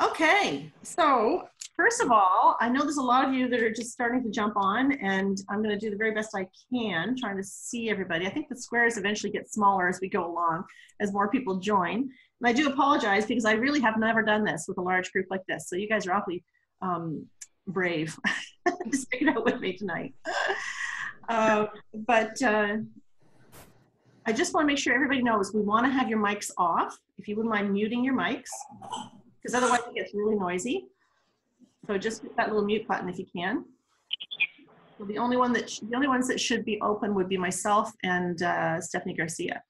Okay, so first of all, I know there's a lot of you that are just starting to jump on, and I'm going to do the very best I can, trying to see everybody. I think the squares eventually get smaller as we go along, as more people join. And I do apologize because I really have never done this with a large group like this. So you guys are awfully brave to stick it out with me tonight. But I just want to make sure everybody knows we want to have your mics off. If you wouldn't mind muting your mics, because otherwise it gets really noisy. So just hit that little mute button if you can. So the only ones that should be open would be myself and Stephanie Garcia,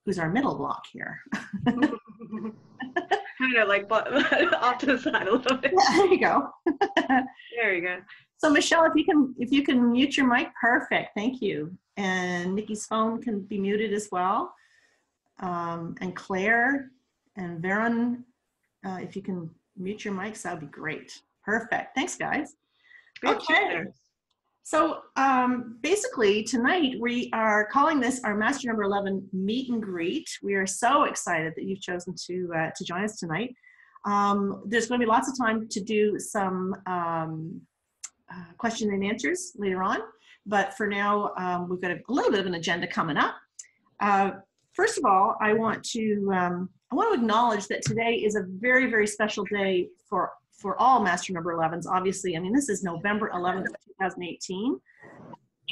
who's our middle block here. Kind of like off to the side a little bit. Yeah, there you go. There you go. So Michelle, if you can mute your mic, perfect. Thank you. And Nikki's phone can be muted as well. And Claire and Veron, if you can mute your mics, that would be great. Perfect. Thanks, guys. Okay. So basically tonight we are calling this our Master Number 11 meet and greet. We are so excited that you've chosen to join us tonight. There's going to be lots of time to do some question and answers later on, but for now we've got a little bit of an agenda coming up. First of all, I want to acknowledge that today is a very, very special day for all Master Number 11s. Obviously, I mean, this is November 11th, 2018.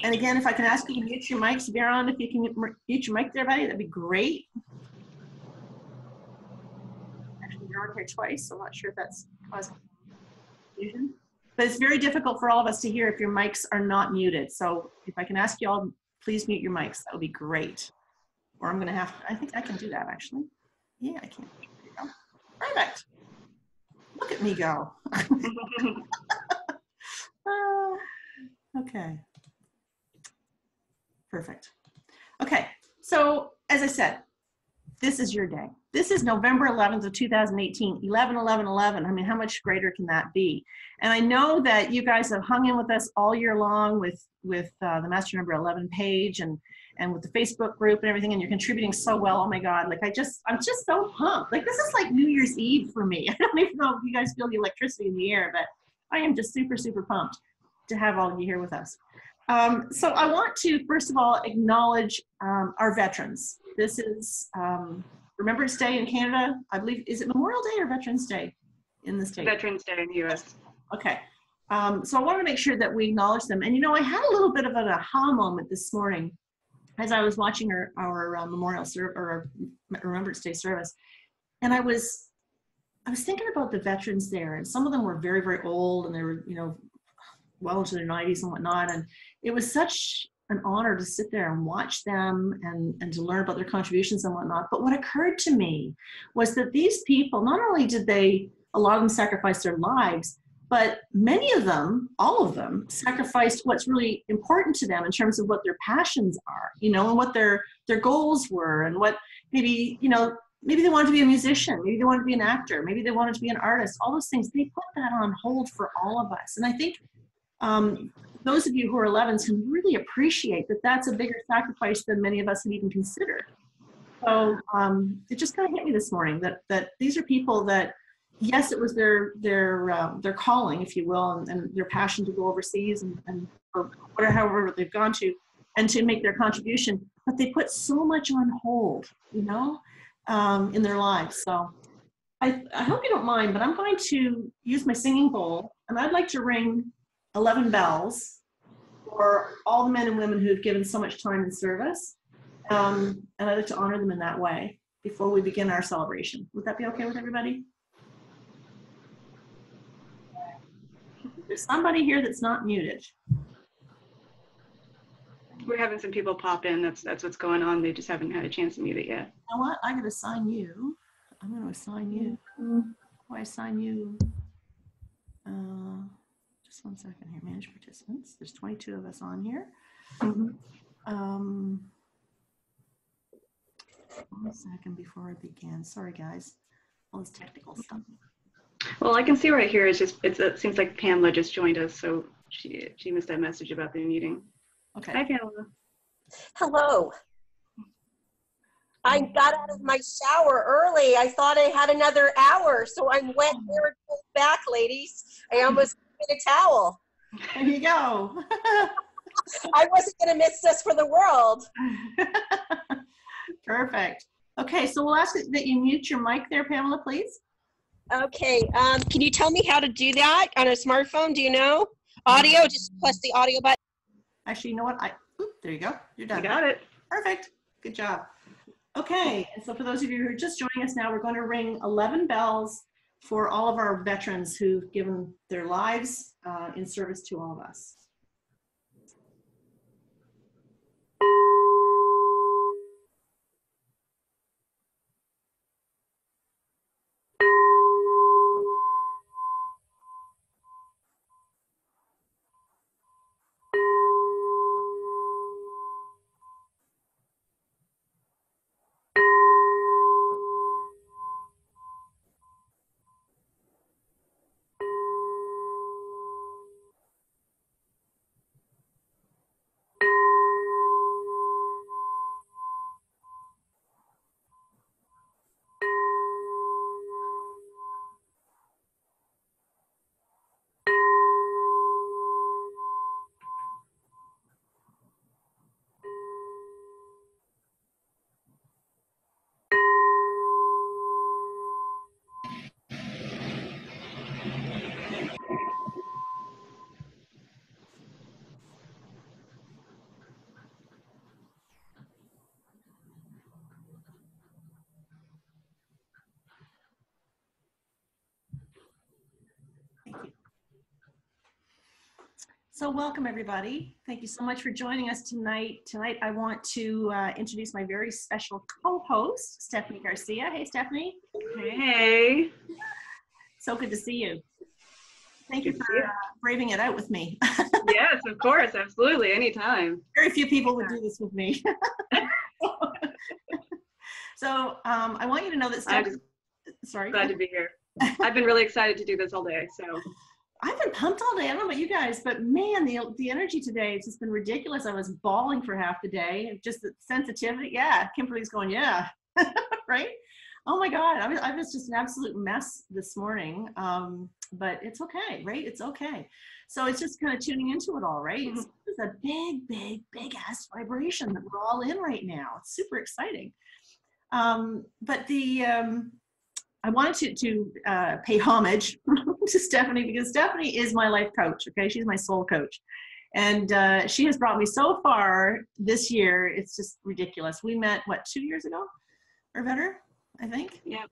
And again, if I can ask you to mute your mics, Veron, if you can mute your mic there, buddy, that'd be great. Actually, you're on here twice, so I'm not sure if that's causing confusion. But it's very difficult for all of us to hear if your mics are not muted. So if I can ask you all, please mute your mics, that would be great. Or I'm gonna have to, I think I can do that actually. Yeah, I can. There you go. Perfect. Look at me go. Okay. Perfect. Okay, so as I said, this is your day. This is November 11th of 2018, 11/11/11. I mean, how much greater can that be? And I know that you guys have hung in with us all year long with the Master Number 11 page and with the Facebook group and everything, and you're contributing so well. Oh my God, like I'm just so pumped. Like this is like New Year's Eve for me. I don't even know if you guys feel the electricity in the air, but I am just super, super pumped to have all of you here with us. So I want to, first of all, acknowledge our veterans. This is Remembrance Day in Canada. I believe, is it Memorial Day or Veterans Day in the States? Veterans Day in the US. Okay. So I want to make sure that we acknowledge them. And you know, I had a little bit of an aha moment this morning as I was watching our memorial service or Remembrance Day service, and I was thinking about the veterans there, and some of them were very, very old, and they were, you know, well into their 90s and whatnot, and it was such an honor to sit there and watch them and to learn about their contributions and whatnot. But what occurred to me was that these people, not only did a lot of them sacrifice their lives, but many of them, all of them, sacrificed what's really important to them in terms of what their passions are, you know, and what their goals were, and what maybe, you know, maybe they wanted to be a musician, maybe they wanted to be an actor, maybe they wanted to be an artist, all those things. They put that on hold for all of us. And I think those of you who are 11s can really appreciate that that's a bigger sacrifice than many of us had even considered. So it just kind of hit me this morning that these are people that, yes, it was their calling, if you will, and their passion to go overseas and or whatever, however they've gone to, and to make their contribution, but they put so much on hold, you know, in their lives. So I hope you don't mind, but I'm going to use my singing bowl, and I'd like to ring 11 bells for all the men and women who have given so much time in service, and I'd like to honor them in that way before we begin our celebration. Would that be okay with everybody? There's somebody here that's not muted. We're having some people pop in. That's what's going on. They just haven't had a chance to mute it yet. You know what? I'm going to assign you. I'm going to assign you. How do I assign you? Just one second here. Manage participants. There's 22 of us on here. One second before I begin. Sorry, guys. All this technical stuff. Well, I can see right here. It seems like Pamela just joined us, so she missed that message about the meeting. Okay. Hi, Pamela. Hello. I got out of my shower early. I thought I had another hour, so I'm wet here and cold back, ladies. I almost hit a towel. There you go. I wasn't going to miss this for the world. Perfect. Okay, so we'll ask that you mute your mic there, Pamela, please. Okay, can you tell me how to do that on a smartphone? Do you know? Audio, just press the audio button. Actually, you know what? There you go. You're done. You got it. Perfect. Good job. Okay, and so for those of you who are just joining us now, we're going to ring 11 bells for all of our veterans who've given their lives in service to all of us. So welcome everybody. Thank you so much for joining us tonight. Tonight I want to introduce my very special co-host, Stephanie Garcia. Hey Stephanie. Hey. So good to see you. Thank you for braving it out with me. Yes, of course, absolutely, anytime. Very few people would do this with me. So I want you to know that Stephanie, sorry. Glad to be here. I've been really excited to do this all day, so. I've been pumped all day. I don't know about you guys, but man, the energy today has just been ridiculous. I was bawling for half the day. Just the sensitivity. Yeah, Kimberly's going, yeah, right? Oh my God, I was just an absolute mess this morning, but it's okay, right? It's okay. So it's just kind of tuning into it all, right? It's a big ass vibration that we're all in right now. It's super exciting. But I wanted to pay homage to Stephanie because Stephanie is my life coach, okay? She's my soul coach. And she has brought me so far this year. It's just ridiculous. We met, what, 2 years ago or better, I think? Yeah,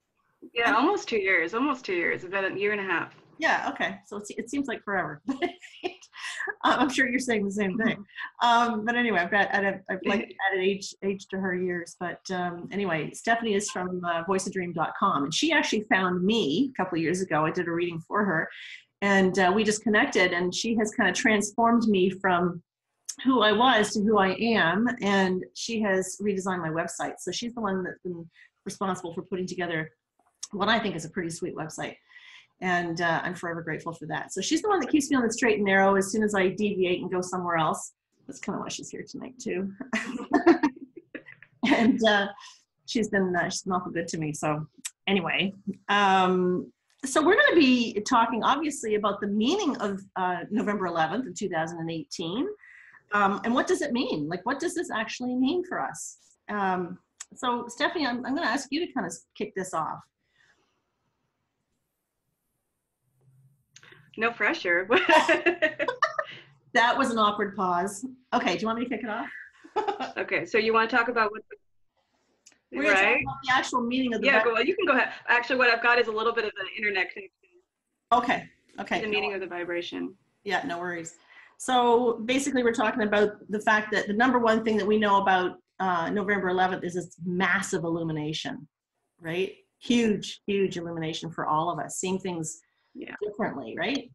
almost 2 years, about a year and a half. Yeah, okay. So it seems like forever. I'm sure you're saying the same thing. But anyway, I've like added age to her years. But anyway, Stephanie is from voiceofdream.com, and she actually found me a couple of years ago. I did a reading for her, and we just connected, and she has kind of transformed me from who I was to who I am, and she has redesigned my website. So she's the one that's been responsible for putting together what I think is a pretty sweet website. And I'm forever grateful for that. So she's the one that keeps me on the straight and narrow as soon as I deviate and go somewhere else. That's kind of why she's here tonight too. And she's been awful good to me. So anyway, so we're going to be talking obviously about the meaning of November 11th of 2018. And what does it mean? Like, what does this actually mean for us? So Stephanie, I'm going to ask you to kind of kick this off. No pressure. That was an awkward pause. Okay, do you want me to kick it off? Okay, so you want to talk about what We're going to talk about the actual meaning of the well, you can go ahead. Actually, what I've got is a little bit of an internet connection. Okay. The meaning of the vibration. Yeah, no worries. So basically we're talking about the fact that the number one thing that we know about November 11th is this massive illumination, right? Huge illumination for all of us, seeing things differently, right?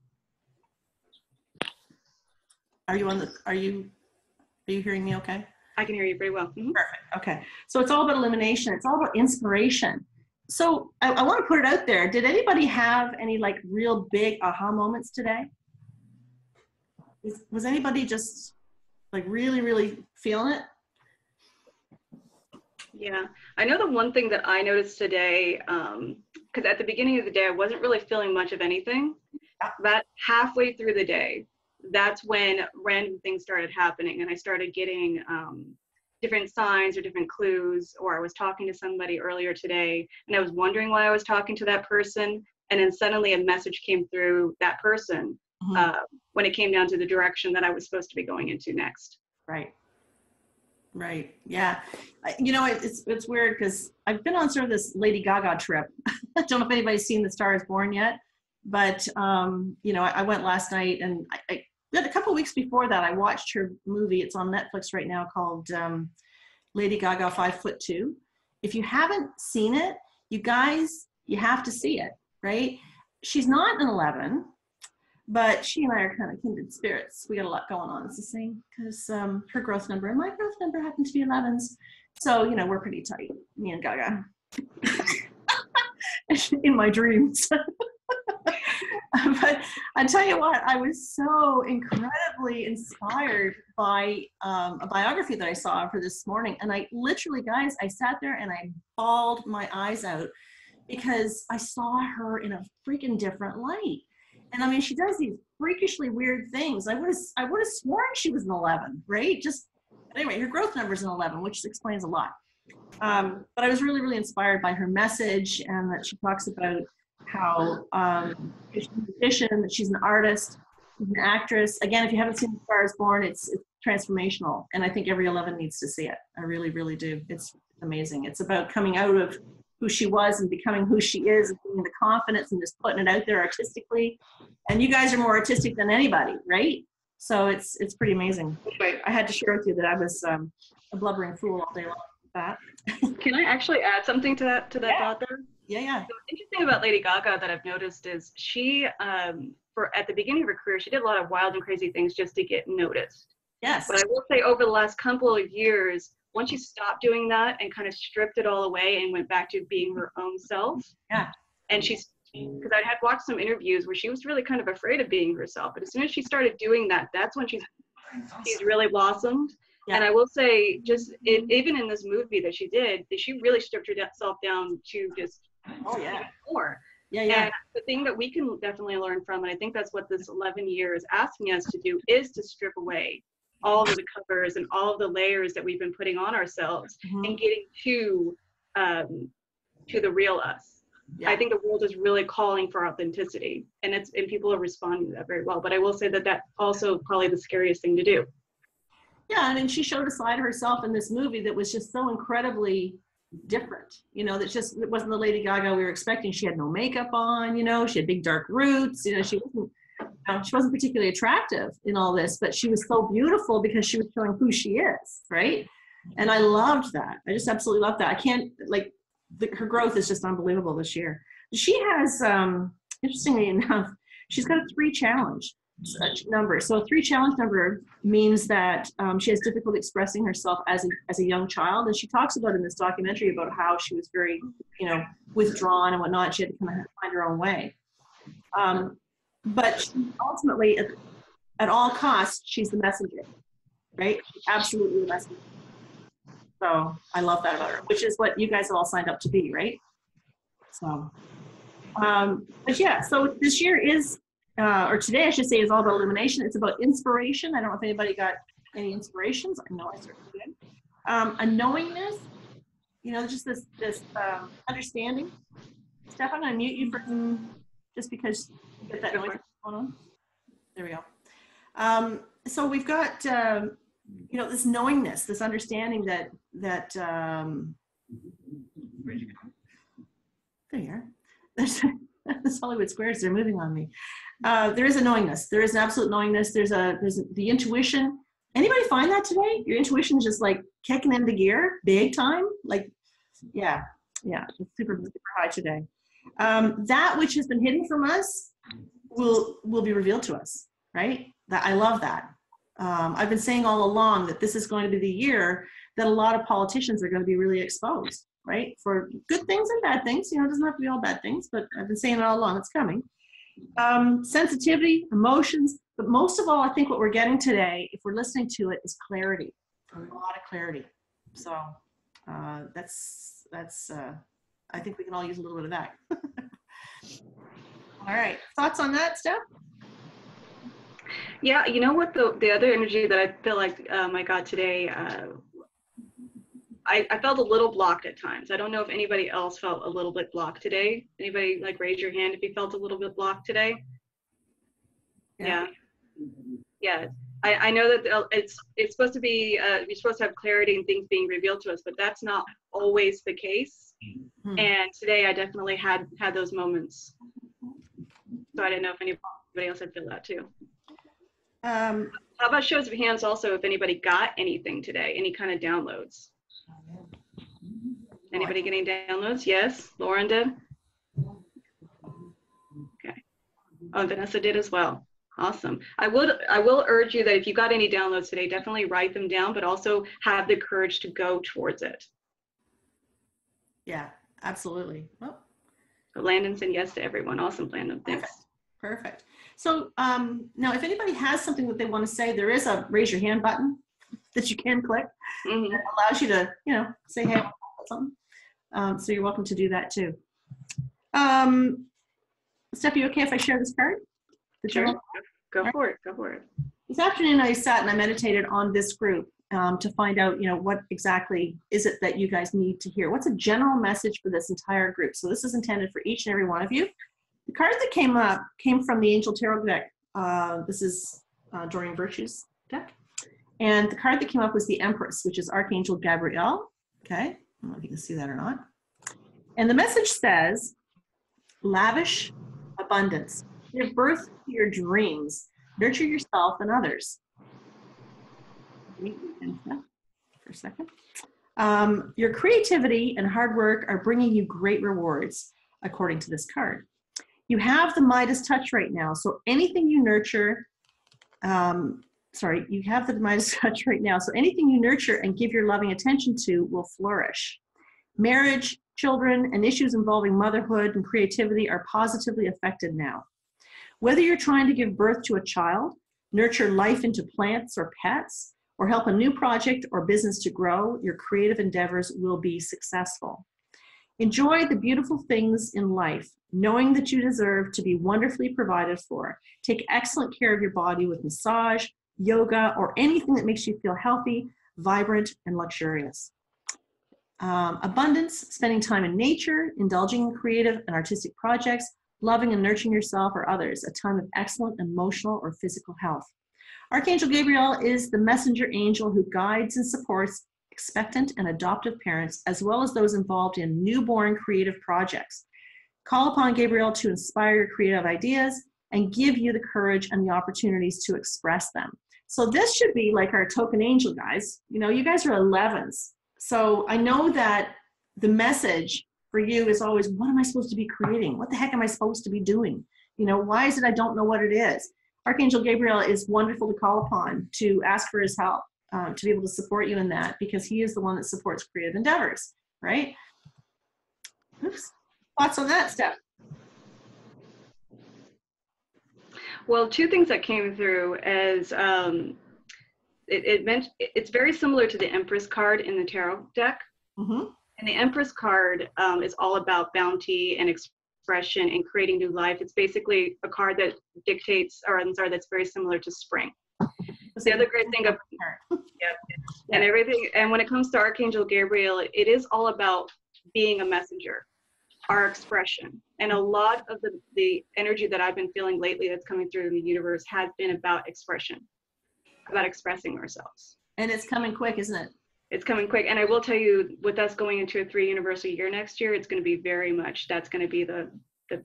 Are you hearing me okay? I can hear you pretty well. Perfect. Okay. So it's all about illumination. It's all about inspiration. So I want to put it out there. Did anybody have any like real big aha moments today? Was anybody just like really feeling it? Yeah, I know the one thing that I noticed today, because at the beginning of the day, I wasn't really feeling much of anything. Yeah. But halfway through the day, that's when random things started happening, and I started getting different signs or different clues, or I was talking to somebody earlier today, and I was wondering why I was talking to that person, and then suddenly a message came through that person when it came down to the direction that I was supposed to be going into next. Right. Right. Yeah. You know, it's weird because I've been on sort of this Lady Gaga trip. I don't know if anybody's seen The Star is Born yet, but, you know, I went last night, and I a couple of weeks before that, I watched her movie. It's on Netflix right now, called Lady Gaga 5'2". If you haven't seen it, you guys, you have to see it, right? She's not an 11. But she and I are kind of kindred spirits. We got a lot going on. It's the same because her growth number and my growth number happen to be 11's. So, you know, we're pretty tight, me and Gaga. In my dreams. But I tell you what, I was so incredibly inspired by a biography that I saw of her this morning. And I literally, guys, I sat there and I bawled my eyes out because I saw her in a freaking different light. And I mean, she does these freakishly weird things. I would have sworn she was an 11, right? Just anyway, her growth number is an 11, which explains a lot. But I was really, really inspired by her message, and that she talks about how she's a musician, that she's an artist, she's an actress. Again, if you haven't seen The Star is Born, it's transformational, and I think every 11 needs to see it. I really, really do. It's amazing. It's about coming out of who she was and becoming who she is, and being the confidence and just putting it out there artistically. And you guys are more artistic than anybody, right? So it's pretty amazing. Anyway, I had to share with you that I was a blubbering fool all day long with that. Can I actually add something to that thought there? Yeah. So what's interesting about Lady Gaga that I've noticed is she, at the beginning of her career, she did a lot of wild and crazy things just to get noticed. Yes. But I will say over the last couple of years, once she stopped doing that and kind of stripped it all away and went back to being her own self. Yeah. And because I had watched some interviews where she was really kind of afraid of being herself. But as soon as she started doing that, that's when she's really blossomed. Yeah. And I will say, even in this movie that she did, she really stripped herself down to just more. Yeah. And the thing that we can definitely learn from, and I think that's what this 11 year is asking us to do, is to strip away all of the covers and all of the layers that we've been putting on ourselves and getting to the real us. Yeah. I think the world is really calling for authenticity, and people are responding to that very well. But I will say that also probably the scariest thing to do. Yeah, I mean, she showed a side of herself in this movie that was just so incredibly different. You know, it wasn't the Lady Gaga we were expecting. She had no makeup on. You know, she had big dark roots. You know, she wasn't particularly attractive in all this, but she was so beautiful because she was showing who she is, right? And I loved that. I just absolutely loved that. I can't, her growth is just unbelievable this year. She has, interestingly enough, she's got a 3 challenge number. So a 3 challenge number means that she has difficulty expressing herself as a young child. And she talks about in this documentary about how she was very, you know, withdrawn and whatnot. She had to kind of find her own way. But she ultimately, at all costs, she's the messenger, right? She's absolutely the messenger. So I love that about her, which is what you guys have all signed up to be, right? So, but yeah, so this year is, or today I should say, is all about illumination. It's about inspiration. I don't know if anybody got any inspirations. I know I certainly did. A knowingness, you know, just this understanding. Steph, I'm going to mute you for just because you get that noise going on. There we go. So we've got, you know, this knowingness, this understanding that where'd you go? There you are. There's Hollywood squares, they're moving on me. There is a knowingness. There is an absolute knowingness. There's the intuition. Anybody find that today? Your intuition is just like kicking into gear, big time. Like, yeah, it's super, super high today. That which has been hidden from us will be revealed to us, right? I love that. I've been saying all along that this is going to be the year that a lot of politicians are going to be really exposed, right? For good things and bad things. You know, it doesn't have to be all bad things, but I've been saying it all along. It's coming. Sensitivity, emotions, but most of all, I think what we're getting today, if we're listening to it, is clarity. A lot of clarity. So That's I think we can all use a little bit of that. All right, thoughts on that, Steph? Yeah, you know what, the other energy that I feel like I got today, I felt a little blocked at times. I don't know if anybody else felt a little bit blocked today. Anybody like raise your hand if you felt a little bit blocked today? Yeah. Yeah. I know that it's supposed to be, you're supposed to have clarity and things being revealed to us, but that's not always the case. And today I definitely had those moments. So I didn't know if anybody else had felt that too. How about shows of hands also if anybody got anything today, any kind of downloads? Anybody getting downloads? Yes, Lauren did. Okay. Oh, Vanessa did as well. Awesome. I will urge you that if you got any downloads today, definitely write them down, but also have the courage to go towards it. Yeah, absolutely. Well, so Landon said yes to everyone. Awesome, Landon. Thanks. Perfect. So now if anybody has something that they want to say, there is a raise your hand button that you can click. It allows you to, say, hey, I want to something. So you're welcome to do that too. Steph, you okay if I share this card? Sure. Go for it. Go for it. This afternoon I sat and I meditated on this group to find out, what exactly is it that you guys need to hear? What's a general message for this entire group? So this is intended for each and every one of you. The card that came up came from the Angel Tarot deck. This is Doreen Virtue's deck. And the card that came up was the Empress, which is Archangel Gabriel. Okay, I don't know if you can see that or not. And the message says, lavish abundance. Give birth to your dreams. Nurture yourself and others. For a second. Your creativity and hard work are bringing you great rewards, according to this card. You have the Midas touch right now, so anything you nurture, you have the Midas touch right now, so anything you nurture and give your loving attention to will flourish. Marriage, children, and issues involving motherhood and creativity are positively affected now. Whether you're trying to give birth to a child, nurture life into plants or pets, or help a new project or business to grow, your creative endeavors will be successful. Enjoy the beautiful things in life, knowing that you deserve to be wonderfully provided for. Take excellent care of your body with massage, yoga, or anything that makes you feel healthy, vibrant, and luxurious. Abundance, spending time in nature, indulging in creative and artistic projects, loving and nurturing yourself or others, a time of excellent emotional or physical health. Archangel Gabriel is the messenger angel who guides and supports expectant and adoptive parents, as well as those involved in newborn creative projects. Call upon Gabriel to inspire your creative ideas and give you the courage and the opportunities to express them. So this should be like our token angel, guys. You guys are 11s. So I know that the message for you is always, what am I supposed to be creating? What the heck am I supposed to be doing? Why is it I don't know what it is? Archangel Gabriel is wonderful to call upon to ask for his help, to be able to support you in that, because he is the one that supports creative endeavors, right? Oops. Thoughts on that, Steph? Well, two things that came through as it's very similar to the Empress card in the tarot deck. And the Empress card is all about bounty and expression and creating new life. It's basically a card that dictates, that's very similar to spring. The other great thing and everything, and when it comes to Archangel Gabriel, it is all about being a messenger, our expression. And a lot of the energy that I've been feeling lately that's coming through in the universe has been about expression, about expressing ourselves. And it's coming quick, isn't it? It's coming quick. And I will tell you, with us going into a 3 universal year next year, it's going to be very much, that's going to be the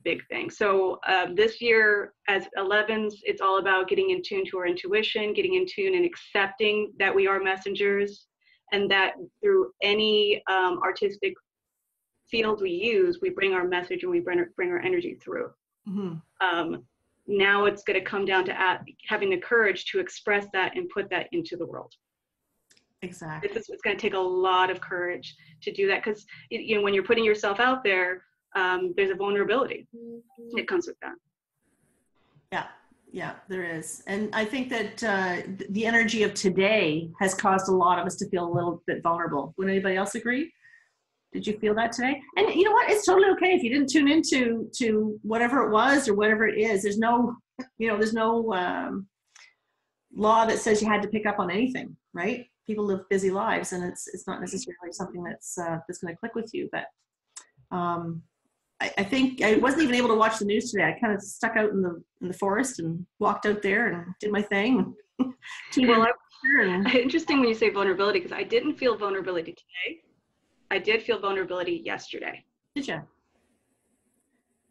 big thing. So this year as 11s, it's all about getting in tune to our intuition, getting in tune and accepting that we are messengers, and that through any artistic field we use, we bring our message and we bring our energy through. Now it's going to come down to having the courage to express that and put that into the world. Exactly. It's going to take a lot of courage to do that, because when you're putting yourself out there, there's a vulnerability that comes with that. Yeah, there is. And I think that the energy of today has caused a lot of us to feel a little bit vulnerable. Would anybody else agree? Did you feel that today? And you know what? It's totally okay if you didn't tune into whatever it was or whatever it is. There's no, there's no law that says you had to pick up on anything, right? People live busy lives, and it's not necessarily something that's going to click with you. But I think I wasn't even able to watch the news today. I kind of stuck out in the forest and walked out there and did my thing. Well, interesting when you say vulnerability, because I didn't feel vulnerability today. I did feel vulnerability yesterday. Did you?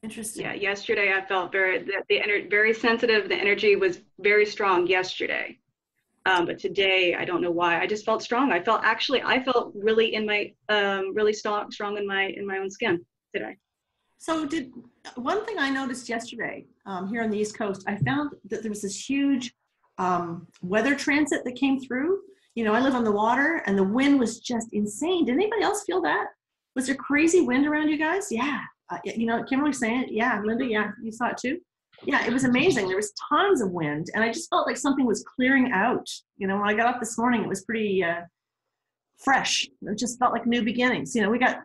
Interesting. Yeah, yesterday I felt very sensitive. The energy was very strong yesterday. But today, I don't know why. I just felt strong. I felt really in my really strong in my own skin today. So one thing I noticed yesterday here on the East Coast, I found that there was this huge weather transit that came through. I live on the water, and the wind was just insane. Did anybody else feel that? Was there crazy wind around you guys? Yeah. Kimberly saying it. Yeah. Linda, yeah. You saw it too? Yeah, it was amazing. There was tons of wind, and I just felt like something was clearing out. When I got up this morning, it was pretty fresh. It just felt like new beginnings. We got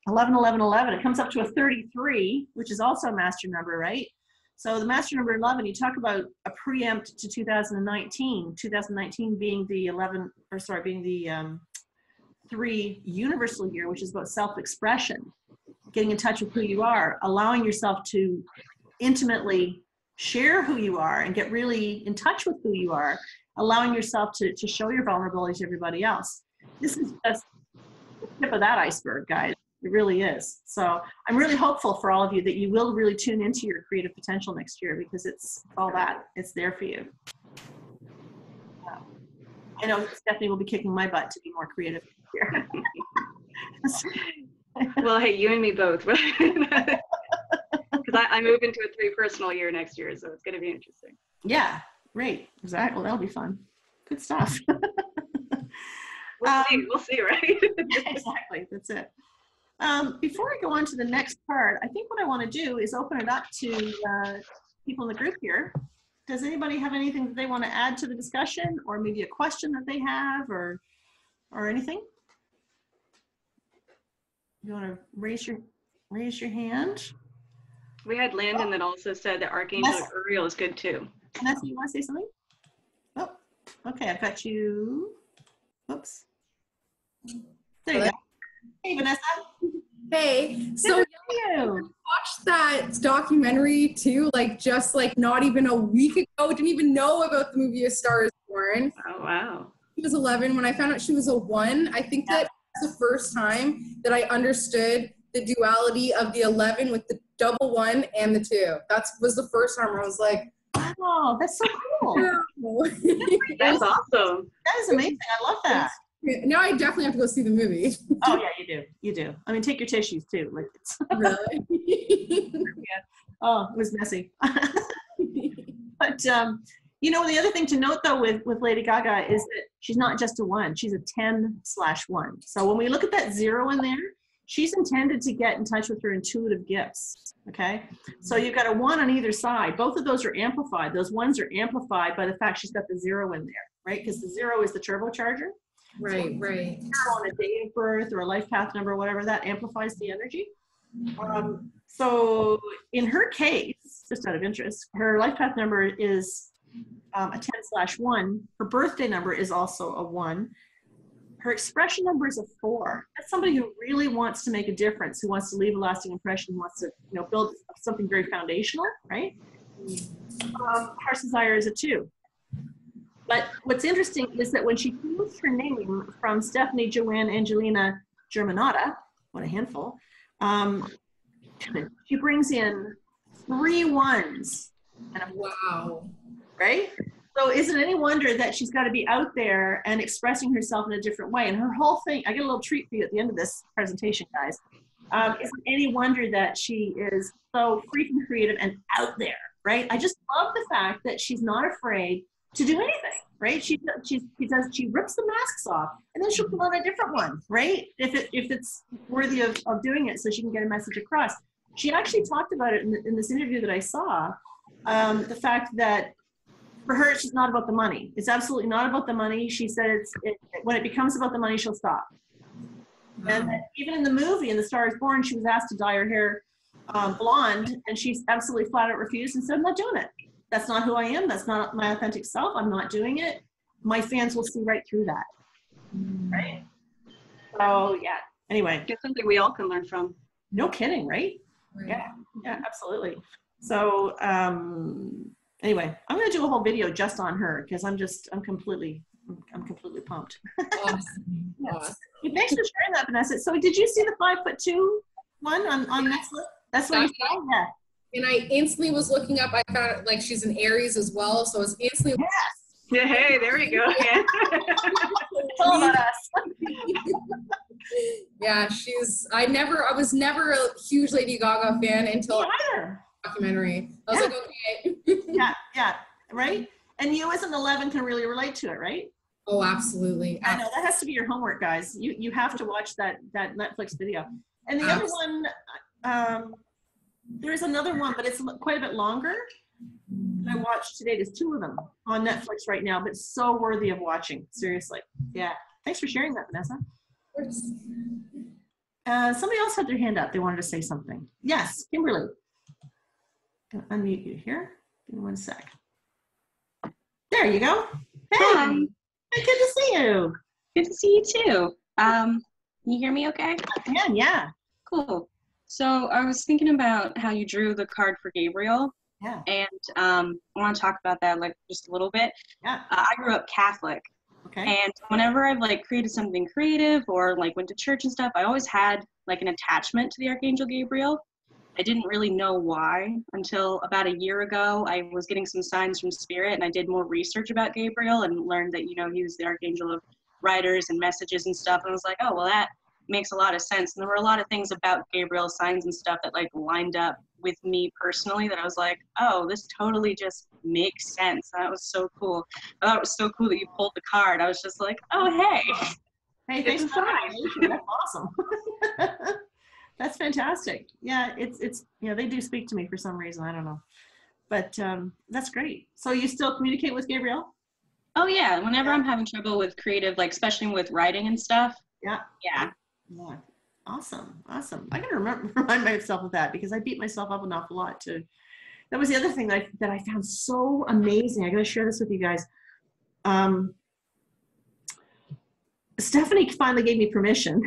11, 11, 11. It comes up to a 33, which is also a master number, right? So the master number 11, you talk about a preempt to 2019. 2019 being the 3 universal year, which is about self-expression, getting in touch with who you are, allowing yourself to intimately share who you are and get really in touch with who you are, allowing yourself to show your vulnerability to everybody else. This is just the tip of that iceberg, guys. It really is. So I'm really hopeful for all of you that you will really tune into your creative potential next year, because it's all that. It's there for you. I know Stephanie will be kicking my butt to be more creative here. Well, hey, you and me both. Because I move into a 3 personal year next year, so it's going to be interesting. Yeah, great. Exactly. Well, that'll be fun. Good stuff. We'll see, right? Exactly. That's it. Before I go on to the next part, I think what I want to do is open it up to people in the group here. Does anybody have anything that they want to add to the discussion, or maybe a question that they have, or anything? You want to raise your hand? We had Landon that also said that Archangel Uriel is good too. Vanessa, you want to say something? Oh, okay. I've got you. Oops. There you go. Hey, Vanessa. Hey, so I watched that documentary too, just not even a week ago. Didn't even know about the movie A Star Is Born. Oh, wow. She was 11 when I found out she was a 1. I think that was the first time that I understood the duality of the 11 with the double 1 and the 2. That was the first time where I was like, wow, that's so cool. That's awesome. That is amazing. I love that. Now I definitely have to go see the movie. Oh yeah, you do. I mean, take your tissues too. Really? Yeah. Oh, it was messy. But the other thing to note though with Lady Gaga is that she's not just a 1. She's a 10/1. So when we look at that 0 in there, she's intended to get in touch with her intuitive gifts. Okay, so you've got a 1 on either side. Both of those are amplified. Those 1s are amplified by the fact she's got the 0 in there, right? Because the 0 is the turbocharger. Right. On a date of birth or a life path number, whatever, that amplifies the energy. So in her case, just out of interest, her life path number is a 10/1. Her birthday number is also a 1. Her expression number is a 4. That's somebody who really wants to make a difference, who wants to leave a lasting impression, who wants to build something very foundational, right? Heart's desire is a 2. But what's interesting is that when she changed her name from Stephanie Joanne Angelina Germanata, what a handful, she brings in 3 1s. Wow. Right? So is it any wonder that she's got to be out there and expressing herself in a different way? And her whole thing, I get a little treat for you at the end of this presentation, guys. Is it any wonder that she is so freaking creative and out there, right? I just love the fact that she's not afraid to do anything, right? She rips the masks off, and then she'll put on a different one, right? If it's worthy of doing it, so she can get a message across. She actually talked about it in this interview that I saw, the fact that for her, it's just not about the money. It's absolutely not about the money. She said when it becomes about the money, she'll stop. And even in the movie, in The Star is Born, she was asked to dye her hair blonde, and she absolutely flat out refused and said, I'm not doing it. That's not who I am. That's not my authentic self. I'm not doing it. My fans will see right through that. Right? So, yeah. Anyway. It's something we all can learn from. No kidding, right? Yeah, absolutely. So, anyway, I'm going to do a whole video just on her because I'm completely pumped. Awesome. Yes. Thanks for sharing that, Vanessa. So did you see the 5'2" one on Netflix? That's what you saw? Yeah. And I instantly was looking up, I found like she's an Aries as well. So I was instantly. Yes. Yeah, hey, there we go. Yeah. It's all about us. Yeah, I was never a huge Lady Gaga fan until the documentary. I was like, okay. Yeah, right? And you as an 11 can really relate to it, right? Oh, absolutely. I know, that has to be your homework, guys. You have to watch that Netflix video. And the other one, there is another one, but it's quite a bit longer. I watched today. There's 2 of them on Netflix right now, but so worthy of watching. Seriously. Yeah. Thanks for sharing that, Vanessa. Somebody else had their hand up. They wanted to say something. Yes, Kimberly. Gonna unmute you here. Give me 1 sec. There you go. Hey. Hi. Good to see you. Good to see you too. Can you hear me okay? Yeah. Cool. So I was thinking about how you drew the card for Gabriel. Yeah. And I want to talk about that like just a little bit. Yeah. I grew up Catholic. Okay. And whenever I've like created something creative or like went to church and stuff, I always had like an attachment to the Archangel Gabriel. I didn't really know why until about a year ago. I was getting some signs from Spirit and I did more research about Gabriel and learned that, he was the Archangel of writers and messages and stuff. And I was like, oh, well, that makes a lot of sense. And there were a lot of things about Gabriel signs and stuff that like lined up with me personally that I was like, oh, this totally just makes sense. That was so cool. I thought it was so cool that you pulled the card. I was just like, oh, hey. Hey, thanks for that. That's awesome. That's fantastic. Yeah, it's they do speak to me for some reason. I don't know. But that's great. So you still communicate with Gabriel? Oh, yeah. Whenever I'm having trouble with creative, like especially with writing and stuff. Yeah. Yeah. Yeah. Awesome. I gotta remind myself of that because I beat myself up an awful lot too. That was the other thing that I found so amazing. I gotta share this with you guys. Stephanie finally gave me permission.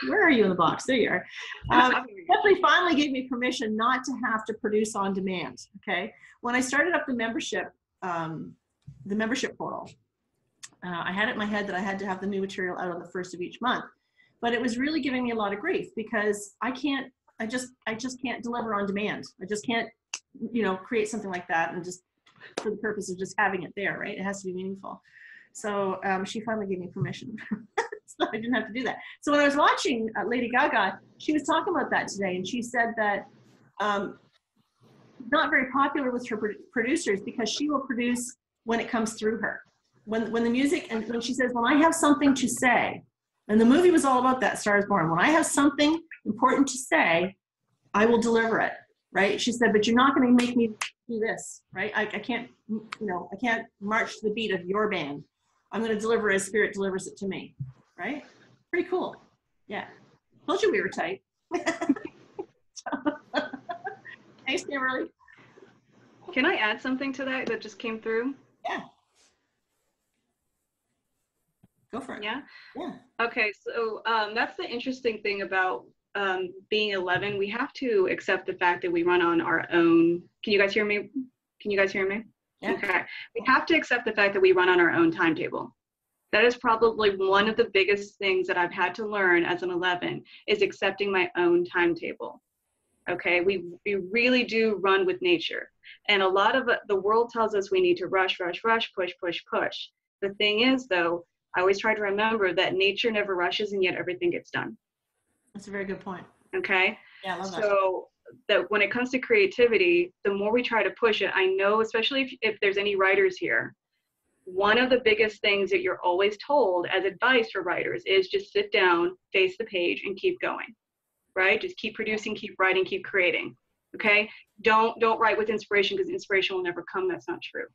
Where are you in the box? There you are. Stephanie finally gave me permission not to have to produce on demand. Okay. When I started up the membership portal, I had it in my head that I had to have the new material out on the 1st of each month. But it was really giving me a lot of grief because I just can't deliver on demand. I just can't, create something like that and just for the purpose of just having it there, right? It has to be meaningful. So she finally gave me permission. So I didn't have to do that. So when I was watching Lady Gaga, she was talking about that today. And she said that not very popular with her producers because she will produce when it comes through her. When the music, and when she says, when I have something to say, and the movie was all about that, Star is Born. When I have something important to say, I will deliver it, right? She said, but you're not going to make me do this, right? I can't, I can't march to the beat of your band. I'm going to deliver as Spirit delivers it to me, right? Pretty cool. Yeah. Told you we were tight. Thanks, Kimberly. Can I add something to that just came through? Yeah. Go for it. Yeah? Yeah. Okay, so that's the interesting thing about being 11. We have to accept the fact that we run on our own. Can you guys hear me? Yeah. Okay. We have to accept the fact that we run on our own timetable. That is probably one of the biggest things that I've had to learn as an 11 is accepting my own timetable. Okay, we really do run with nature. And a lot of the world tells us we need to rush, push. The thing is, though, I always try to remember that nature never rushes and yet everything gets done. That's a very good point. Okay? Yeah, I love that. So that when it comes to creativity, the more we try to push it, I know, especially if there's any writers here, one of the biggest things that you're always told as advice for writers is just sit down, face the page, and keep going, right? Just keep producing, keep writing, keep creating, okay? Don't write with inspiration because inspiration will never come. That's not true.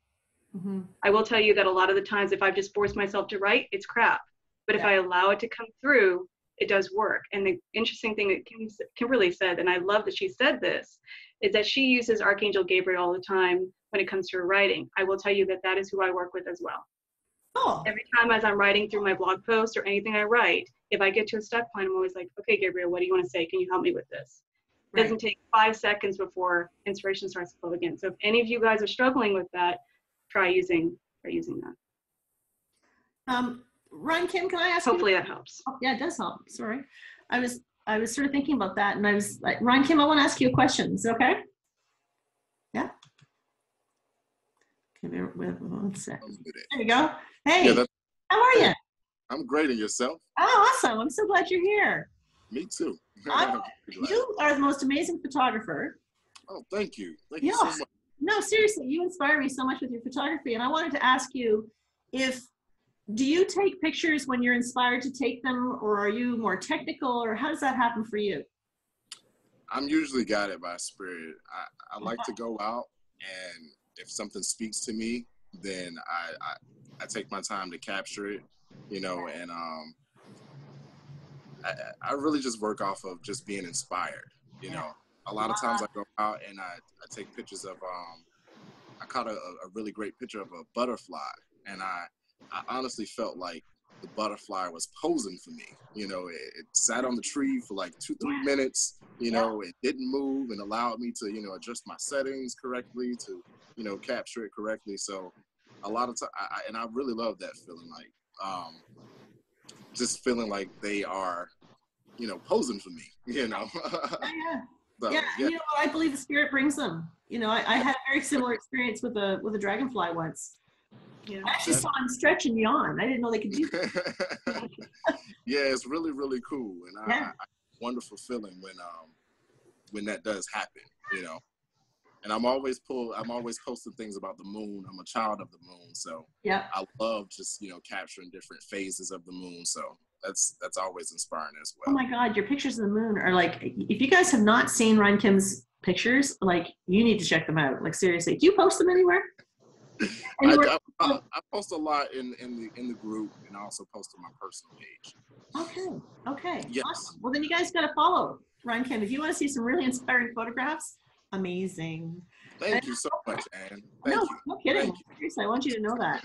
Mm-hmm. I will tell you that a lot of the times if I've just forced myself to write, it's crap. But if I allow it to come through, it does work. And the interesting thing that Kimberly said, and I love that she said this, is that she uses Archangel Gabriel all the time when it comes to her writing. I will tell you that that is who I work with as well. Oh. Every time as I'm writing through my blog post or anything I write, if I get to a stuck point, I'm always like, okay, Gabriel, what do you want to say? Can you help me with this? It doesn't take 5 seconds before inspiration starts to flow again. So if any of you guys are struggling with that, try using that. Ron, Kim, can I ask Hopefully you? that helps. Oh, yeah, it does help. Sorry. I was sort of thinking about that, and I was like, Ron, Kim, I want to ask you a question. Is it okay? Yeah. Okay, wait 1 second. There you go. Hey, Yeah, how are you? I'm great, and yourself? Oh, awesome. I'm so glad you're here. Me too. You are the most amazing photographer. Oh, thank you. Thank you so much. No, seriously, you inspire me so much with your photography. And I wanted to ask you, do you take pictures when you're inspired to take them, or are you more technical, or how does that happen for you? I'm usually guided by spirit. I like to go out, and if something speaks to me, then I take my time to capture it, you know, and I really just work off of just being inspired, you know. A lot of times I go out and I take pictures of, I caught a really great picture of a butterfly, and I honestly felt like the butterfly was posing for me. You know, it sat on the tree for like 2-3 minutes, you know, it didn't move and allowed me to, you know, adjust my settings correctly to, you know, capture it correctly. So a lot of times, and I really love that feeling, like, just feeling like they are, you know, posing for me, you know. So, yeah, you know, I believe the spirit brings them. You know, I had a very similar experience with a dragonfly once. Yeah. I actually saw them stretch and yawn. I didn't know they could do that. Yeah, it's really, really cool, and I wonderful feeling when that does happen, you know. And I'm always posting things about the moon. I'm a child of the moon, so I love just, you know, capturing different phases of the moon. So that's always inspiring as well. Oh my God, your pictures of the moon are like, if you guys have not seen Ron Kim's pictures, like, you need to check them out. Like, seriously, do you post them anywhere? I post a lot in the group, and I also post on my personal page. Okay. Yes. Awesome. Well, then you guys got to follow Ron Kim if you want to see some really inspiring photographs. Amazing. Thank you so much, Anne. Thank you. No kidding. Seriously, I want you to know that.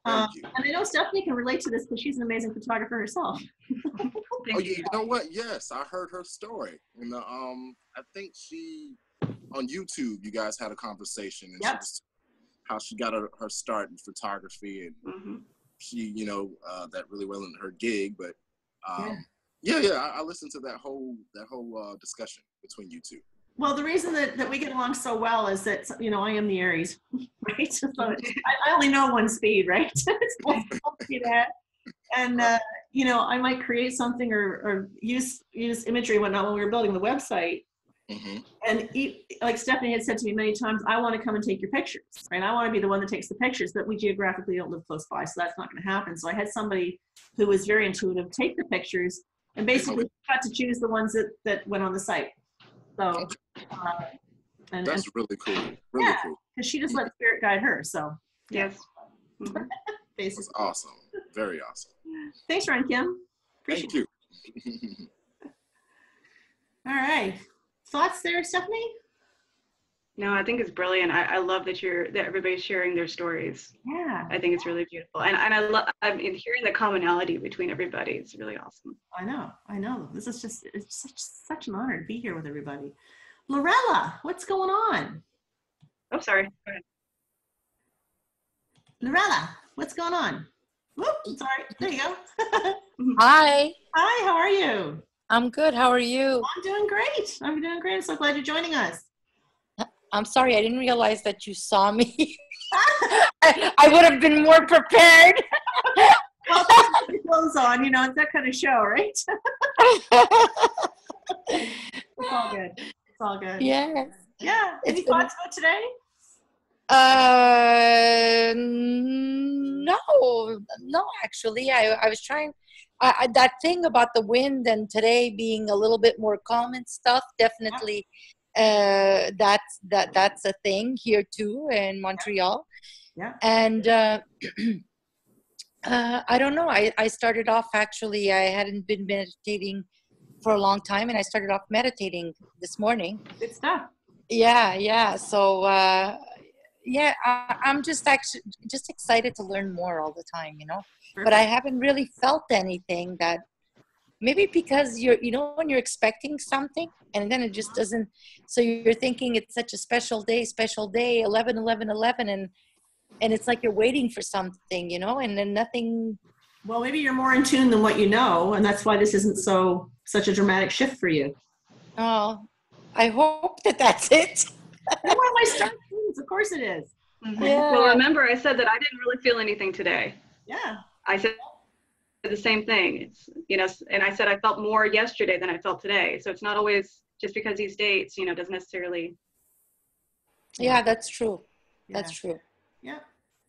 Thank you. And I know Stephanie can relate to this because she's an amazing photographer herself. Oh, you know what? Yes, I heard her story. And I think she on YouTube. You guys had a conversation, and how she got her start in photography, and she, you know, that really wasn't her gig, but I listened to that whole discussion between you two. Well, the reason that we get along so well is that, you know, I am the Aries, right? So I only know one speed, right? It's one speed ahead. And, you know, I might create something or use imagery and whatnot when we were building the website. And like Stephanie had said to me many times, I want to come and take your pictures, right? I want to be the one that takes the pictures, but we geographically don't live close by, so that's not going to happen. So I had somebody who was very intuitive take the pictures, and basically got to choose the ones that went on the site. So, that's really cool. Really cool. Because she just let spirit guide her. So, yes. Basically. That's awesome. Very awesome. Thanks, Ron Kim. Thank you. All right. Thoughts there, Stephanie? No, I think it's brilliant. I love that everybody's sharing their stories. Yeah. I think it's really beautiful. And I'm hearing the commonality between everybody. It's really awesome. I know. This is just, it's such an honor to be here with everybody. Lorella, what's going on? Oh, sorry. Go ahead. Lorella, what's going on? Whoop, sorry. There you go. Hi. Hi, how are you? I'm good. How are you? I'm doing great. I'm so glad you're joining us. I'm sorry. I didn't realize that you saw me. I would have been more prepared. Well, that's what your clothes on. You know, it's that kind of show, right? It's all good. It's all good. Yes. Yeah. Any thoughts about today? No, actually, I was trying. That thing about the wind and today being a little bit more calm and stuff, definitely. That's a thing here too in Montreal. Yeah. And I don't know. I started off, actually, I hadn't been meditating for a long time, and I started off meditating this morning. Good stuff. Yeah. So, yeah, I'm just actually just excited to learn more all the time, you know. But I haven't really felt anything that, maybe because when you're expecting something and then it just doesn't, so you're thinking it's such a special day, 11, 11, 11, and it's like you're waiting for something, you know, and then nothing. Well, maybe you're more in tune than what you know, and that's why this isn't such a dramatic shift for you. Oh, I hope that's it. You're one of my star students. Of course it is. Mm-hmm. Yeah. Well, remember, I said that I didn't really feel anything today. Yeah. I said the same thing. It's, you know, and I said I felt more yesterday than I felt today. So it's not always just because these dates, you know, doesn't necessarily. Yeah, that's true. Yeah. That's true. Yeah.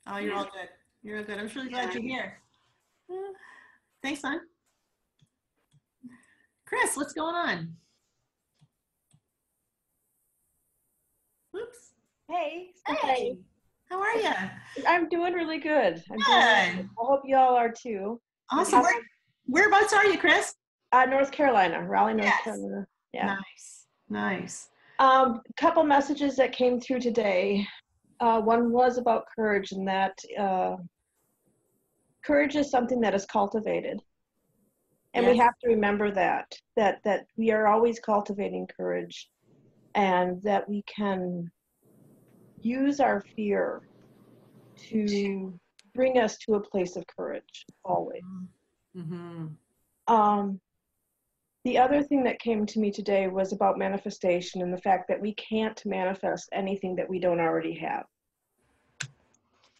Oh, you're all good. You're all good. I'm really glad you're here. Thanks, hon. Chris, what's going on? Whoops. Hey. Hey. How are you? I'm doing really good. I'm Good. doing good. I hope y'all are too. Awesome. Whereabouts are you, Chris? North Carolina, Raleigh, North Yes. Carolina. Yeah. Nice. Couple messages that came through today. One was about courage, and that courage is something that is cultivated. And we have to remember that we are always cultivating courage, and that we can use our fear to bring us to a place of courage, always. Mm-hmm. The other thing that came to me today was about manifestation, and the fact that we can't manifest anything that we don't already have.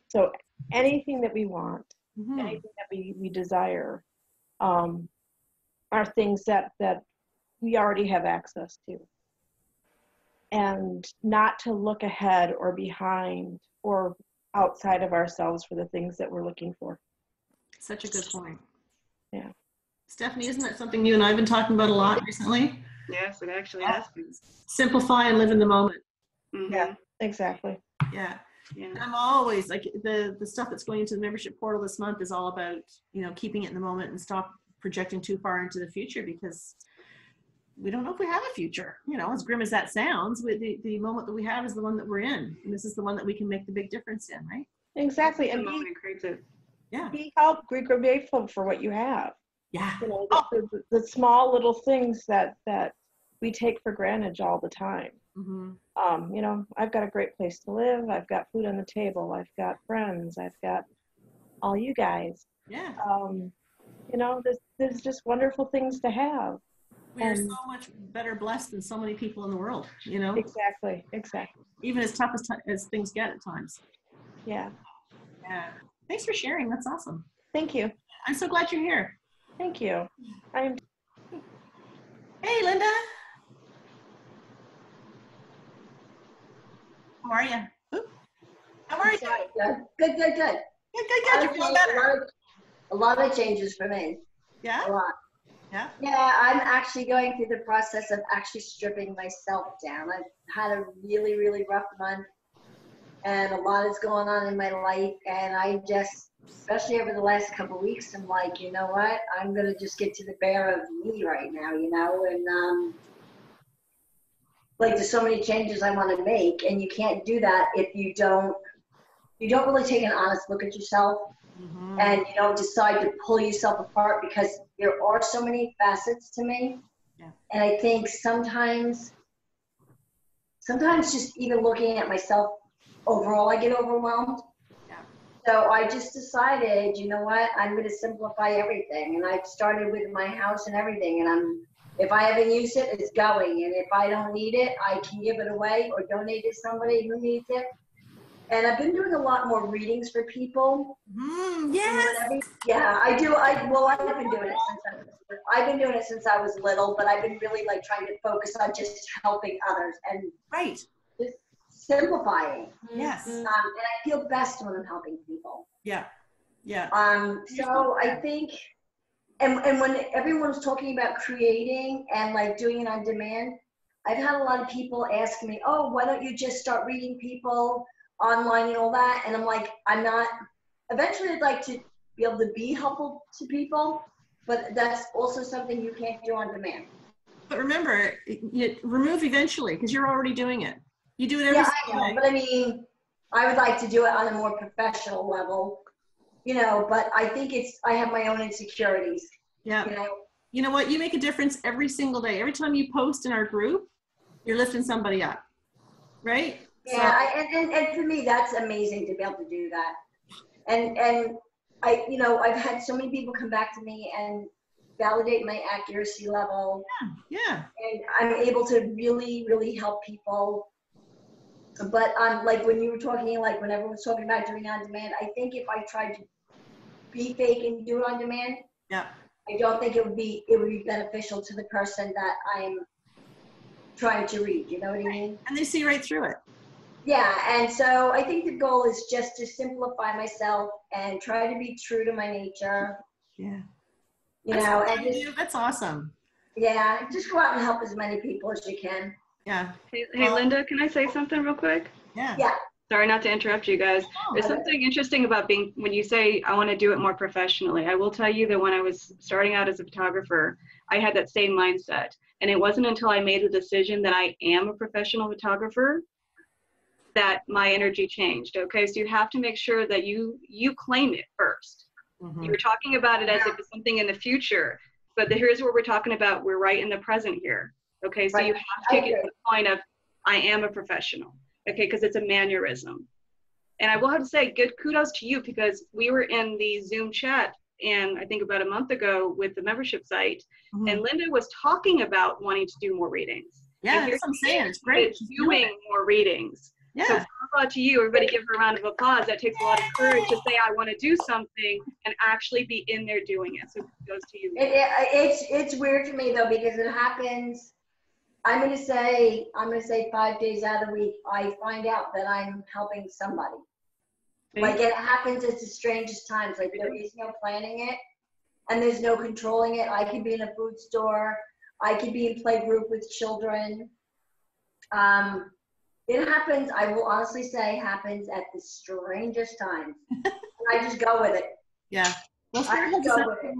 So anything that we want, anything that we desire, are things that we already have access to. And not to look ahead or behind or outside of ourselves for the things that we're looking for. Such a good point. Yeah. Stephanie, isn't that something you and I have been talking about a lot recently? Yes, it actually has been. Simplify and live in the moment. Mm-hmm. Yeah, exactly. Yeah. Yeah. I'm always like the stuff that's going into the membership portal this month is all about, you know, keeping it in the moment and stop projecting too far into the future, because we don't know if we have a future. You know, as grim as that sounds, the moment that we have is the one that we're in, and this is the one that we can make the big difference in, right? Exactly. And be grateful for what you have. Yeah. You know, the small little things that we take for granted all the time. Mm-hmm. You know, I've got a great place to live. I've got food on the table. I've got friends. I've got all you guys. Yeah. You know, there's just wonderful things to have. We are so much better blessed than so many people in the world, you know? Exactly. Even as tough as things get at times. Yeah. Yeah. Thanks for sharing. That's awesome. Thank you. I'm so glad you're here. Thank you. Hey, Linda. How are you? Oop. How are you? Good. You're feeling better. A lot of changes for me. Yeah? A lot. Yeah? Yeah, I'm actually going through the process of actually stripping myself down. I've had a really, really rough month, and a lot is going on in my life, and I just, especially over the last couple of weeks, I'm like, you know what? I'm going to just get to the bare of me right now, you know, and like there's so many changes I want to make, and you can't do that if you don't really take an honest look at yourself. Mm-hmm. And you don't decide to pull yourself apart, because there are so many facets to me. Yeah. And I think sometimes just even looking at myself overall, I get overwhelmed. Yeah. So I just decided, you know what, I'm going to simplify everything. And I've started with my house and everything. And if I haven't used it, it's going. And if I don't need it, I can give it away or donate to somebody who needs it. And I've been doing a lot more readings for people. Yes. Yeah, I do. I've been doing it since I was little, but I've been really like trying to focus on just helping others and just simplifying. Yes. And I feel best when I'm helping people. Yeah. Yeah. So I think, and when everyone's talking about creating and like doing it on demand, I've had a lot of people ask me, oh, why don't you just start reading people online and all that? And I'm like, I'm not. Eventually I'd like to be able to be helpful to people, but that's also something you can't do on demand. But remember, you remove eventually because you're already doing it. You do it every Yeah, I single know, day. but I mean, I would like to do it on a more professional level, you know, but I think I have my own insecurities. Yeah. You know? You know what? You make a difference every single day. Every time you post in our group, you're lifting somebody up, right? Yeah, and for me, that's amazing to be able to do that. And you know, I've had so many people come back to me and validate my accuracy level. Yeah. And I'm able to really, really help people. But like when you were talking, like when everyone's talking about doing on demand, I think if I tried to be fake and do it on demand, Yeah. I don't think it would be beneficial to the person that I'm trying to read. You know what I mean? And they see right through it. Yeah, and so I think the goal is just to simplify myself and try to be true to my nature. Yeah. You know, and that's awesome. Yeah, just go out and help as many people as you can. Yeah. Hey, Linda, can I say something real quick? Yeah. Yeah. Sorry not to interrupt you guys. There's something interesting about when you say, I want to do it more professionally. I will tell you that when I was starting out as a photographer, I had that same mindset. And it wasn't until I made the decision that I am a professional photographer that my energy changed. Okay, so you have to make sure that you claim it first. Mm-hmm. You're talking about it as if it's something in the future, but here's what we're talking about. We're right in the present here. Okay, so you have to get to the point of, I am a professional. Okay, because it's a mannerism. And I will have to say, good kudos to you, because we were in the Zoom chat, and I think about a month ago with the membership site, and Linda was talking about wanting to do more readings. Yeah, and that's what I'm saying. It's great. She's doing more readings. Yeah. So shout out to you. Everybody give her a round of applause. That takes a lot of courage to say, I want to do something and actually be in there doing it. So kudos to you. It's weird to me though, because it happens. I'm gonna say 5 days out of the week, I find out that I'm helping somebody. Like it happens at the strangest times. Like there is no planning it, and there's no controlling it. I could be in a food store. I could be in play group with children. It happens, I will honestly say, happens at the strangest times. I just go with it. Yeah. Well, I just go with it.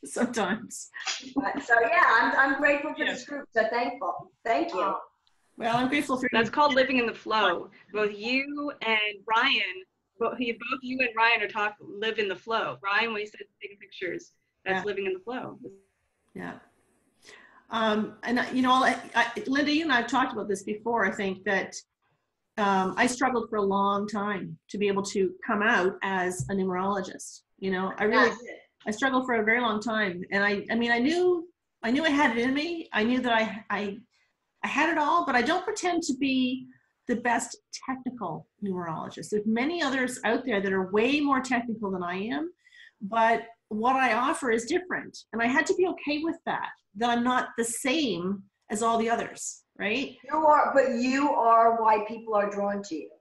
Sometimes. So yeah, I'm grateful for this group. So thankful. Thank you. Well, I'm grateful for That's called living in the flow. Both you and Ryan, both you and Ryan are live in the flow. Ryan, when he said taking pictures, that's living in the flow. Yeah. And you know, Linda, you and I have talked about this before. I think that I struggled for a long time to be able to come out as a numerologist. You know, I really did. I struggled for a very long time, and I mean, I knew I had it in me. I knew that I had it all, but I don't pretend to be the best technical numerologist. There's many others out there that are way more technical than I am, but what I offer is different, and I had to be okay with that I'm not the same as all the others, right? But you are why people are drawn to you.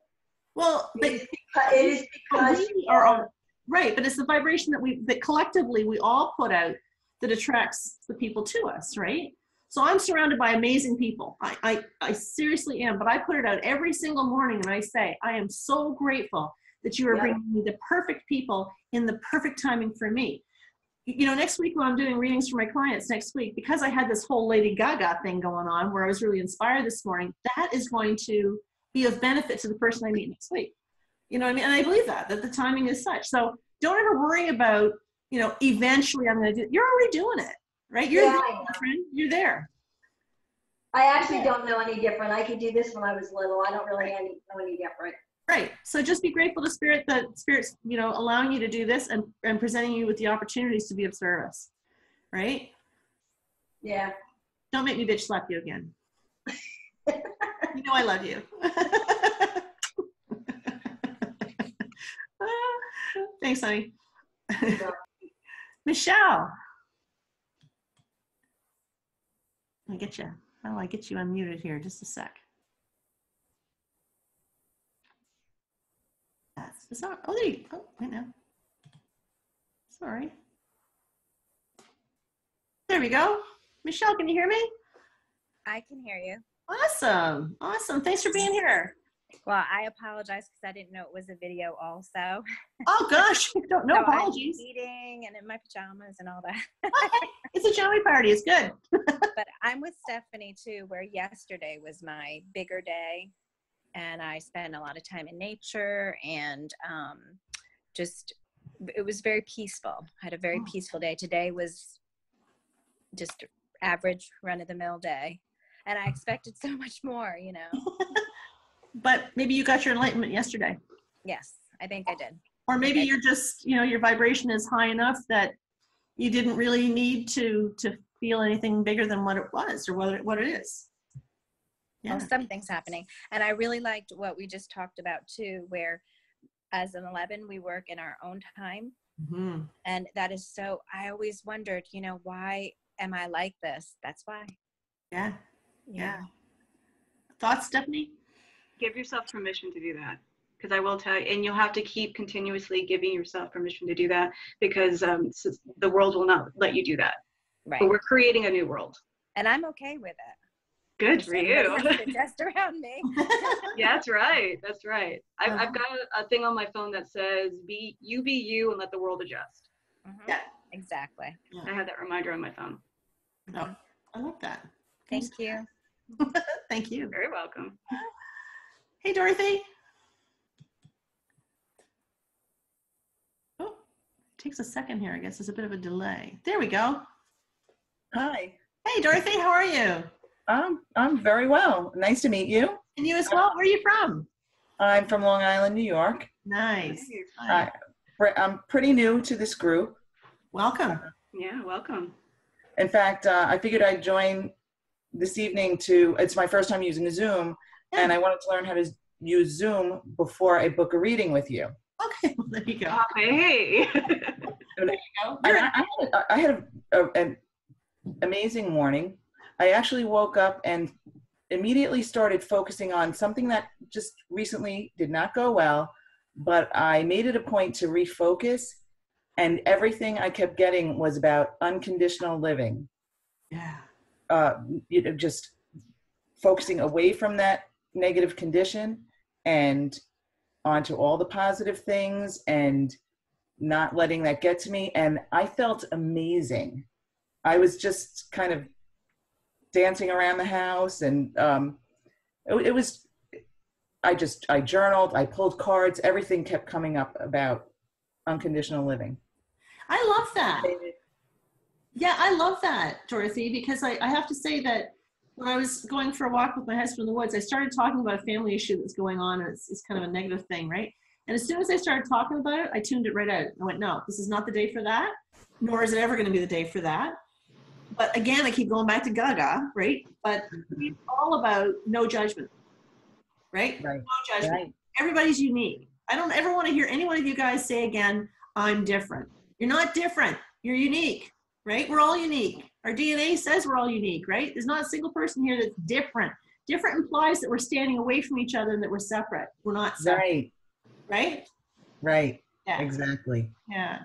Well, it is because we are all, right, but it's the vibration that collectively we all put out that attracts the people to us, right? So I'm surrounded by amazing people. I seriously am, but I put it out every single morning and I say, I am so grateful that you are bringing me the perfect people in the perfect timing for me. You know, next week when I'm doing readings for my clients next week, because I had this whole Lady Gaga thing going on where I was really inspired this morning, that is going to be of benefit to the person I meet next week. You know what I mean? And I believe that the timing is such. So don't ever worry about, you know, eventually I'm going to do it. You're already doing it, right? You're there, friend. You're there. I actually don't know any different. I could do this when I was little. I don't really know any different. Right. So just be grateful to Spirit that Spirit's, you know, allowing you to do this and presenting you with the opportunities to be of service. Right? Yeah. Don't make me bitch slap you again. You know I love you. Thanks, honey. Michelle. Let me get you. How do I get you unmuted here? Just a sec. It's not, oh, there you go. Oh, wait now. Sorry. There we go. Michelle, can you hear me? I can hear you. Awesome. Awesome. Thanks for being here. Well, I apologize because I didn't know it was a video also. Oh gosh, no So apologies. I'm eating and in my pajamas and all that. Okay. It's a jammy party. It's good. But I'm with Stephanie too, where yesterday was my bigger day. And I spent a lot of time in nature and it was very peaceful. I had a very peaceful day. Today was just average run-of-the-mill day. And I expected so much more, you know. But maybe you got your enlightenment yesterday. Yes, I think I did. Or maybe you're just, you know, your vibration is high enough that you didn't really need to feel anything bigger than what it was or what it is. Yeah. Well, something's happening. And I really liked what we just talked about too, where as an 11, we work in our own time. Mm-hmm. And that is so, I always wondered, you know, why am I like this? That's why. Yeah. Yeah. Thoughts, Stephanie? Give yourself permission to do that. Because I will tell you, and you'll have to keep continuously giving yourself permission to do that, because the world will not let you do that. Right. But we're creating a new world. And I'm okay with it. Good for you. Just around me. Yeah, that's right. That's right. I've got a thing on my phone that says, be you and let the world adjust. Mm-hmm. Yeah. Exactly. Yeah. I have that reminder on my phone. Oh, I love that. Thank you. Thank you. Very welcome. Hey, Dorothy. Oh, it takes a second here. I guess there's a bit of a delay. There we go. Hi. Hey, Dorothy, how are you? I'm very well. Nice to meet you. And you as well. Where are you from? I'm from Long Island, New York. Nice. I'm pretty new to this group. Welcome. Yeah, welcome. In fact, I figured I'd join this evening it's my first time using Zoom, and I wanted to learn how to use Zoom before I book a reading with you. Okay, well, there you go. Hey. There you go. I had an amazing morning. I actually woke up and immediately started focusing on something that just recently did not go well, but I made it a point to refocus, and everything I kept getting was about unconditional living. Yeah. Just focusing away from that negative condition and onto all the positive things and not letting that get to me. And I felt amazing. I was just kind of dancing around the house, and I journaled, I pulled cards, everything kept coming up about unconditional living. I love that. Yeah, I love that, Dorothy, because I have to say that when I was going for a walk with my husband in the woods, I started talking about a family issue that's going on, and it's kind of a negative thing, right? And as soon as I started talking about it, I tuned it right out. I went, no, this is not the day for that, nor is it ever going to be the day for that. But again, I keep going back to Gaga, right? But it's all about no judgment, right? Right. No judgment. Right. Everybody's unique. I don't ever want to hear any one of you guys say again, I'm different. You're not different. You're unique, right? We're all unique. Our DNA says we're all unique, right? There's not a single person here that's different. Different implies that we're standing away from each other and that we're separate. We're not separate. Right. Right? Right. Yeah. Exactly. Yeah.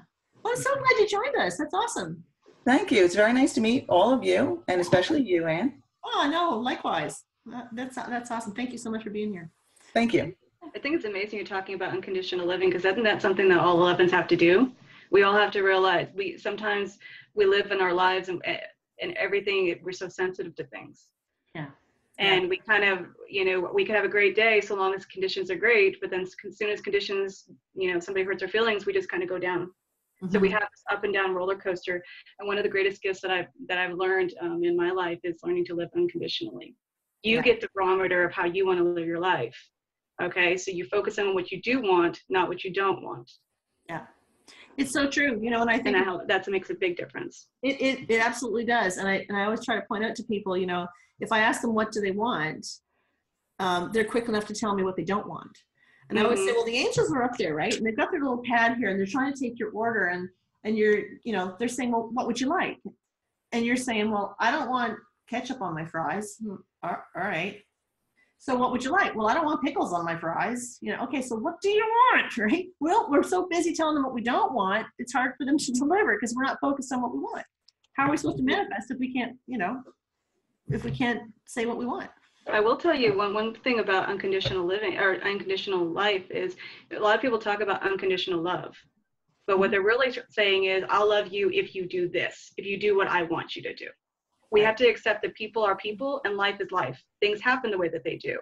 Well, I'm so glad you joined us. That's awesome. Thank you. It's very nice to meet all of you, and especially you, Anne. Oh, no, likewise. That's awesome. Thank you so much for being here. Thank you. I think it's amazing you're talking about unconditional living, because isn't that something that all 11s have to do? We all have to realize sometimes we live in our lives and everything, we're so sensitive to things. Yeah. And we kind of, we could have a great day so long as conditions are great, but then as soon as conditions, somebody hurts our feelings, we just kind of go down. Mm-hmm. So we have this up and down roller coaster. And one of the greatest gifts that I've learned in my life is learning to live unconditionally. You get the barometer of how you want to live your life. Okay, so you focus on what you do want, not what you don't want. Yeah, it's so true. And I think that makes a big difference. It absolutely does. And I always try to point out to people, if I ask them what do they want, they're quick enough to tell me what they don't want. And I always say, well, the angels are up there, right? And they've got their little pad here, and they're trying to take your order, and you're, they're saying, well, what would you like? And you're saying, well, I don't want ketchup on my fries. All right. So what would you like? Well, I don't want pickles on my fries. Okay, so what do you want, right? Well, we're so busy telling them what we don't want, it's hard for them to deliver because we're not focused on what we want. How are we supposed to manifest if we can't, if we can't say what we want? I will tell you one thing about unconditional living or unconditional life is a lot of people talk about unconditional love. But what they're really saying is, I'll love you if you do this, if you do what I want you to do. We have to accept that people are people and life is life. Things happen the way that they do.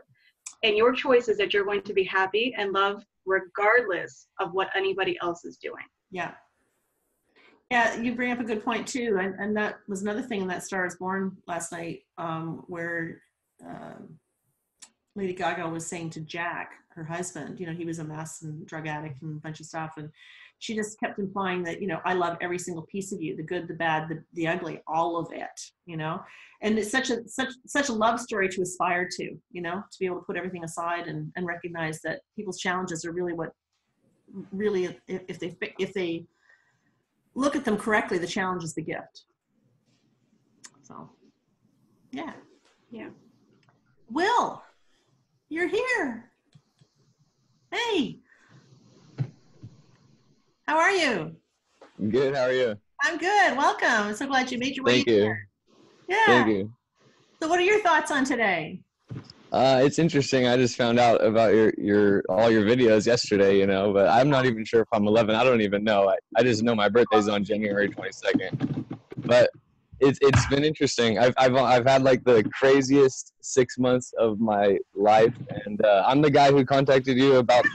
And your choice is that you're going to be happy and love regardless of what anybody else is doing. Yeah. Yeah, you bring up a good point too. And that was another thing in that Star is Born last night, where Lady Gaga was saying to Jack, her husband, you know, he was a mess and drug addict and a bunch of stuff. And she just kept implying that, you know, I love every single piece of you, the good, the bad, the ugly, all of it, you know. And it's such a love story to aspire to, you know, to be able to put everything aside and recognize that people's challenges are really what really, if they look at them correctly, the challenge is the gift. So, yeah. Yeah. Will, you're here. Hey. How are you? Good. How are you? I'm good. Welcome. I'm so glad you made your way Thank you. here. Yeah. Thank you. So what are your thoughts on today? It's interesting. I just found out about your all your videos yesterday, you know, but I'm not even sure if I'm 11. I don't even know. I just know my birthday's on January 22nd. But it's been interesting. I've had like the craziest 6 months of my life, and I'm the guy who contacted you about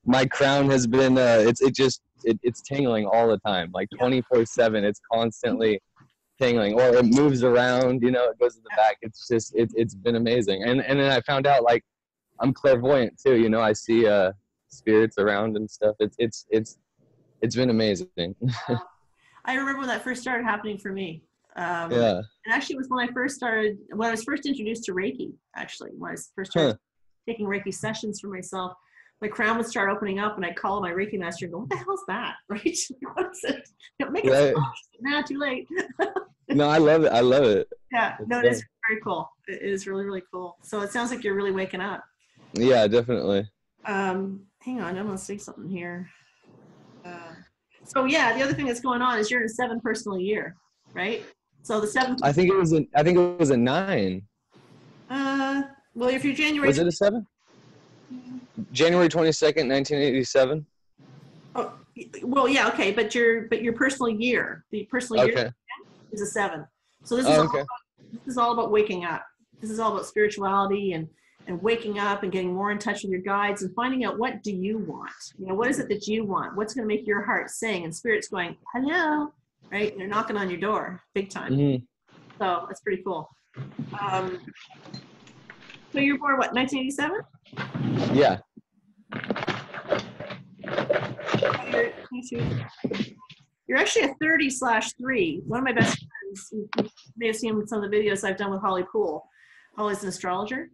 my crown has been it's tangling all the time, like 24/7. It's constantly tangling, or it moves around, you know, it goes to the back. It's just it's been amazing. And then I found out, like, I'm clairvoyant too, you know. I see spirits around and stuff. It's been amazing. I remember when that first started happening for me. Yeah. And actually it was when I was first introduced to Reiki, actually, when I first started taking Reiki sessions for myself. My crown would start opening up, and I'd call my Reiki master and go, "What the hell is that?" Right? What is it? Make it stop. Nah, too late. No, I love it. I love it. Yeah, no, it is very cool. It is really, really cool. So it sounds like you're really waking up. Yeah, definitely. Hang on, I'm gonna say something here. So yeah, the other thing that's going on is you're in a 7 personal year, right? So the 7th. I think it was a 9. Well, if you're January. Was it a 7? January 22nd, 1987. Oh, well, yeah, okay, but your personal year, the personal year is a 7. So this is all about waking up. This is all about spirituality and waking up and getting more in touch with your guides and finding out, what do you want? You know, what is it that you want? What's going to make your heart sing? And Spirit's going, hello, right? And they're knocking on your door big time. Mm-hmm. So that's pretty cool. So you're born, what, 1987? Yeah. You're actually a 30/3. One of my best friends, you may have seen some of the videos I've done with Holly Poole. Holly's an astrologer.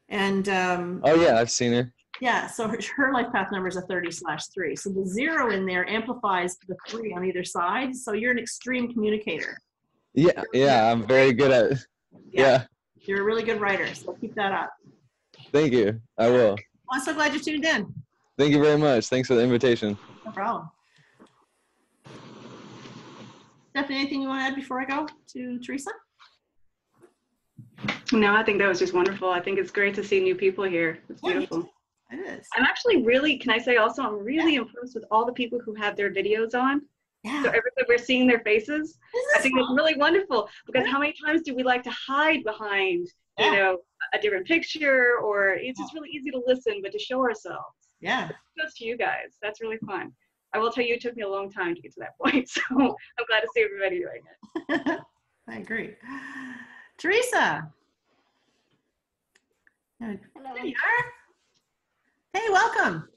And oh yeah, I've seen her. Yeah, so her life path number is a 30/3. So the 0 in there amplifies the 3 on either side. So you're an extreme communicator. Yeah, I'm very good at it. Yeah. You're a really good writer, so keep that up. Thank you. I will. Well, I'm so glad you tuned in. Thank you very much. Thanks for the invitation. No problem. Stephanie, anything you want to add before I go to Teresa? No, I think that was just wonderful. I think it's great to see new people here. It's beautiful. It is. I'm actually really, can I say also, I'm really impressed with all the people who have their videos on. Yeah. So every time we're seeing their faces, I think it's really wonderful, because how many times do we like to hide behind, you know, a different picture, or it's just really easy to listen, but to show ourselves. Yeah. Kudos to you guys. That's really fun. I will tell you, it took me a long time to get to that point, so I'm glad to see everybody doing it. I agree. Teresa. Hello. There you are. Hey, welcome.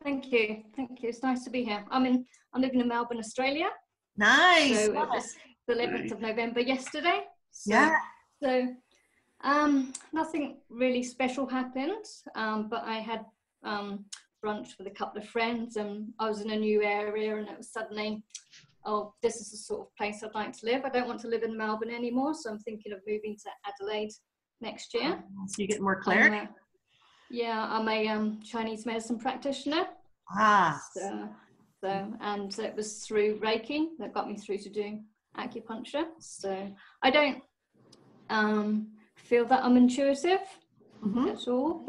Thank you. Thank you. It's nice to be here. I'm living in Melbourne, Australia. Nice. So it was the 11th of November yesterday. So, yeah. So nothing really special happened, but I had brunch with a couple of friends, and I was in a new area, and it was suddenly, oh, this is the sort of place I'd like to live. I don't want to live in Melbourne anymore, so I'm thinking of moving to Adelaide next year. So you get more clarity? Yeah, I'm a Chinese medicine practitioner. And it was through Reiki that got me through to doing acupuncture. So I don't feel that I'm intuitive. Mm-hmm. That's all.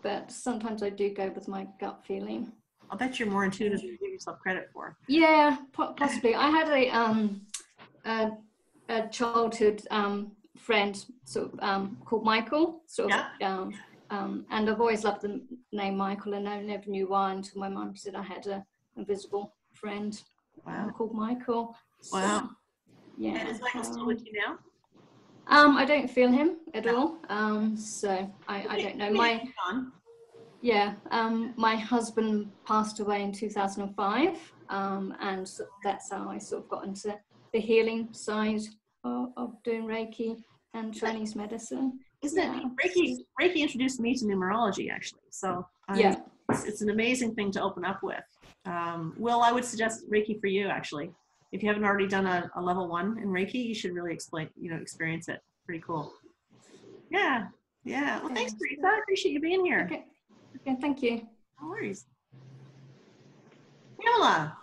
But sometimes I do go with my gut feeling. I'll bet you're more intuitive than you give yourself credit for. Yeah, possibly. I had a childhood friend sort of called Michael, sort of, and I've always loved the name Michael, and I never knew why until my mum said I had a invisible friend called Michael. So, Wow. Yeah. And is Michael still with you now? I don't feel him at all. So I don't know. My husband passed away in 2005, and so that's how I sort of got into the healing side of doing Reiki and Chinese medicine. Isn't it? Reiki introduced me to numerology, actually. So it's an amazing thing to open up with. Will, I would suggest Reiki for you, actually. If you haven't already done a level 1 in Reiki, you should really experience it. Pretty cool. Yeah. Well, thanks, Teresa. I appreciate you being here. Okay, thank you. No worries. Pamela.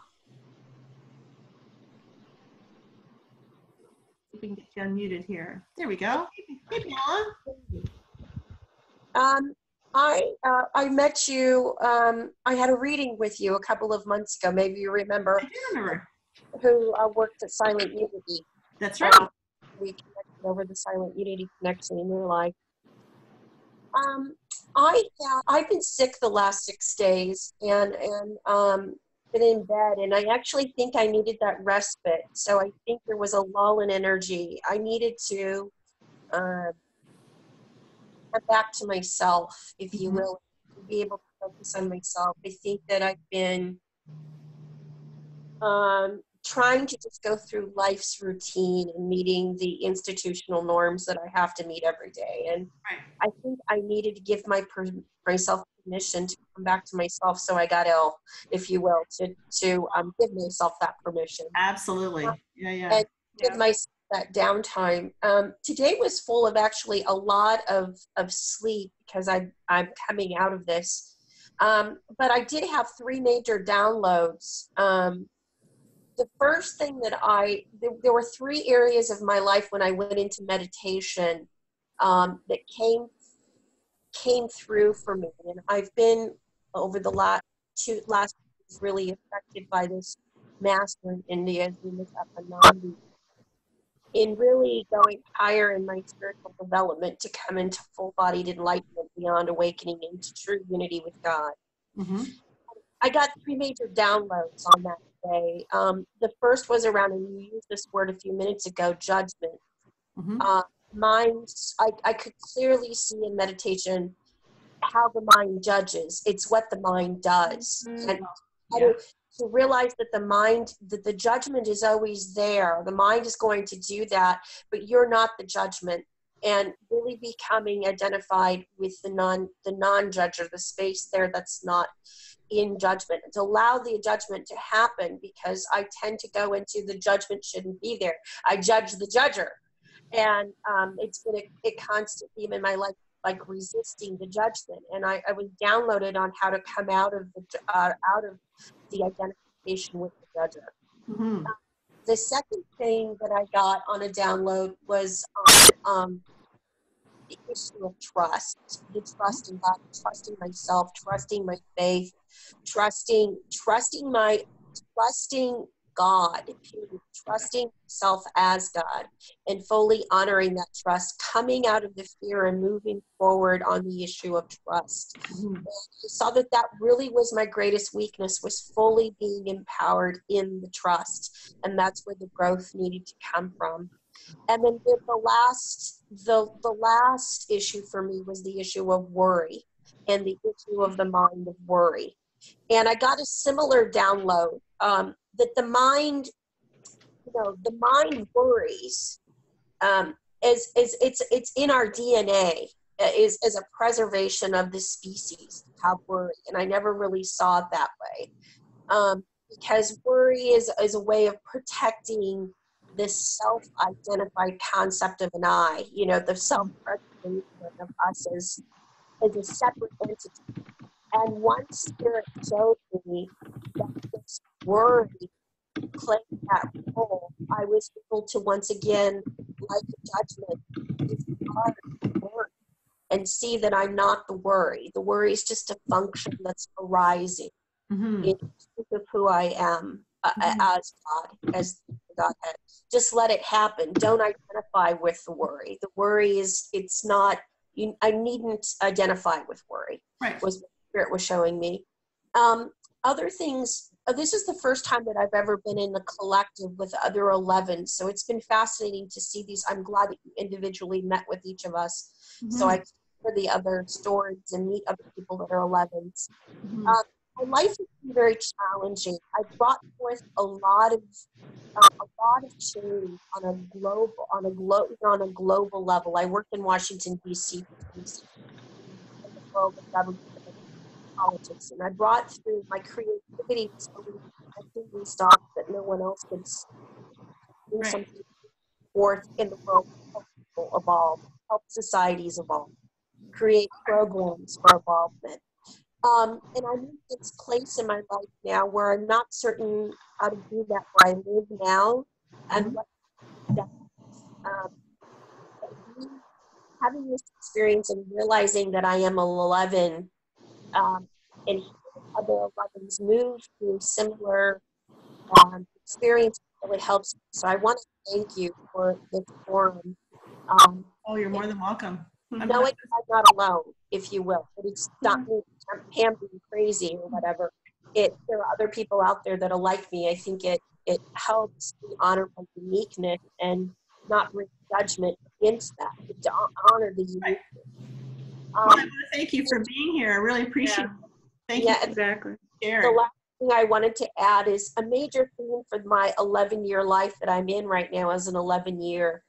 See if we can get you unmuted here. There we go. Hey, Pamela. I met you. I had a reading with you a couple of months ago. Maybe you remember. I do remember. Who worked at Silent Unity. That's right. We connected over the Silent Unity connection in your life. I've been sick the last 6 days and been in bed, and I actually think I needed that respite. So I think there was a lull in energy. I needed to come back to myself, if you will, to be able to focus on myself. I think that I've been trying to just go through life's routine and meeting the institutional norms that I have to meet every day. And I think I needed to give myself permission to come back to myself. So I got ill, if you will, to give myself that permission. Absolutely. And give myself that downtime. Today was full of actually a lot of sleep because I'm coming out of this. But I did have 3 major downloads. The first thing that there were 3 areas of my life when I went into meditation that came through for me. And I've been, over the last 2 years, really affected by this master in India, in really going higher in my spiritual development to come into full-bodied enlightenment beyond awakening into true unity with God. Mm-hmm. I got 3 major downloads on that day. The first was around, and you used this word a few minutes ago, judgment. Mm-hmm. I could clearly see in meditation how the mind judges. It's what the mind does. And to realize that the judgment is always there. The mind is going to do that, but you're not the judgment. And really becoming identified with the non-judger, the space there that's not in judgment, and to allow the judgment to happen, because I tend to go into the judgment shouldn't be there. I judge the judger. And it's been a constant theme in my life, like resisting the judgment. And I was downloaded on how to come out of the identification with the judger. Mm-hmm. The second thing that I got on a download was the issue of trust, the trust in God, trusting myself, trusting my faith, trusting God, trusting myself as God, and fully honoring that trust, coming out of the fear and moving forward on the issue of trust. Mm-hmm. I saw that really was my greatest weakness, was fully being empowered in the trust, and that's where the growth needed to come from. And then the last issue for me was the issue of worry and the issue of the mind of worry. And I got a similar download that the mind worries it's in our DNA is a preservation of the species to have worry. And I never really saw it that way because worry is a way of protecting this self-identified concept of an I, the self-preservation of us as a separate entity. And once Spirit showed me that this worry played that role, I was able to once again, like judgment, and see that I'm not the worry. The worry is just a function that's arising in truth of who I am as God, as Godhead. Just let it happen. Don't identify with the worry. The worry is, it's not, I needn't identify with worry, was what Spirit was showing me. Other things, this is the first time that I've ever been in the collective with other 11s. So it's been fascinating to see these. I'm glad that you individually met with each of us. So I can hear the other stories and meet other people that are 11s. My life has been very challenging. I brought forth a lot of change on a global level. I worked in Washington D.C. in the world of government and politics, and I brought through my creativity and stuff that no one else could do something forth in the world to help people evolve, help societies evolve, create programs for involvement. And I'm in this place in my life now where I'm not certain how to do that where I live now, and what that having this experience and realizing that I am an 11, and other 11s move through similar experience really helps me. So I want to thank you for this forum. Oh, you're more than welcome. Knowing I'm not alone, if you will, but it's not me, Pam being crazy or whatever. There are other people out there that are like me. I think it helps me honor my uniqueness and not bring judgment against that, but to honor the uniqueness. I want to thank you for being here. I really appreciate it. Thank you. Exactly. The last thing I wanted to add is a major theme for my 11-year life that I'm in right now as an 11-year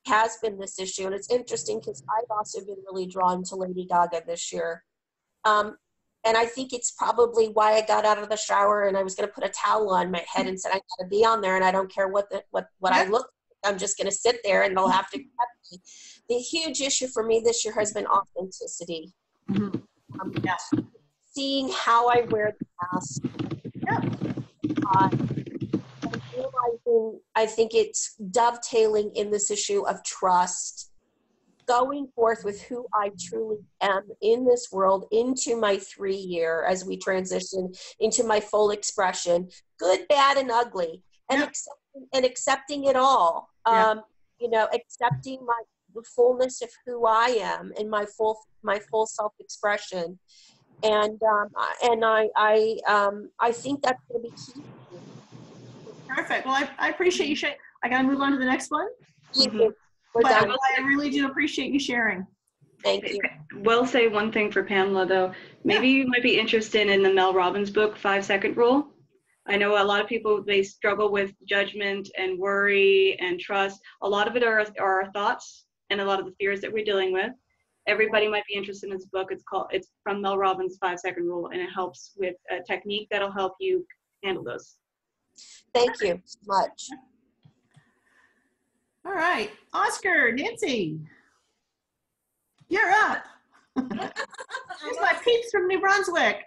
has been this issue. And it's interesting because I've also been really drawn to Lady Gaga this year. And I think it's probably why I got out of the shower and I was going to put a towel on my head and said, I got to be on there and I don't care what I look like. I'm just going to sit there and they'll have to accept me. The huge issue for me this year has been authenticity. Seeing how I wear the mask. Realizing, I think it's dovetailing in this issue of trust, going forth with who I truly am in this world into my 3-year as we transition into my full expression, good, bad, and ugly, and accepting it all. Accepting the fullness of who I am and my full self-expression, and I think that's going to be key. Perfect. Well, I appreciate you sharing. I got to move on to the next one. But I really do appreciate you sharing. Thank you. Will say one thing for Pamela, though. Maybe you might be interested in the Mel Robbins book, 5-Second Rule. I know a lot of people, they struggle with judgment and worry and trust. A lot of it are our thoughts and a lot of the fears that we're dealing with. Everybody might be interested in this book. It's from Mel Robbins' 5-Second Rule, and it helps with a technique that'll help you handle those. Thank you so much. All right, Oscar, Nancy, you're up. Here's my peeps from New Brunswick.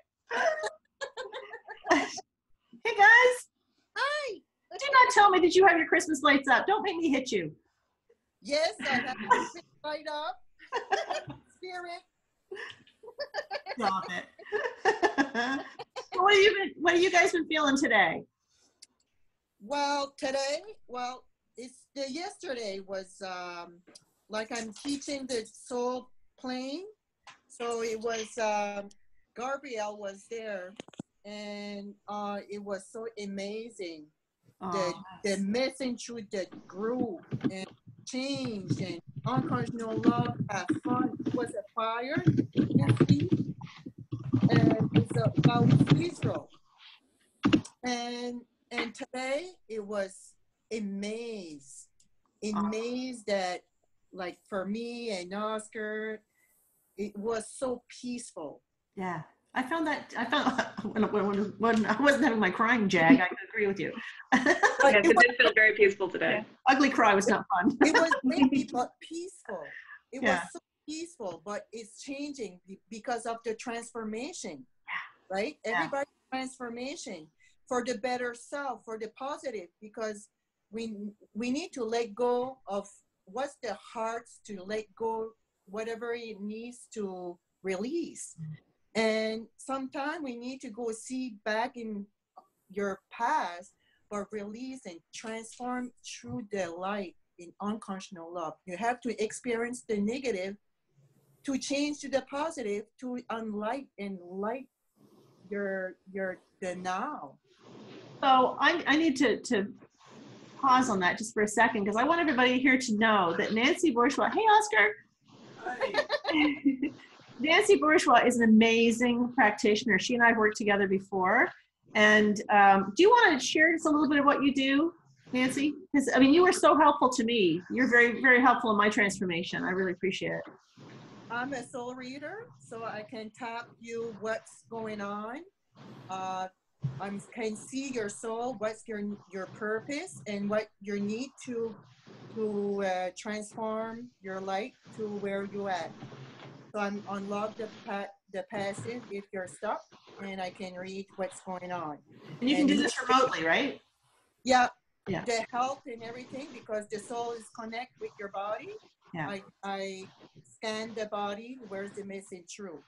Hey guys. Hi. Do not tell me that you have your Christmas lights up. Don't make me hit you. Yes, I have my light up. Spirit. Stop it. So what have you guys been feeling today? Well, yesterday was like I'm teaching the soul plane. So it was Gabrielle was there, and it was so amazing. The message that grew and changed and unconditional love, have fun. It was a fire, and it's about Israel. And today it was amazed that, like, for me and Oscar, it was so peaceful. Yeah, I found when I wasn't having my crying jag, I could agree with you. It did feel very peaceful today. Yeah. Ugly cry was not fun. It was maybe but peaceful. It was so peaceful, but it's changing because of the transformation, right? Everybody's transformation for the better self, for the positive, because we need to let go of what's the hearts to let go, whatever it needs to release. And sometimes we need to go see back in your past, but release and transform through the light in unconditional love. You have to experience the negative to change to the positive, to unlight and light the now. So I need to pause on that just for a second, because I want everybody here to know that Nancy Bourgeois, hey Oscar. Nancy Bourgeois is an amazing practitioner. She and I have worked together before. And do you want to share just a little bit of what you do, Nancy? Because I mean, you were so helpful to me. You're very, very helpful in my transformation. I really appreciate it. I'm a soul reader, so I can tap you what's going on. I can see your soul, what's your purpose, and what you need to transform your light to where you at. So I'm unlock the passive if you're stuck, and I can read what's going on. And you can do this remotely, right? Yeah. Yeah. The health and everything, because the soul is connect with your body. Yeah. I scan the body. Where's the message through?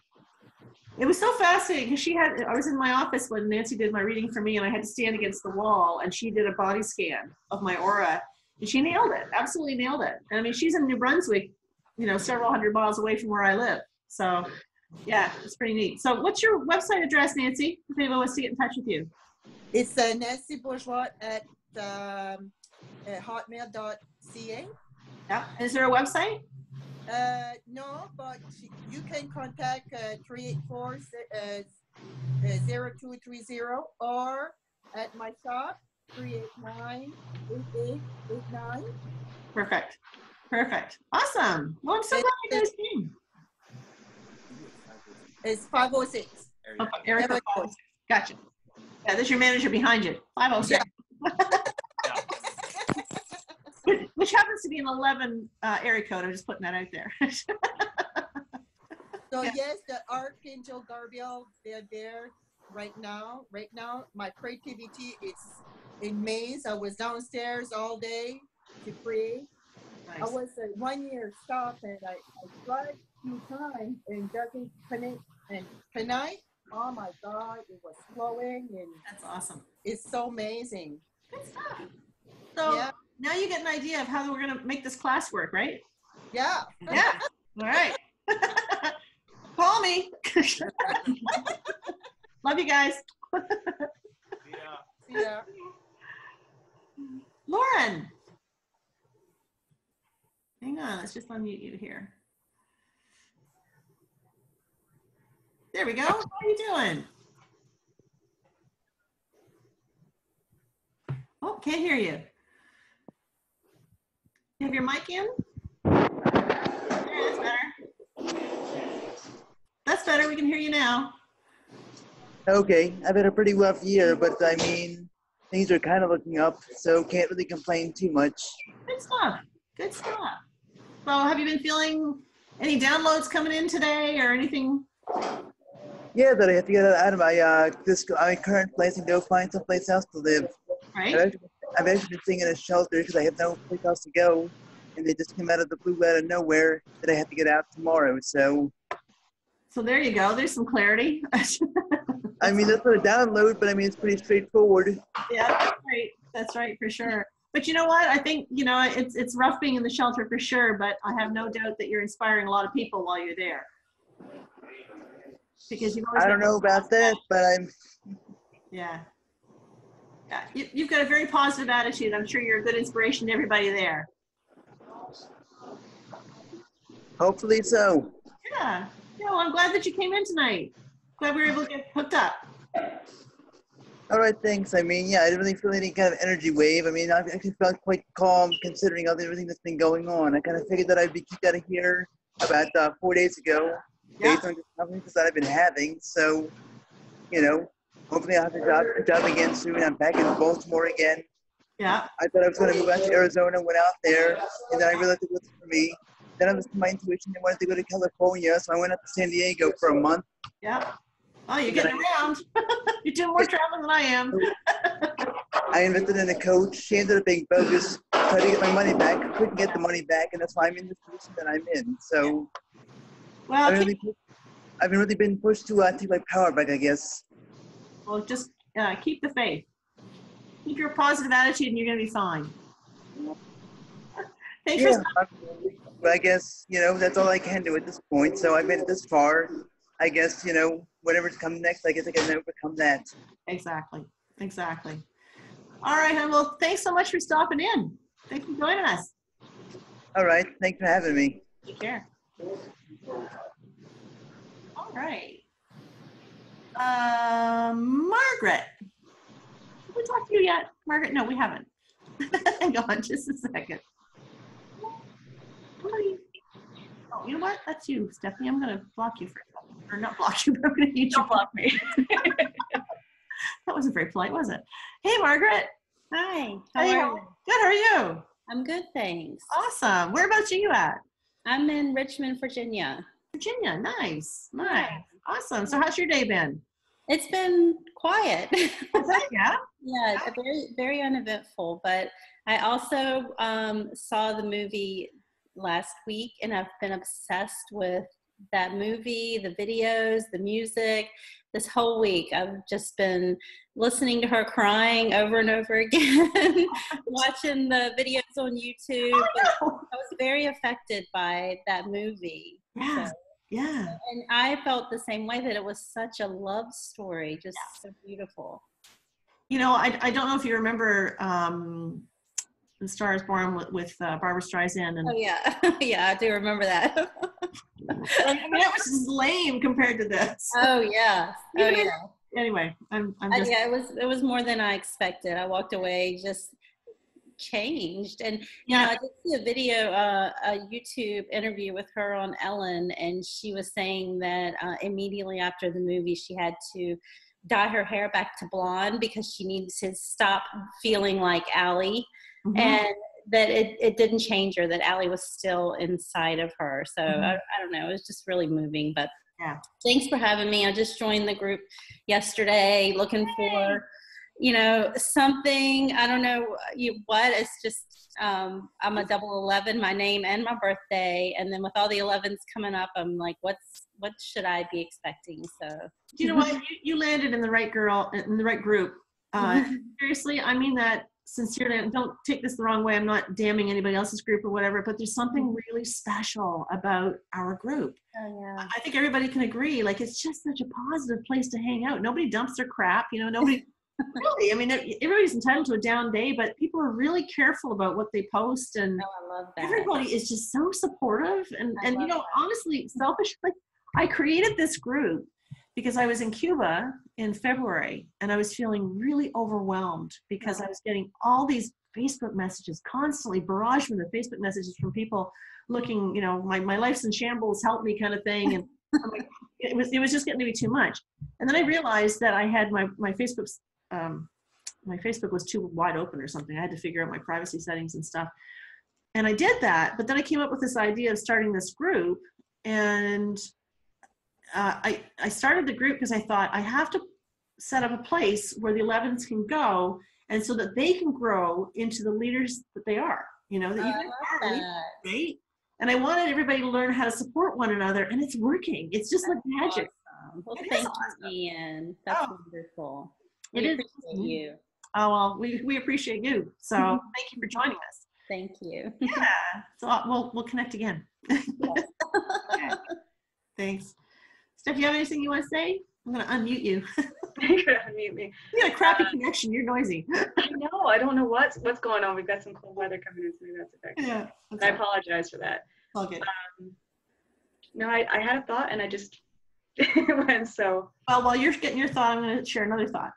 It was so fascinating because I was in my office when Nancy did my reading for me, and I had to stand against the wall, and she did a body scan of my aura, and she nailed it, absolutely nailed it. And I mean, she's in New Brunswick, you know, several hundred miles away from where I live. So yeah, it's pretty neat. So what's your website address, Nancy, if anyone wants to get in touch with you? It's Nancy Bourgeois at hotmail.ca. Yeah. Is there a website? No, but you can contact 384-0230 or at my shop, 389-8889. Perfect. Perfect. Awesome. Well, I'm so glad you guys came. It's 506. Okay, area code 506. Gotcha. Yeah, there's your manager behind you. 506. Yeah. Which happens to be an 11 area code. I'm just putting that out there. So yeah. Yes, the Archangel Gabriel, they're there right now. Right now, my creativity is amazed. I was downstairs all day to pray. Nice. I was 1 year stop, and I tried a few times and doesn't connect. And tonight, oh my God, it was flowing, and that's awesome. It's so amazing. Good stuff. So yeah. Now you get an idea of how we're gonna make this class work, right? Yeah. Yeah. All right. Call me. Love you guys. Yeah. See ya. Lauren. Hang on, let's just unmute you here. There we go. How are you doing? Oh, can't hear you. You have your mic in? There, that's better. That's better. We can hear you now. Okay, I've had a pretty rough year, but I mean, things are kind of looking up, so can't really complain too much. Good stuff. Good stuff. So have you been feeling any downloads coming in today or anything? Yeah, that I have to get out of my current place and go find someplace else to live. Right. I've actually been staying in a shelter because I have no place else to go, and they just came out of the blue out of nowhere that I have to get out tomorrow. So there you go. There's some clarity. I mean, that's not a download, but I mean, it's pretty straightforward. Yeah, that's right. That's right, for sure. But you know what? I think, you know, it's rough being in the shelter for sure, but I have no doubt that you're inspiring a lot of people while you're there. Because you've always I don't know about that, but I'm... Yeah. Yeah, you've got a very positive attitude. I'm sure you're a good inspiration to everybody there. Hopefully so. Yeah. Yeah, well, I'm glad that you came in tonight. Glad we were able to get hooked up. All right, thanks. I mean, yeah, I didn't really feel any kind of energy wave. I mean, I actually felt quite calm considering everything that's been going on. I kind of figured that I'd be kicked out of here about 4 days ago, based on the conversations that I've been having. So, you know, hopefully I'll have a job again soon. I'm back in Baltimore again. Yeah. I thought I was going to move out to Arizona, went out there, and then I realized it wasn't for me. Then I listened to my intuition and wanted to go to California, so I went up to San Diego for a month. Yeah. Oh, you're getting around. You're doing more traveling than I am. I invested in a coach. She ended up being bogus. Tried to get my money back. Couldn't get the money back, and that's why I'm in the position that I'm in. So, well, I've really been pushed to take my power back, I guess. Well, just keep the faith. Keep your positive attitude, and you're going to be fine. Thanks for But I guess, that's all I can do at this point. So I made it this far. I guess, whatever's come next, I guess I can overcome that. Exactly. All right, hon. Well, thanks so much for stopping in. Thanks for joining us. All right. Thanks for having me. Take care. All right. Margaret. Have we talked to you yet? Margaret? No, we haven't. Hang on just a second. Oh, you know what? That's you, Stephanie. I'm going to block you for a second. Or not block you, but I'm going to Don't block me. That wasn't very polite, was it? Hey, Margaret. Hi. How are you? Good. How are you? I'm good, thanks. Awesome. Whereabouts are you at? I'm in Richmond, Virginia. Virginia. Nice. Awesome. So how's your day been? It's been quiet. Yeah? Yeah, very, very uneventful. But I also saw the movie last week, and I've been obsessed with that movie, the videos, the music. This whole week, I've just been listening to her crying over and over again, watching the videos on YouTube. I was very affected by that movie. Yeah. So, yeah. And I felt the same way, that it was such a love story, just so beautiful. I don't know if you remember The Star is Born with Barbara Streisand. And oh, yeah. Yeah, I do remember that. I mean, it was just lame compared to this. Oh, yeah. Oh, yeah. Anyway, I'm just... yeah, it was more than I expected. I walked away just changed. And, I did see a video, a YouTube interview with her on Ellen, and she was saying that immediately after the movie, she had to dye her hair back to blonde because she needs to stop feeling like Allie. Mm-hmm. And that it didn't change her, that Allie was still inside of her. So mm-hmm. I don't know, it was just really moving. But thanks for having me. I just joined the group yesterday looking for, something. I don't know what. It's just I'm a 11, my name and my birthday. And then with all the 11s coming up, I'm like, what should I be expecting? So you know what? You landed in the right group. Seriously, I mean that sincerely. Don't take this the wrong way. I'm not damning anybody else's group or whatever, but there's something really special about our group. Oh, yeah. I think everybody can agree. Like, it's just such a positive place to hang out. Nobody dumps their crap. Nobody really. I mean, everybody's entitled to a down day, but people are really careful about what they post, and I love that. Everybody is just so supportive. And honestly, selfishly, I created this group because I was in Cuba in February, and I was feeling really overwhelmed because I was getting all these Facebook messages, constantly barraged from the Facebook messages from people looking, my life's in shambles, help me kind of thing. And I'm like, it was just getting to be too much. And then I realized that I had my Facebook was too wide open or something. I had to figure out my privacy settings and stuff. And I did that, but then I came up with this idea of starting this group, and I started the group because I thought I have to set up a place where the 11s can go, and so that they can grow into the leaders that they are, that you are, right? And I wanted everybody to learn how to support one another, and it's working. It's just like magic. Awesome. Well, thank you, Ian. That's wonderful. We appreciate you. Oh, well, we appreciate you. So thank you for joining us. Thank you. Yeah. So we'll connect again. Yes. Okay. Thanks. Steph, you have anything you want to say? I'm going to unmute you. You're going to unmute me. You got a crappy connection. You're noisy. I know. I don't know what's going on. We've got some cold weather coming in, so maybe that's affecting. Yeah. I apologize for that. All good. No, I had a thought, and I just went so. Well, while you're getting your thought, I'm going to share another thought.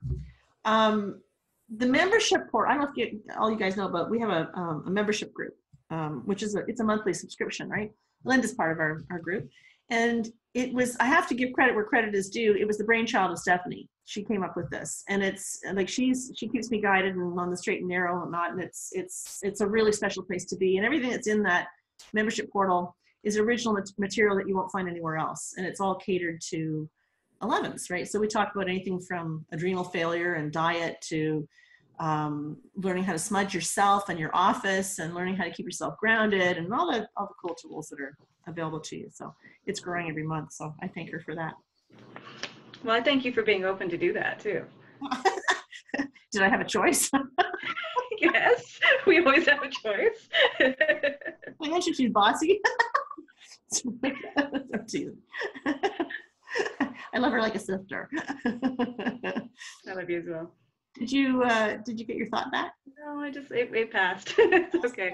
The membership port, I don't know if all you guys know, but we have a membership group, which is it's a monthly subscription, right? Linda's part of our group. And it was, I have to give credit where credit is due. It was the brainchild of Stephanie. She came up with this, and it's like she keeps me guided and on the straight and narrow and not. And it's a really special place to be. And everything that's in that membership portal is original material that you won't find anywhere else. And it's all catered to 11s, right? So we talk about anything from adrenal failure and diet to learning how to smudge yourself and your office, and learning how to keep yourself grounded, and all the cool tools that are available to you. So it's growing every month. So I thank her for that. Well, I thank you for being open to do that too. Did I have a choice? Yes, we always have a choice. I guess she's bossy. I love her like a sister. I love you as well. Did you get your thought back? No, it passed. It's okay.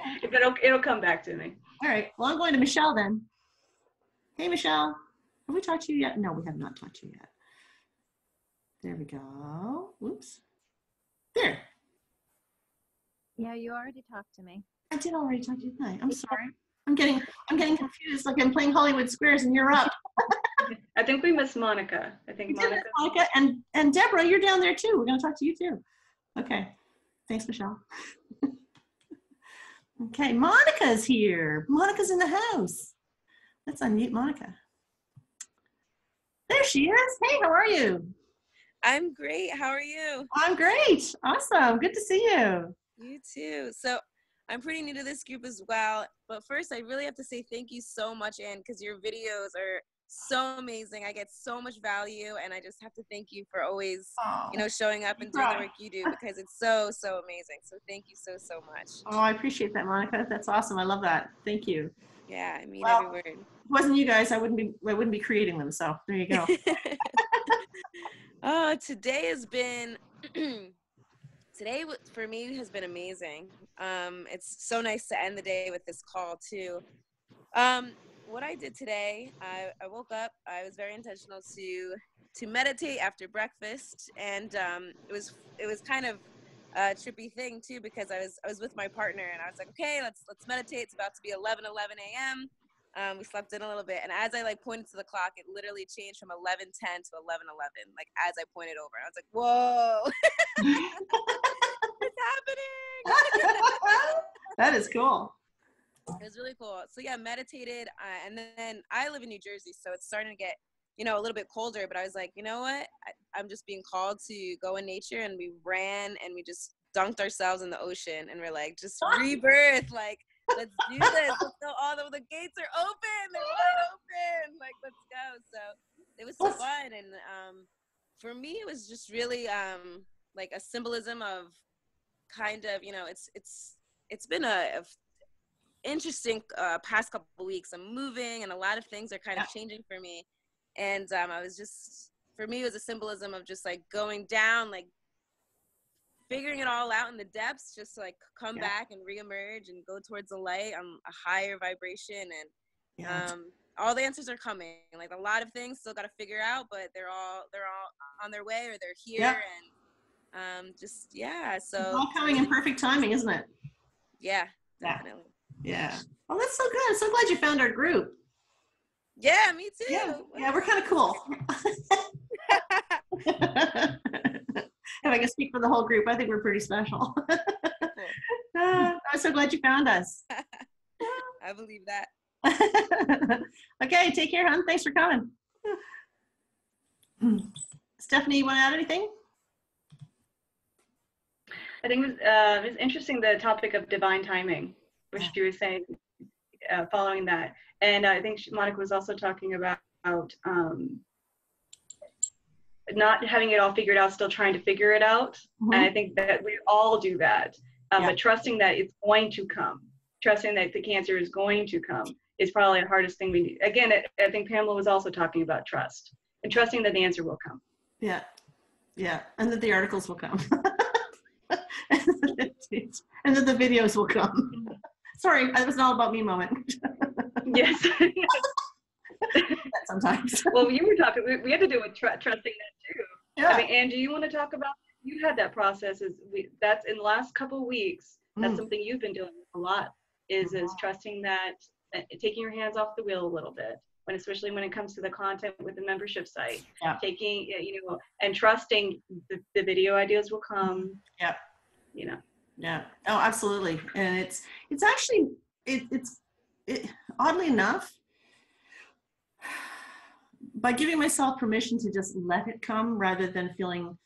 It'll come back to me. All right. Well, I'm going to Michelle then. Hey, Michelle. Have we talked to you yet? No, we have not talked to you yet. There we go. Oops. There. Yeah, you already talked to me. I did already talk to you tonight. I'm sorry. I'm getting confused. Like I'm playing Hollywood Squares and you're up. I think we missed Monica. Monica and Deborah, you're down there too. We're going to talk to you too. Okay. Thanks, Michelle. Okay, Monica's here. Monica's in the house. Let's unmute Monica. There she is. Hey, how are you? I'm great. How are you? I'm great. Awesome. Good to see you. You too. So I'm pretty new to this group as well. But first, I really have to say thank you so much, Anne, because your videos are so amazing. I get so much value, and I just have to thank you for always, showing up and doing the work you do, because it's so amazing. So thank you so much. Oh, I appreciate that, Monica. That's awesome. I love that. Thank you. Yeah, I mean every word. If it wasn't you guys, I wouldn't be creating them. So there you go. Today has been today for me has been amazing. It's so nice to end the day with this call too. What I did today, I woke up. I was very intentional to meditate after breakfast, and it was kind of a trippy thing too, because I was with my partner, and I was like, okay, let's meditate. It's about to be 11 a.m. We slept in a little bit, and as I pointed to the clock, it literally changed from 11:10 to 11:11. As I pointed over, and I was like, whoa, it's happening. That is cool. It was really cool. So yeah, meditated, and then I live in New Jersey, so it's starting to get, a little bit colder, but I was like, you know what? I'm just being called to go in nature, and we ran, and we just dunked ourselves in the ocean, and we're like, just rebirth, let's do this. Let's go. All the gates are open. They're wide open. Let's go. So it was so fun, and for me, it was just really a symbolism of kind of, it's been a interesting past couple of weeks. I'm moving, and a lot of things are kind of changing for me. And for me, it was a symbolism of just going down, figuring it all out in the depths, just to come back and reemerge and go towards the light on a higher vibration. And all the answers are coming. A lot of things still got to figure out, but they're all on their way, or they're here. And so it's all coming in perfect timing, isn't it? Yeah, definitely. Yeah. Oh, that's so good. I'm so glad you found our group. Yeah, me too. Yeah, we're kind of cool. If I can speak for the whole group, I think we're pretty special. I'm so glad you found us. I believe that. Okay, take care, hon. Thanks for coming. Stephanie, you want to add anything? I think it was interesting, the topic of divine timing, which she was saying, following that. And I think Monica was also talking about not having it all figured out, still trying to figure it out. Mm-hmm. And I think that we all do that, but trusting that it's going to come, trusting that the cancer is going to come is probably the hardest thing we do. Again, I think Pamela was also talking about trust, and trusting that the answer will come. Yeah, and that the articles will come. And that the videos will come. Sorry, that was an all about me moment. Yes. Sometimes. Well, you were talking, we had to do with trusting that too. Yeah. I mean, Anne, do you want to talk about, you had that process, that's in the last couple of weeks, that's something you've been doing a lot, is trusting that, taking your hands off the wheel a little bit, especially when it comes to the content with the membership site, taking, and trusting the video ideas will come. Yeah. Yeah. Oh, absolutely. And it's actually, oddly enough, by giving myself permission to just let it come rather than feeling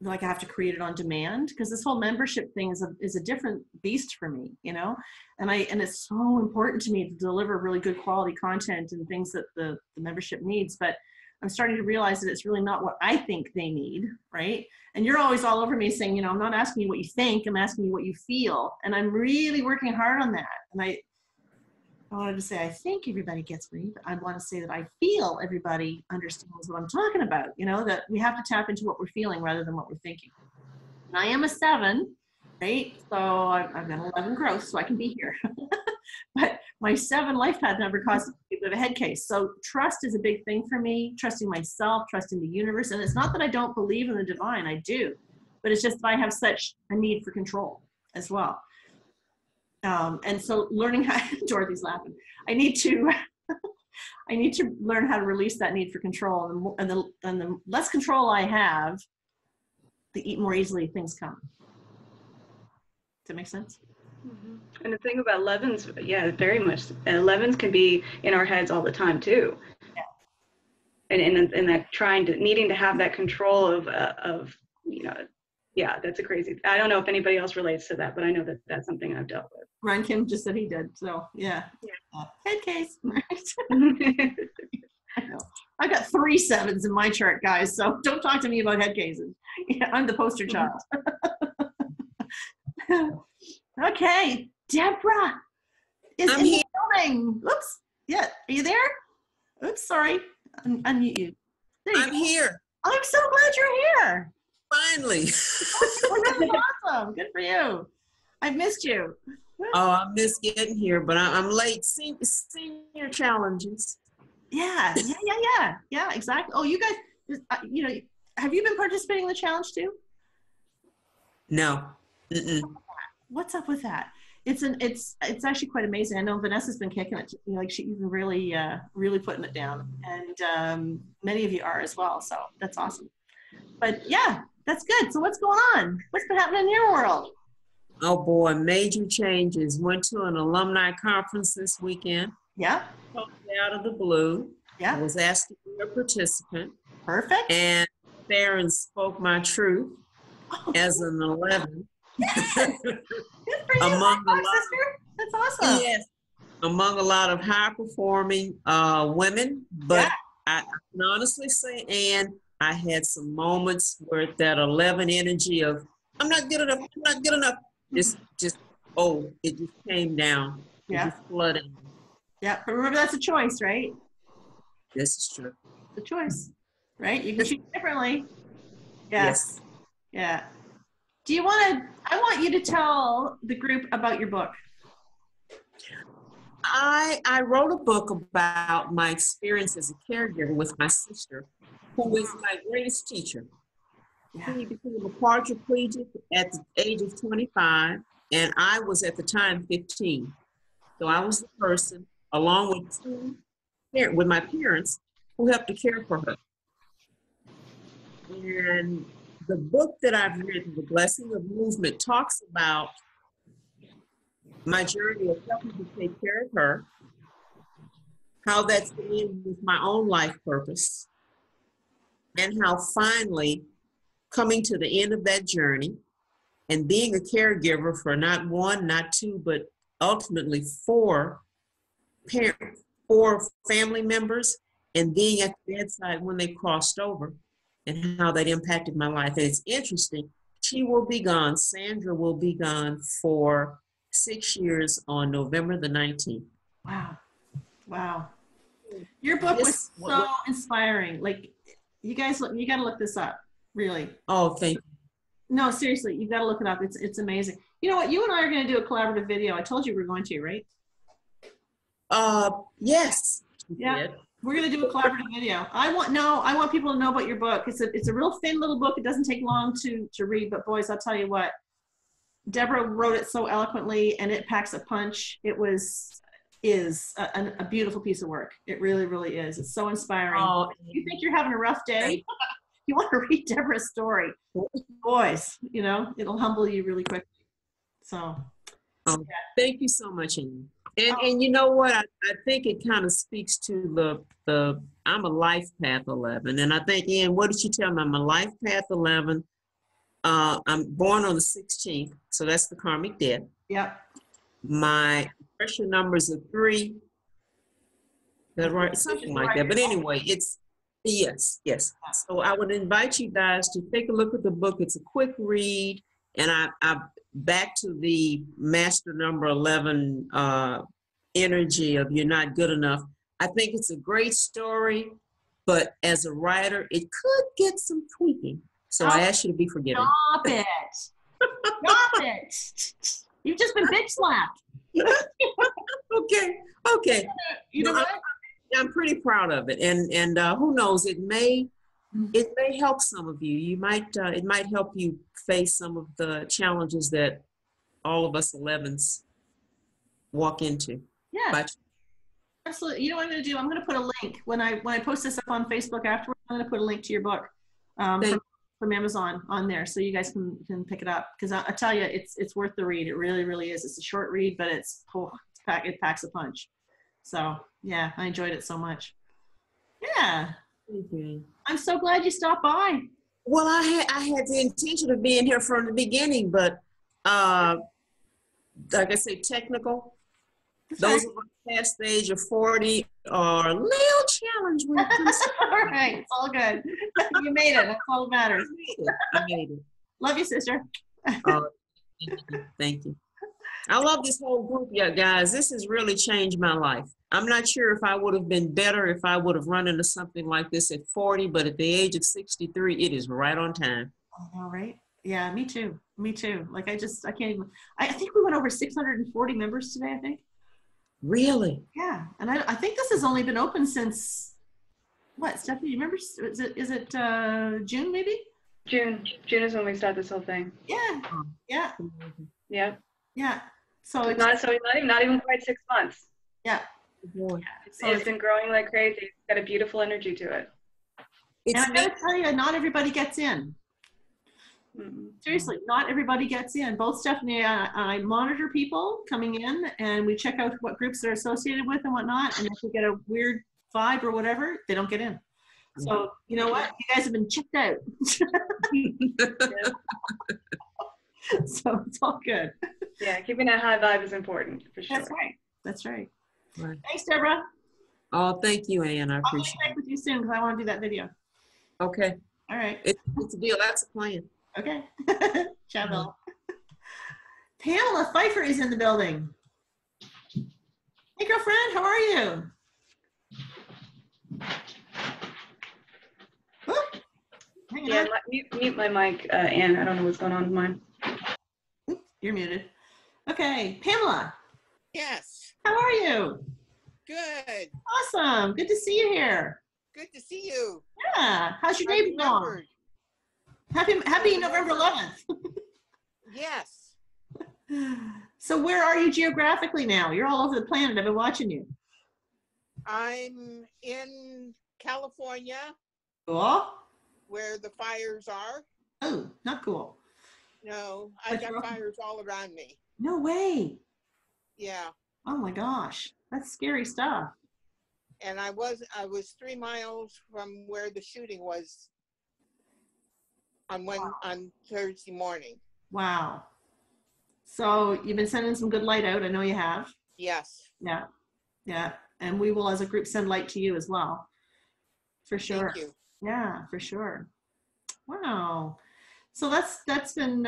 like I have to create it on demand, because this whole membership thing is a different beast for me, you know, and it's so important to me to deliver really good quality content and things that the membership needs. But I'm starting to realize that it's really not what I think they need, right? And you're always all over me saying, you know, I'm not asking you what you think, I'm asking you what you feel. And I'm really working hard on that. And I wanted to say, I think everybody gets me, but I want to say that I feel everybody understands what I'm talking about, you know, that we have to tap into what we're feeling rather than what we're thinking. And I am a 7, right? So I've got 11 growth, so I can be here. But my 7 life path number causes a bit of a head case. So trust is a big thing for me, trusting myself, trusting the universe. And it's not that I don't believe in the divine, I do, but it's just that I have such a need for control as well. And so learning how, Dorothy's laughing, I need to learn how to release that need for control. And the less control I have, the more easily things come. Does that make sense? Mm-hmm. And the thing about 11's, yeah, very much. And 11's can be in our heads all the time too. Yeah. And that needing to have that control of, you know, yeah, that's a crazy. I don't know if anybody else relates to that, but I know that that's something I've dealt with. Ryan Kim just said he did. So yeah. Head case. Right? I know. I've got 3 7s in my chart, guys. So don't talk to me about head cases. Yeah, I'm the poster child. Okay, Deborah is in the building. Oops. Yeah, are you there? Oops, sorry. Unmute you. I'm here. I'm so glad you're here. Finally. That's awesome. Good for you. I missed you. Oh, I missed getting here, but I'm late. Senior challenges. Yeah, exactly. Oh, you guys, you know, have you been participating in the challenge too? No. Mm-mm. What's up with that? It's actually quite amazing. I know Vanessa's been kicking it. You know, like she's been really putting it down, and many of you are as well. So that's awesome. But yeah, that's good. So what's going on? What's been happening in your world? Oh boy, major changes. Went to an alumni conference this weekend. Yeah. Out of the blue. Yeah. I was asked to be a participant. Perfect. And there and spoke my truth as an 11. Good for you. Sister. That's awesome. Yes. Among a lot of high performing women, but I can honestly say, Anne, I had some moments where that 11 energy of I'm not good enough, I'm not good enough. It just came down. Yeah. It just flooded. Yeah, but remember that's a choice, right? This is true. It's a choice, right? You can choose differently. Yes. Yeah. Do you want to, I want you to tell the group about your book. I wrote a book about my experience as a caregiver with my sister, who was my greatest teacher. He became a quadriplegic at the age of 25, and I was at the time 15. So I was the person, along with my parents, who helped to care for her. And the book that I've written, The Blessing of Movement, talks about my journey of helping to take care of her, how that's in with my own life purpose, and how finally coming to the end of that journey and being a caregiver for not 1, not 2, but ultimately 4 family members, and being at the bedside when they crossed over, and how that impacted my life. And it's interesting, she will be gone, Sandra will be gone for 6 years on November the 19th. Wow. Wow. Your book was so inspiring. Like, you guys, you got to look this up, really. Oh, thank you. No, seriously, you've got to look it up. It's amazing. You know what? You and I are going to do a collaborative video. I told you we're going to, right? Yes. Yeah. We're going to do a collaborative video. I want people to know about your book. It's a real thin little book. It doesn't take long to read, but boys, I'll tell you what, Deborah wrote it so eloquently, and it packs a punch. It is a beautiful piece of work. It really, really is. It's so inspiring. Oh, if you think you're having a rough day, you want to read Deborah's story. Boys, you know, it'll humble you really quickly. So. Thank you so much, Amy. And you know what? I think it kind of speaks to the I'm a life path 11. And I think, Ian, what did you tell me? I'm a life path 11 I'm born on the 16th, so that's the karmic death. Yep. My pressure numbers are 3. Is that right? Something like that. But anyway, it's yes. So I would invite you guys to take a look at the book. It's a quick read, and I back to the master number 11 energy of you're not good enough. I think it's a great story, but as a writer, it could get some tweaking. So I ask you to be forgiving. Stop it. Stop it. You've just been bitch slapped. Okay. You know what? I'm pretty proud of it, and who knows? It may help some of you. You might it might help you face some of the challenges that all of us 11s walk into. Yeah. Absolutely. You know what I'm going to do? I'm going to put a link when I post this up on Facebook afterwards. I'm going to put a link to your book from Amazon on there, so you guys can pick it up. Because I tell you, it's worth the read. It really, really is. It's a short read, but it packs a punch. So yeah, I enjoyed it so much. Yeah. I'm so glad you stopped by. Well, I had the intention of being here from the beginning, but like I say, technical. Those of us past the age of 40 are a little challenged when it comes to all right, it's all good. You made it. That's all that matters. I made it. Love you, sister. Thank you. I love this whole group, yeah, guys. This has really changed my life. I'm not sure if I would have been better if I would have run into something like this at 40, but at the age of 63, it is right on time. All right. Yeah, me too. Me too. Like I can't even, I think we went over 640 members today, I think. Really? Yeah. And I think this has only been open since, what, Stephanie, you remember? Is it June maybe? June is when we start this whole thing. Yeah. Yeah. Yeah. Yeah. So it's not even quite 6 months. Yeah. It's been growing like crazy. It's got a beautiful energy to it. And I gotta tell you, not everybody gets in. Seriously, not everybody gets in. Both Stephanie and I monitor people coming in, and we check out what groups they're associated with and whatnot. And if we get a weird vibe or whatever, they don't get in. So you know what? You guys have been checked out. So it's all good. Yeah, keeping that high vibe is important for sure. That's right. That's right. Thanks, Deborah. Oh, thank you, Ann. I appreciate I'll get back with you soon because I want to do that video. Okay. All right. It's a deal. That's a plan. Okay. Ciao, Bill. Pamela Pfeiffer is in the building. Hey, girlfriend. How are you? Yeah, mute my mic, Ann. I don't know what's going on with mine. You're muted. Okay, Pamela. Yes. How are you? Good. Awesome. Good to see you here. Good to see you. Yeah. How's your day going? Happy November 11th. Yes. So where are you geographically now? You're all over the planet. I've been watching you. I'm in California. Cool. Where the fires are. Oh, not cool. No, I got fires all around me. No way. Yeah. Oh my gosh, that's scary stuff. And I was 3 miles from where the shooting was on Thursday morning. Wow. So you've been sending some good light out. I know you have. Yes. Yeah. Yeah. And we will, as a group, send light to you as well. For sure. Thank you. Yeah, for sure. Wow. So that's been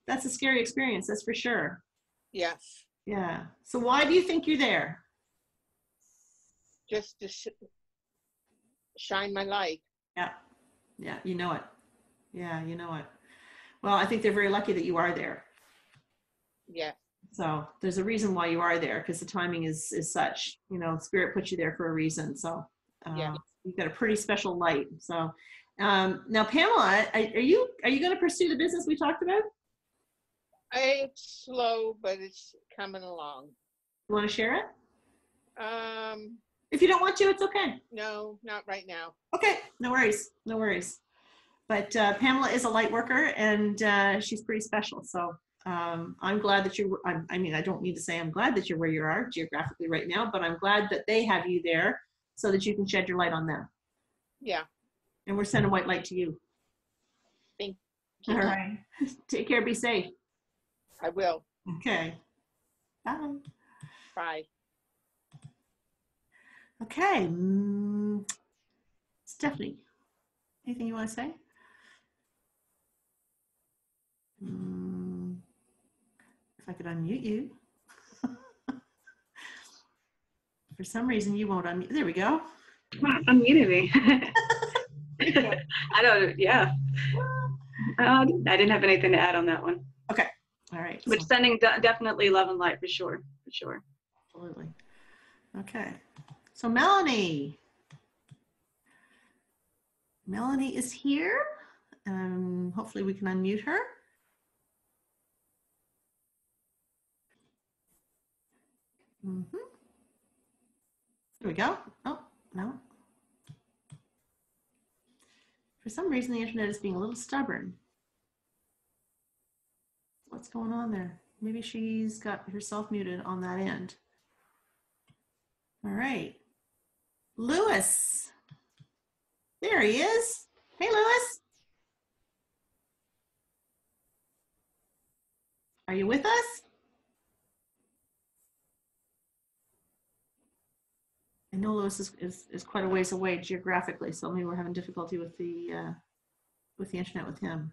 that's a scary experience. That's for sure. Yes. Yeah. So why do you think you're there? Just to shine my light. Yeah. Yeah. You know it. Yeah. You know it. Well, I think they're very lucky that you are there. Yeah. So there's a reason why you are there, because the timing is such. You know, Spirit put you there for a reason. So yeah. You've got a pretty special light. So now, Pamela, are you going to pursue the business we talked about? It's slow, but it's coming along. You want to share it? If you don't want to, it's okay. No, not right now. Okay, no worries, no worries. But Pamela is a light worker, and she's pretty special. So I'm glad that you're, I mean, I don't mean to say I'm glad that you're where you are geographically right now, but I'm glad that they have you there so that you can shed your light on them. Yeah. And we're sending white light to you. All right. Take care. Be safe. I will. Okay. Bye. Bye. Okay. Stephanie, anything you want to say? If I could unmute you. For some reason, you won't unmute. There we go. Unmuted me. I don't, yeah. I didn't have anything to add on that one. Okay. All right. But sending definitely love and light for sure. For sure. Absolutely. Okay. So Melanie. Melanie is here. Hopefully we can unmute her. There we go. Oh, no. For some reason, the internet is being a little stubborn. What's going on there? Maybe she's got herself muted on that end. All right. Lewis. There he is. Hey, Lewis. Are you with us? I know Lewis is quite a ways away geographically, so maybe we're having difficulty with the internet with him.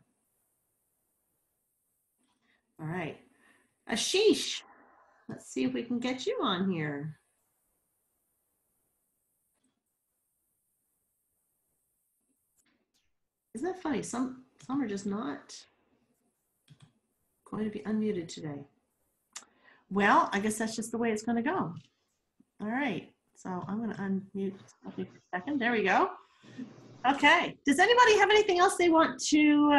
All right. Ashish, let's see if we can get you on here. Isn't that funny? Some are just not going to be unmuted today. Well, I guess that's just the way it's going to go. All right. So I'm going to unmute for a second. There we go. Okay. Does anybody have anything else they want to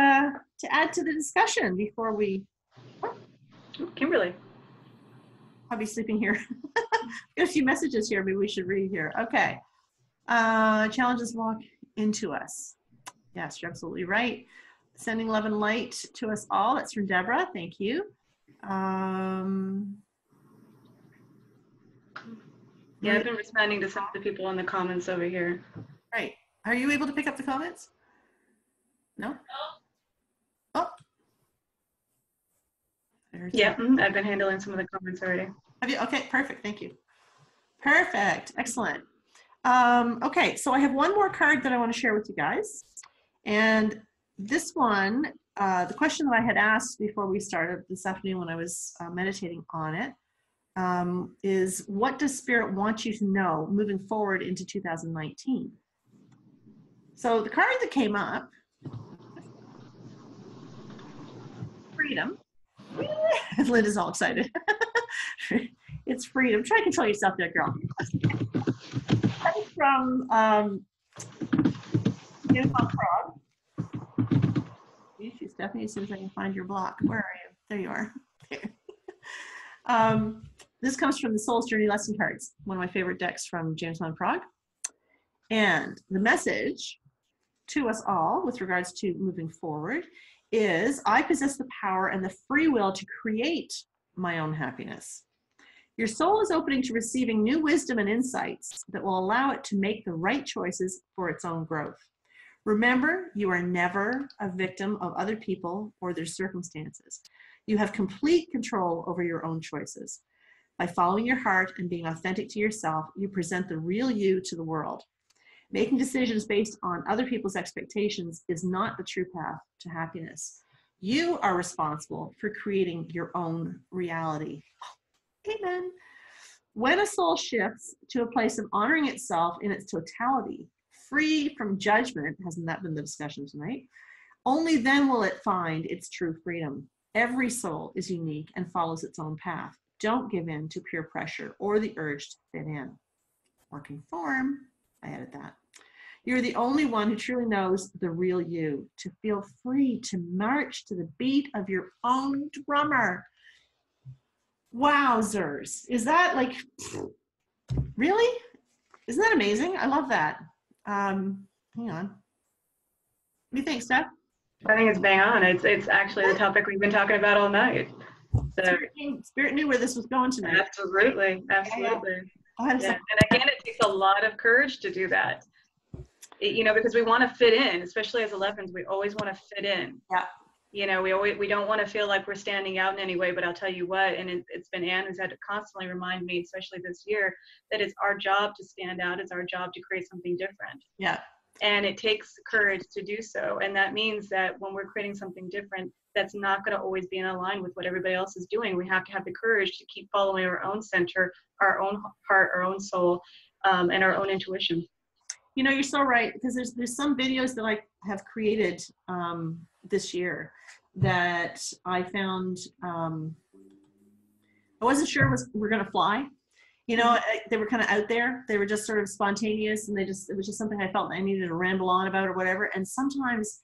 add to the discussion before we? Oh, Kimberly. I'll be sleeping here. Got a few messages here. Maybe we should read here. Okay. Challenges walk into us. Yes, you're absolutely right. Sending love and light to us all. That's from Deborah. Thank you. Yeah, I've been responding to some of the people in the comments over here. Right. Are you able to pick up the comments? No? Oh. Yeah, I've been handling some of the comments already. Have you? Okay, perfect. Thank you. Perfect. Excellent. Okay, so I have one more card that I want to share with you guys. And this one, the question that I had asked before we started this afternoon when I was meditating on it, is what does Spirit want you to know moving forward into 2019? So the card that came up, freedom. Linda's all excited. It's freedom. Try to control yourself there, girl. That is from Beautiful Frog. You, Stephanie, as soon as I can find your block. Where are you? There you are. There. This comes from the Soul's Journey Lesson Cards, one of my favorite decks from James Van Praagh. And the message to us all with regards to moving forward is, I possess the power and the free will to create my own happiness. Your soul is opening to receiving new wisdom and insights that will allow it to make the right choices for its own growth. Remember, you are never a victim of other people or their circumstances. You have complete control over your own choices. By following your heart and being authentic to yourself, you present the real you to the world. Making decisions based on other people's expectations is not the true path to happiness. You are responsible for creating your own reality. Amen. When a soul shifts to a place of honoring itself in its totality, free from judgment, hasn't that been the discussion tonight? Only then will it find its true freedom. Every soul is unique and follows its own path. Don't give in to peer pressure or the urge to fit in or conform. I added that. You're the only one who truly knows the real you, to feel free to march to the beat of your own drummer. Wowzers. Is that like, really? Isn't that amazing? I love that. Hang on. What do you think, Steph? I think it's bang on. It's actually the topic we've been talking about all night. So, Spirit knew where this was going tonight. Absolutely. Absolutely. Yeah. And again, it takes a lot of courage to do that. You know, because we want to fit in, especially as 11s, we always want to fit in. Yeah. You know, we don't want to feel like we're standing out in any way, but I'll tell you what, and it's been Anne who's had to constantly remind me, especially this year, that it's our job to stand out. It's our job to create something different. Yeah. And it takes courage to do so. And that means that when we're creating something different, that's not going to always be in line with what everybody else is doing. We have to have the courage to keep following our own center, our own heart, our own soul, and our own intuition. You know, you're so right, because there's some videos that I have created this year that I found I wasn't sure were going to fly. You know, they were kind of out there. They were just sort of spontaneous, and it was just something I felt I needed to ramble on about or whatever. And sometimes,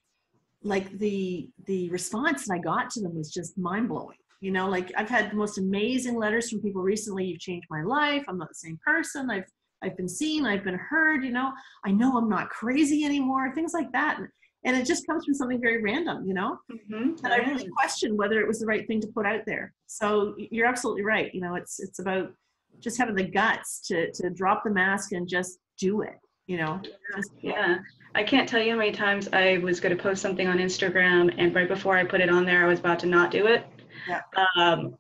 like the response that I got to them was just mind blowing. You know, like I've had the most amazing letters from people recently. You've changed my life. I'm not the same person. I've been seen. I've been heard. You know I'm not crazy anymore. Things like that. And it just comes from something very random, you know? And I really questioned whether it was the right thing to put out there. So you're absolutely right. You know, it's about just having the guts to drop the mask and just do it, you know? Yeah. I can't tell you how many times I was going to post something on Instagram, and right before I put it on there, I was about to not do it. Yeah. And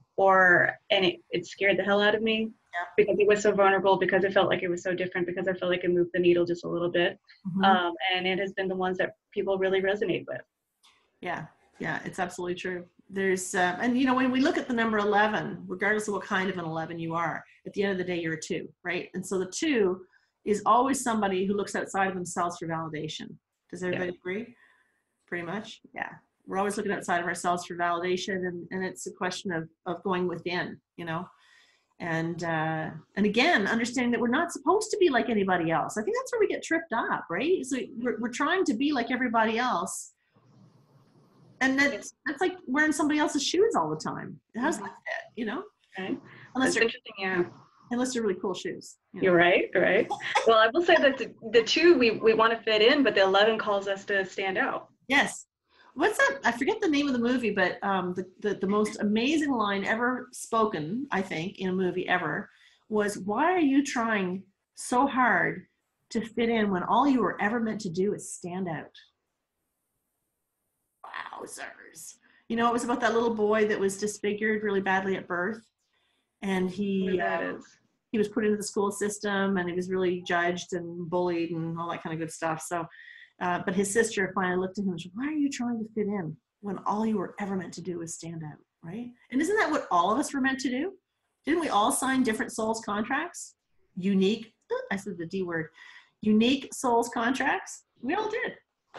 it scared the hell out of me. Yeah. Because it was so vulnerable, because it felt like it was so different, because I felt like it moved the needle just a little bit. And it has been the ones that people really resonate with. Yeah, it's absolutely true. There's, and you know, when we look at the number 11, regardless of what kind of an 11 you are, at the end of the day, you're a 2, right? And so the 2 is always somebody who looks outside of themselves for validation. Does everybody agree? Pretty much, yeah. We're always looking outside of ourselves for validation, and it's a question of going within, you know? And again, understanding that we're not supposed to be like anybody else. I think that's where we get tripped up, right? So we're trying to be like everybody else. And that's like wearing somebody else's shoes all the time. How's that fit, you know? Okay. Unless That's interesting, yeah. Unless they're really cool shoes. You know? You're right. Well, I will say that the 2, we want to fit in, but the 11 calls us to stand out. Yes. What's that? I forget the name of the movie, but the most amazing line ever spoken, I think, in a movie ever was, "Why are you trying so hard to fit in when all you were ever meant to do is stand out?" Wowzers. You know, it was about that little boy that was disfigured really badly at birth. And he was put into the school system, and he was really judged and bullied and all that kind of good stuff. So, but his sister finally looked at him and said, "Why are you trying to fit in when all you were ever meant to do is stand out?" Right? And isn't that what all of us were meant to do? Didn't we all sign different souls contracts? Unique, I said the D word, unique souls contracts? We all did.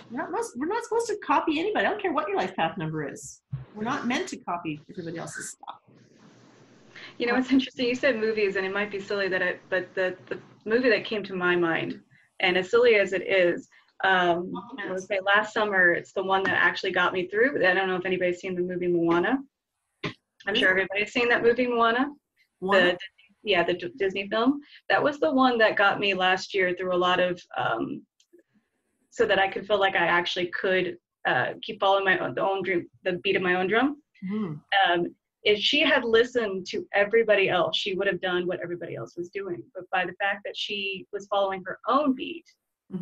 We're not supposed to copy anybody. I don't care what your life path number is. We're not meant to copy everybody else's stuff. You know, it's interesting. You said movies, and it might be silly but the movie that came to my mind, and as silly as it is, I would say last summer, it's the one that actually got me through. I don't know if anybody's seen the movie Moana. I'm sure everybody's seen that movie Moana. The Disney film. That was the one that got me last year through a lot of, so that I could feel like I actually could keep following my own dream, the beat of my own drum. If she had listened to everybody else, she would have done what everybody else was doing. But by the fact that she was following her own beat,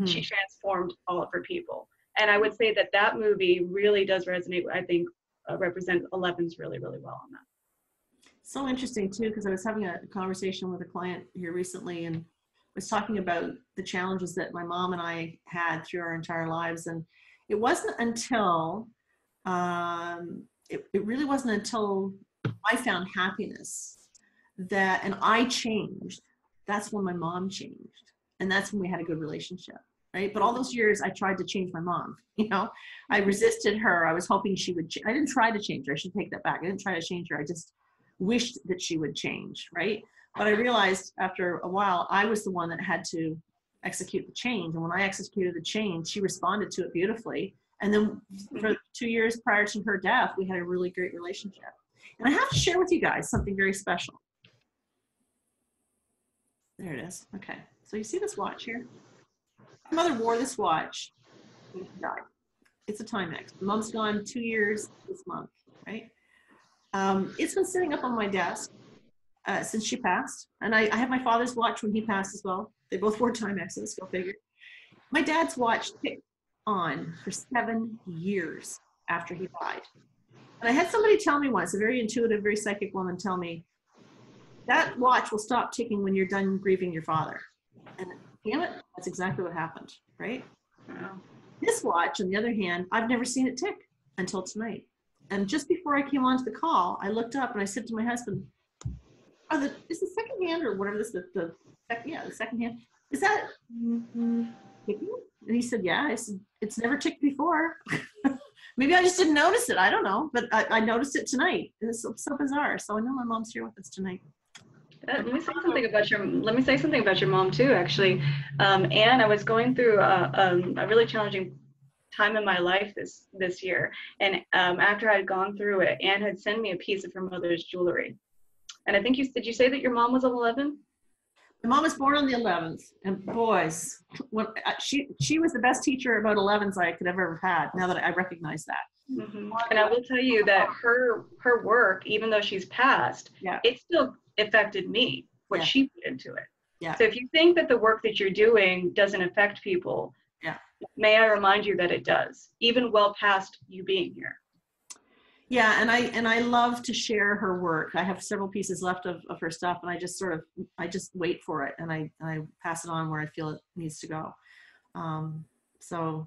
she transformed all of her people. And I would say that movie really does resonate. I think represent 11's really, really well on that. So interesting too, because I was having a conversation with a client here recently, and was talking about the challenges that my mom and I had through our entire lives. And it wasn't until it really wasn't until I found happiness and I changed. That's when my mom changed. And that's when we had a good relationship, right? But all those years I tried to change my mom, you know, I resisted her. I was hoping she would, I didn't try to change her. I should take that back. I didn't try to change her. I just wished that she would change, right? But I realized after a while, I was the one that had to execute the change. And when I executed the change, she responded to it beautifully. And then for 2 years prior to her death, we had a really great relationship. And I have to share with you guys something very special. There it is. Okay. So you see this watch here? My mother wore this watch when she died. It's a Timex. Mom's gone 2 years this month, right? It's been sitting up on my desk since she passed. And I have my father's watch when he passed as well. They both wore Timexes, go figure. My dad's watch ticked on for 7 years after he died. And I had somebody tell me once, a very intuitive, very psychic woman tell me, that watch will stop ticking when you're done grieving your father. And damn it, that's exactly what happened, right? Wow. This watch, on the other hand, I've never seen it tick until tonight. And just before I came onto the call, I looked up and I said to my husband, is the second hand or whatever this, the second hand, is that ticking? And he said, yeah. I said, it's never ticked before. Maybe I just didn't notice it. I don't know, but I noticed it tonight. It's so bizarre. So I know my mom's here with us tonight. Let me say something about your mom too. Actually, Anne, I was going through a really challenging time in my life this year, and after I had gone through it, Anne had sent me a piece of her mother's jewelry. And I think did you say that your mom was an 11? My mom was born on the 11th, and boys, when she was the best teacher about 11's I could have ever had. Now that I recognize that. Mm-hmm. And I will tell you that her work, even though she's passed, it still affected me, what she put into it. Yeah. So if you think that the work that you're doing doesn't affect people, may I remind you that it does, even well past you being here. Yeah, and I love to share her work. I have several pieces left of her stuff, and I just wait for it, and I pass it on where I feel it needs to go. So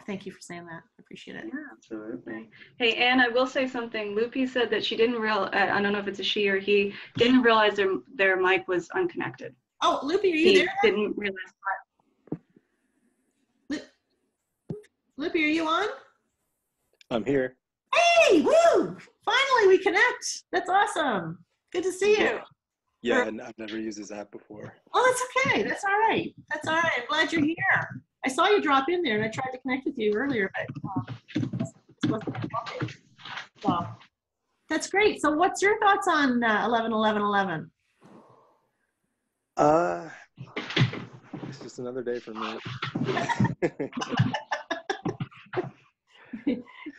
thank you for saying that. I appreciate it. Yeah, absolutely. Hey, Anne, I will say something. Loopy said that she didn't realize, I don't know if it's a she or he, didn't realize their mic was unconnected. Oh, Loopy, are you there? Didn't realize that. Loopy, are you on? I'm here. Hey, woo! Finally, we connect. That's awesome. Good to see you. Yeah, I've never used this app before. Oh, that's okay. That's all right. That's all right. I'm glad you're here. I saw you drop in there, and I tried to connect with you earlier, but so that's great. So, what's your thoughts on 11-11-11? It's just another day for me.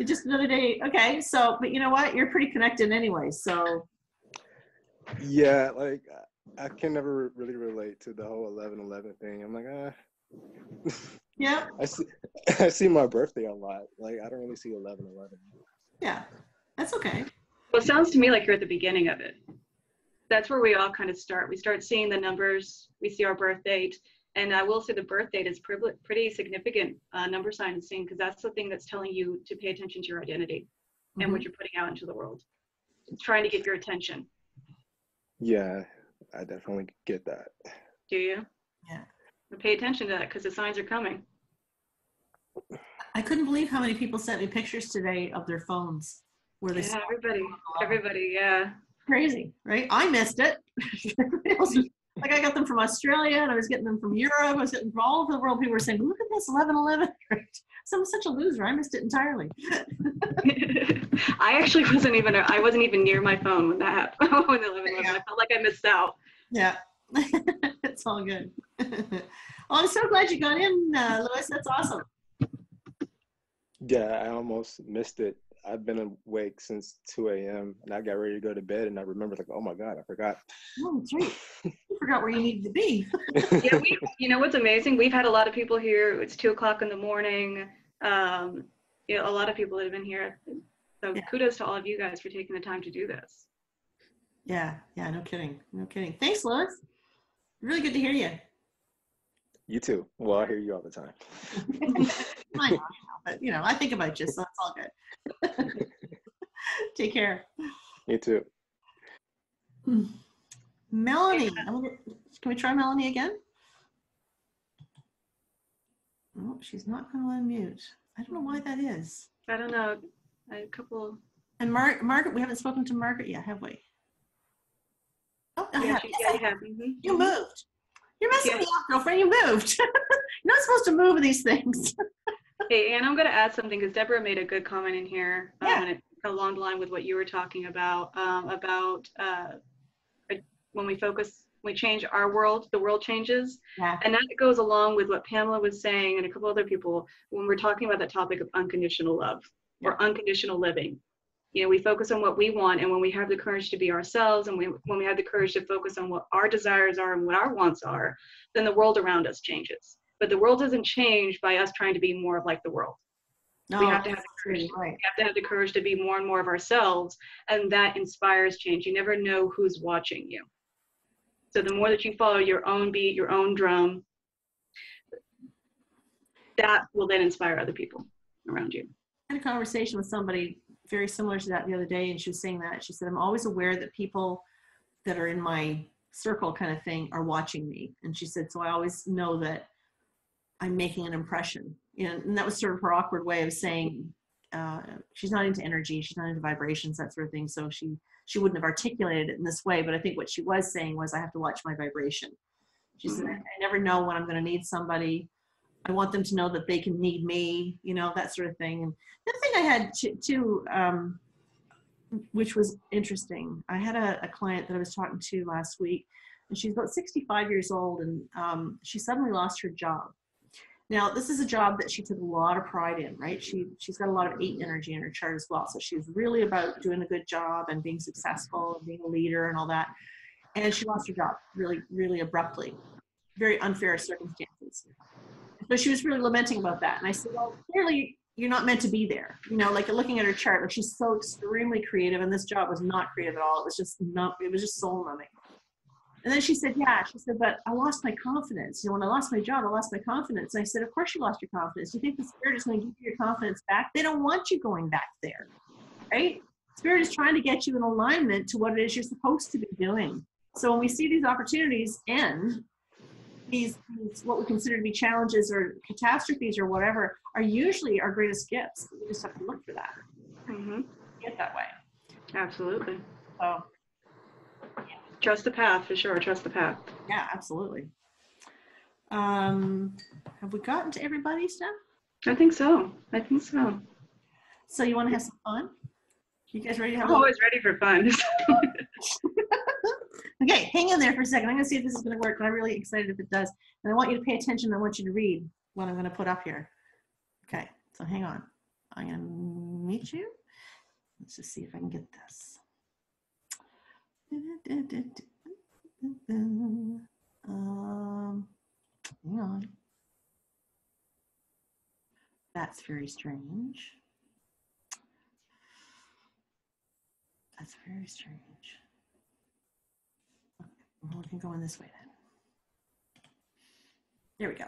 Just another day. Okay. So, but you know what? You're pretty connected anyway. So. Yeah, like I can never really relate to the whole 11-11 thing. I'm like, Yeah. I see my birthday a lot. Like I don't really see 11-11. Yeah, that's okay. Well, it sounds to me like you're at the beginning of it. That's where we all kind of start. We start seeing the numbers. We see our birth date. And I will say the birth date is pretty significant number sign to seeing, because that's the thing that's telling you to pay attention to your identity and what you're putting out into the world. It's trying to get your attention. Yeah, I definitely get that. Do you? Yeah. But pay attention to that, because the signs are coming. I couldn't believe how many people sent me pictures today of their phones. Where they everybody, yeah. Crazy, right? I missed it. Like I got them from Australia, and I was getting them from Europe. I was getting from all over the world. People were saying, "Look at this 11-11." So I'm such a loser. I missed it entirely. I actually wasn't even near my phone when that happened. When 11-11, I felt like I missed out. Yeah, it's all good. Well, I'm so glad you got in, Louis. That's awesome. Yeah, I almost missed it. I've been awake since 2 a.m. and I got ready to go to bed, and I remembered, like, oh my God, I forgot. Oh, that's right. You forgot where you needed to be. Yeah, you know what's amazing? We've had a lot of people here. It's 2 o'clock in the morning. A lot of people have been here. So kudos to all of you guys for taking the time to do this. Yeah, no kidding. Thanks, Louis. Really good to hear you. You too. Well, I hear you all the time. I know, but I think about you, so it's all good. Take care. You too. Melanie, can we try Melanie again? Oh, she's not going to unmute. I don't know why that is. I don't know. A couple. And Margaret, we haven't spoken to Margaret yet, have we? Oh, yeah, you have. You moved. You're messing me up, girlfriend. You moved. You're not supposed to move these things. Hey, Anne, I'm going to add something, because Deborah made a good comment in here, and it's along the line with what you were talking about when we change our world, the world changes. Yeah. And that goes along with what Pamela was saying and a couple other people when we're talking about the topic of unconditional love or unconditional living. We focus on what we want, and when we have the courage to be ourselves, and when we have the courage to focus on what our desires are and what our wants are, then the world around us changes. But the world doesn't change by us trying to be more like the world. We No, have to have that's the courage. true, right. We have to have the courage to be more and more of ourselves, and that inspires change. You never know who's watching you. So the more that you follow your own beat, your own drum, that will then inspire other people around you. I had a conversation with somebody very similar to that the other day, and she was saying that. She said, I'm always aware that people that are in my circle kind of thing are watching me. And she said, so I always know that I'm making an impression. And that was sort of her awkward way of saying, she's not into energy, she's not into vibrations, that sort of thing. So she wouldn't have articulated it in this way, but I think what she was saying was, I have to watch my vibration. She said, I never know when I'm going to need somebody. I want them to know that they can need me, that sort of thing. And the other thing I had too, which was interesting, I had a client that I was talking to last week, and she's about 65 years old, and she suddenly lost her job. Now, this is a job that she took a lot of pride in, right? She's got a lot of 8 energy in her chart as well. So she was really about doing a good job and being successful and being a leader and all that. And she lost her job really, really abruptly. Very unfair circumstances. So she was really lamenting about that. And I said, well, clearly you're not meant to be there. Like looking at her chart, like she's so extremely creative, and this job was not creative at all. It was just soul numbing. And then she said, but I lost my confidence. When I lost my job, I lost my confidence. And I said, of course you lost your confidence. Do you think the spirit is going to give you your confidence back? They don't want you going back there, right? Spirit is trying to get you in alignment to what it is you're supposed to be doing. So when we see these opportunities end, these what we consider to be challenges or catastrophes or whatever are usually our greatest gifts. We just have to look for that. Get that way. Absolutely. So trust the path, for sure. Trust the path. Yeah, absolutely. Have we gotten to everybody, Steph? I think so. So you want to have some fun? You guys ready to have I'm always ready for fun. Okay, hang in there for a second. I'm going to see if this is going to work. I'm really excited if it does. And I want you to pay attention. I want you to read what I'm going to put up here. Okay, so hang on. I'm going to meet you. Let's just see if I can get this. Hang on. That's very strange. That's very strange. Well, we can go in this way then. There we go.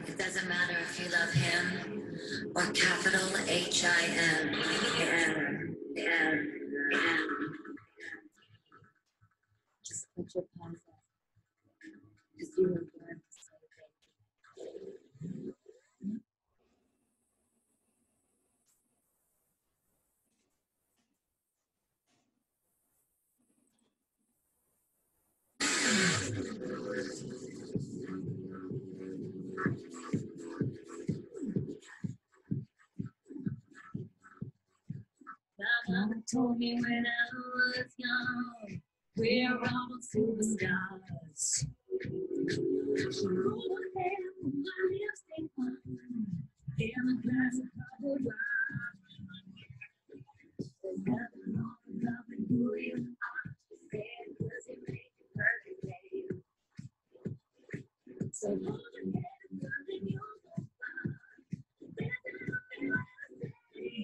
It doesn't matter if you love him or capital H-I-M. Just put your paws up. Because you were born to celebrate. Mama told me when I was young, we're all superstars. Oh, my lipstick on, in a glass of bubble wine. There's nothing wrong with loving who you are. Said 'cause you make it perfect, babe. So hold your head and nothing you'll go far. There's nothing left to say.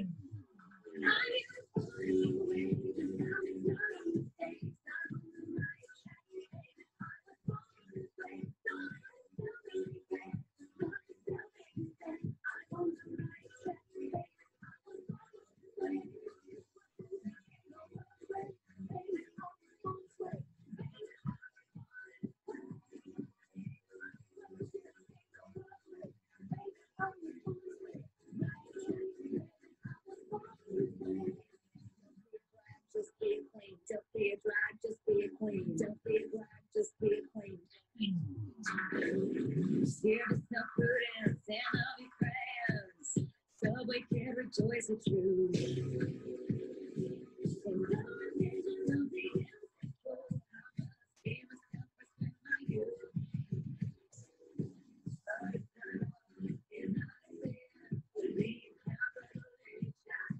Now you put it away. Now it's not a mistake. Not on the right track, baby. I was born this way. Don't let yourself be bad. Don't let yourself be sad. I'm on the right track, baby. I was born this way. Just be a queen, don't be a drag, just be a queen. Don't be a drag, just be a queen. Here to self-prudence and all your friends. Subway can rejoice with you. And no vision of the insecure. Be myself, respect my youth. But it's not all in Isaiah. Believe capital H-I-M.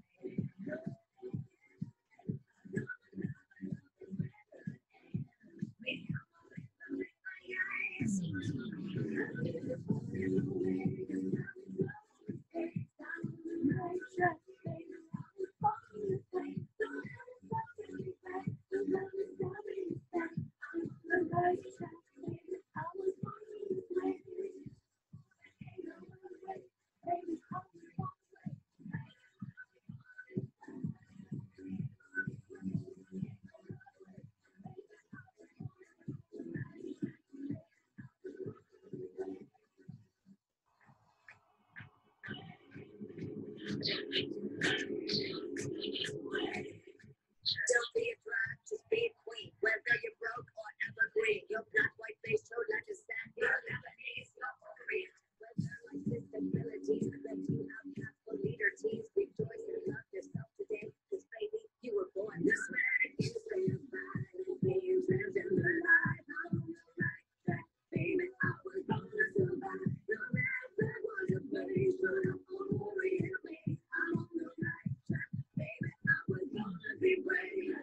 Don't be a drag, just be a queen. Whether you're broke or evergreen, your black, white face, no legislation, your Lebanese, your Korean. Whether like disabilities, that you have cast for leader teams, rejoice and love yourself today. Cause baby, you were born this way. You say you're fine, being transgender life. I'm on the right track, baby. I was born to survive. No matter what your face, but I'm only in me. I'm on the right track, baby. I was born to be brave.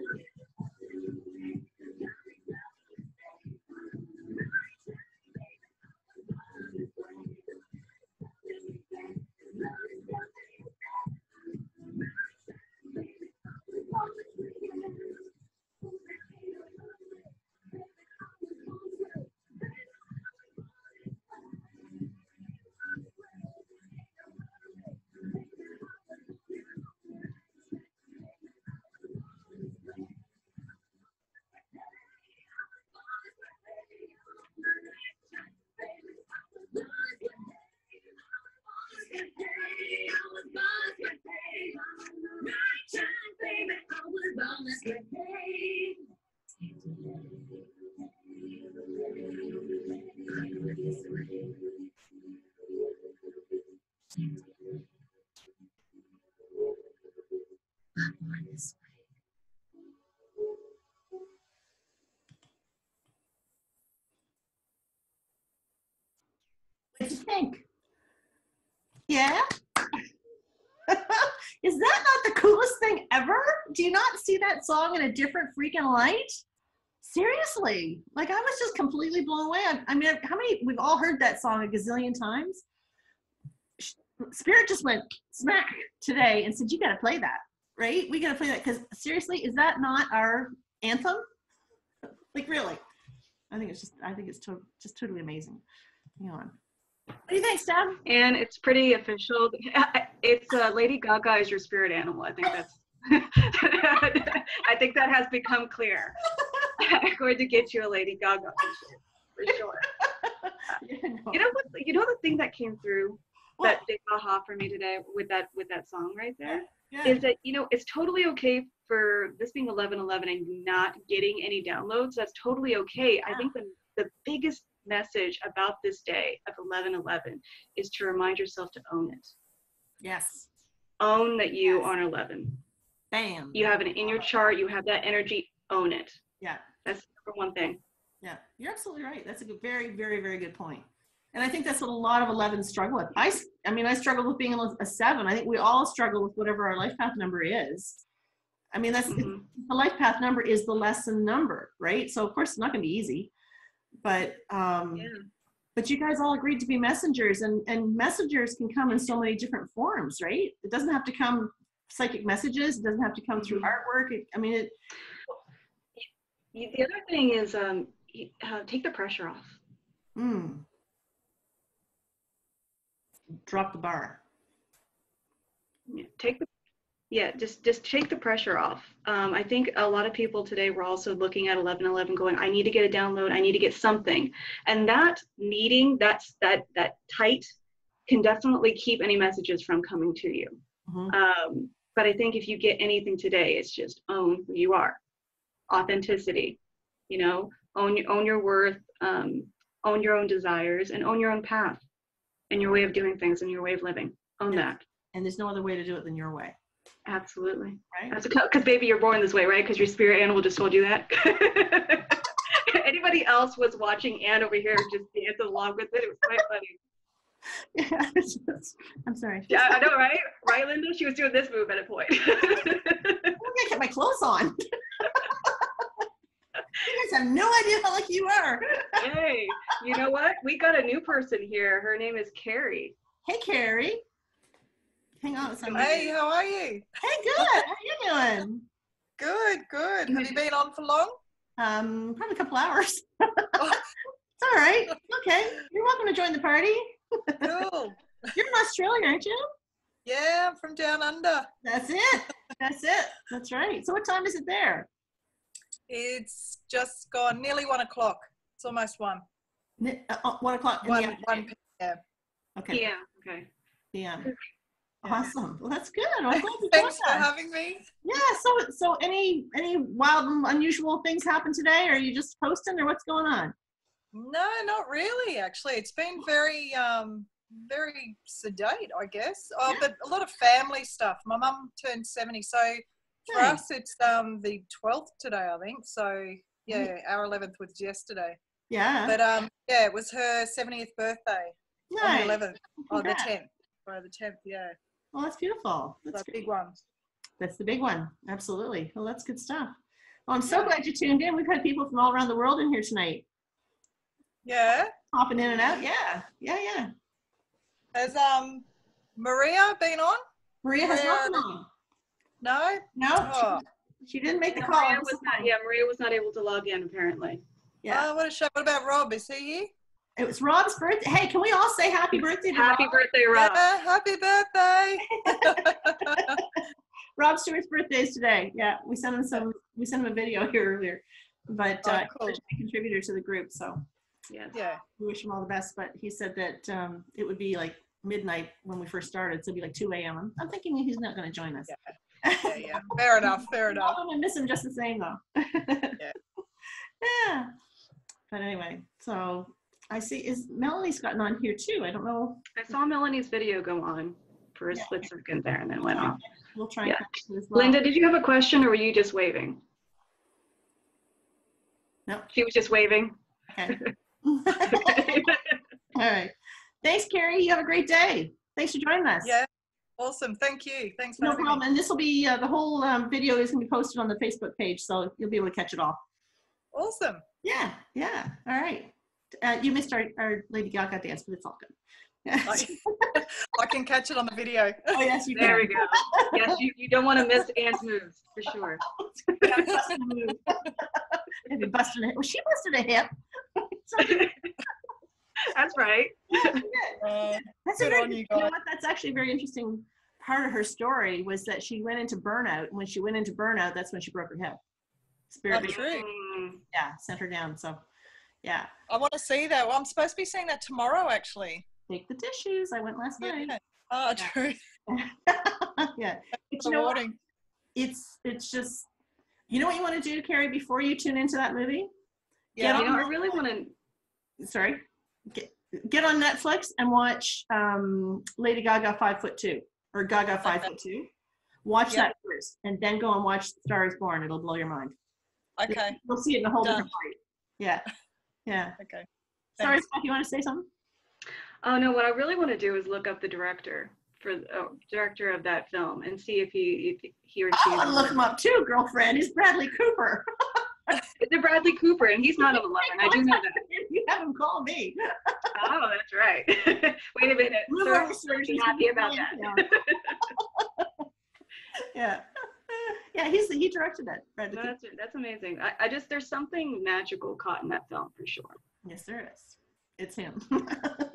What do you think? Yeah? Is that not the coolest thing ever? Do you not see that song in a different freaking light? Seriously, like I was just completely blown away. I mean, how many, we've all heard that song a gazillion times. Spirit just went smack today and said, you got to play that, right? We got to play that because seriously, is that not our anthem? Like really? I think it's just totally amazing. Hang on. What do you think, Steph? And it's pretty official. It's Lady Gaga is your spirit animal. I think that's. I think that has become clear. I'm going to get you a Lady Gaga for sure. You know what? You know the thing that came through that big aha for me today with that song right there is that it's totally okay for this being 11/11 and not getting any downloads. That's totally okay. I think the biggest message about this day of 11/11 is to remind yourself to own it. Yes. Own that you are 11. Bam. You have it in your chart. You have that energy. Own it. Yeah. That's the number one thing. Yeah, you're absolutely right. That's a good, very, very, very good point. And I think that's what a lot of 11s struggle with. I mean, I struggle with being a 7. I think we all struggle with whatever our life path number is. I mean, that's the life path number is the lesson number, right? So of course it's not going to be easy, but but you guys all agreed to be messengers, and messengers can come in so many different forms, right? It doesn't have to come psychic messages. It doesn't have to come through artwork. The other thing is take the pressure off. Drop the bar. Just take the pressure off. I think a lot of people today were also looking at 11/11 going, I need to get a download, I need to get something. And that needing, that tight can definitely keep any messages from coming to you. But I think if you get anything today, it's just own who you are. Authenticity, own your worth, own your own desires, and own your own path and your way of doing things and your way of living. Own that. And there's no other way to do it than your way. Absolutely. Right? Because baby, you're born this way, right? Because your spirit animal just told you that. Anybody else was watching Anne over here just dance along with it. It was quite funny. Yeah, I'm sorry. Yeah, I know, right? Right, Linda? She was doing this move at a point. I kept my clothes on. You guys have no idea how lucky you are. Hey, You know what? We got a new person here. Her name is Carrie. Hey, Carrie. Hang on a second. Hey, how are you? Hey, good. How are you doing? Good, good. Have you been on for long? Probably a couple hours. It's all right. Okay. You're welcome to join the party. Cool. You're in Australia, aren't you? Yeah, I'm from down under. That's it. That's it. That's right. So what time is it there? It's just gone nearly 1 o'clock. It's almost 1. 1 o'clock. 1 p.m. Okay. Yeah. Okay. Yeah. Awesome. Well, that's good. I'm glad you Thanks joined for us. having me. Yeah. So any wild and unusual things happen today? Or are you just posting, or what's going on? No, not really. Actually, it's been very, very sedate, I guess. Oh, but a lot of family stuff. My mum turned 70, so for us, it's the 12th today, I think. So yeah, our 11th was yesterday. Yeah. But yeah, it was her 70th birthday on the 11th. Oh, the 10th. Right, the 10th. Yeah. Well, that's beautiful. That's the big one. That's the big one. Absolutely. Well, that's good stuff. Well, I'm so glad you tuned in. We've had people from all around the world in here tonight. Yeah. Popping in and out. Yeah. Yeah. Yeah. Has Maria been on? Maria has not been on. No? No. Oh. She didn't make the call. Maria was not able to log in apparently. Yeah. Oh, what a shame. What about Rob? Is he here? It was Rob's birthday. Hey, can we all say happy birthday to Rob? Happy birthday, Rob. Yeah, happy birthday. Rob Stewart's birthday is today. Yeah, we sent him a video here earlier. But cool. he's a contributor to the group, so yeah. We wish him all the best. But he said that it would be like midnight when we first started, so it'd be like 2 a.m. I'm thinking he's not going to join us. Yeah. Fair enough. Fair enough. I'm gonna miss him just the same though. Yeah. Yeah. But anyway, so I see Melanie's gotten on here too. I don't know. I saw Melanie's video go on for a split second there and then went off. We'll try and catch it as well. Linda, did you have a question or were you just waving? No. She was just waving. Okay. All right. Thanks, Carrie. You have a great day. Thanks for joining us. Yeah. Awesome. Thank you. Thanks for No having problem. me. And this will be the whole video is going to be posted on the Facebook page, so you'll be able to catch it all. Awesome. Yeah. Yeah. All right. You missed our Lady Gaga dance, but it's all good. I can catch it on the video. Oh, yes, you can. There we go. Yes, you don't want to miss Anne's moves, for sure. Maybe busting a hip. Well, she busted a hip. That's right. That's good on you you know guys. what? That's actually a very interesting part of her story was that she went into burnout. And when she went into burnout, that's when she broke her hip. Spirit Oh, true. sent her down. So, yeah. I want to see that. Well, I'm supposed to be seeing that tomorrow, actually. Take the tissues. I went last night. Oh, true. Yeah. But The you know what? warning. It's just, you know what you want to do, Carrie, before you tune into that movie? Yeah. You know, I really want to. Sorry. Get on Netflix and watch Lady Gaga 5'2" or Gaga 5'2". Watch that first, and then go and watch Star Is Born. It'll blow your mind. Okay. You'll see it in a whole Done. different light. Yeah. Yeah. Okay. Sorry, Thanks. Steph, you want to say something? Oh no, what I really want to do is look up the director director of that film and see if he or she. I want to look him up too, girlfriend. He's Bradley Cooper. It's Bradley Cooper, and he's not an 11. I do know that. You have him call me. Oh, that's right. Wait a minute. Liver Sir, surgeons be happy can about be that. Yeah. Yeah, he directed that. Bradley No, Cooper. that's amazing. I just there's something magical caught in that film for sure. Yes, there is. It's him.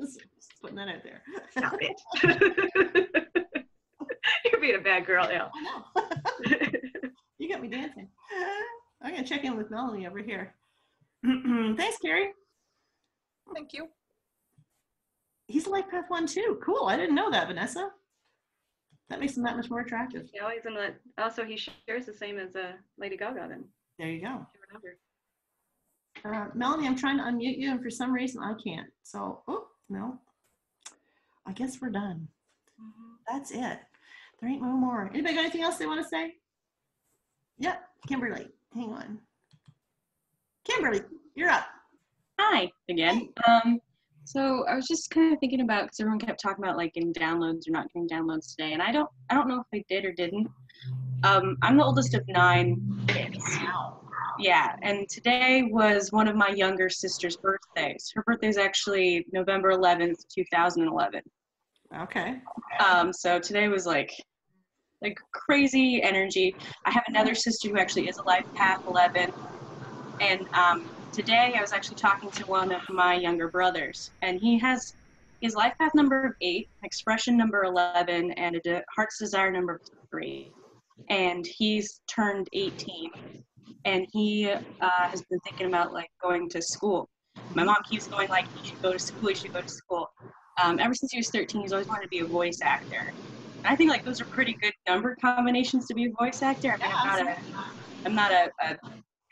Just putting that out there. Stop it. You're being a bad girl, Elle. I know. You got me dancing. I'm gonna check in with Melanie over here. Thanks, Carrie. Thank you. He's a Life Path 1 too. Cool. I didn't know that, Vanessa. That makes him that much more attractive. Yeah, he's in the. Also, he shares the same as Lady Gaga. Then. There you go. Remember. Melanie, I'm trying to unmute you, and for some reason I can't. So, oh no. I guess we're done. That's it. There ain't no more. Anybody got anything else they want to say? Yep, Kimberly. Hang on. Kimberly, you're up. Hi again. So I was just kind of thinking about, because everyone kept talking about like getting downloads or not getting downloads today, and I don't know if I did or didn't. I'm the oldest of 9 kids. Yeah, and today was one of my younger sister's birthdays. Her birthday is actually November 11th, 2011. Okay. So today was like crazy energy. I have another sister who actually is a life path 11, and today I was actually talking to one of my younger brothers, and he has his life path number 8, expression number 11, and a heart's desire number 3, and he's turned 18, and he has been thinking about like going to school. My mom keeps going like, you should go to school, you should go to school. Ever since he was 13, he's always wanted to be a voice actor. And I think like those are pretty good number combinations to be a voice actor. I mean, I'm not a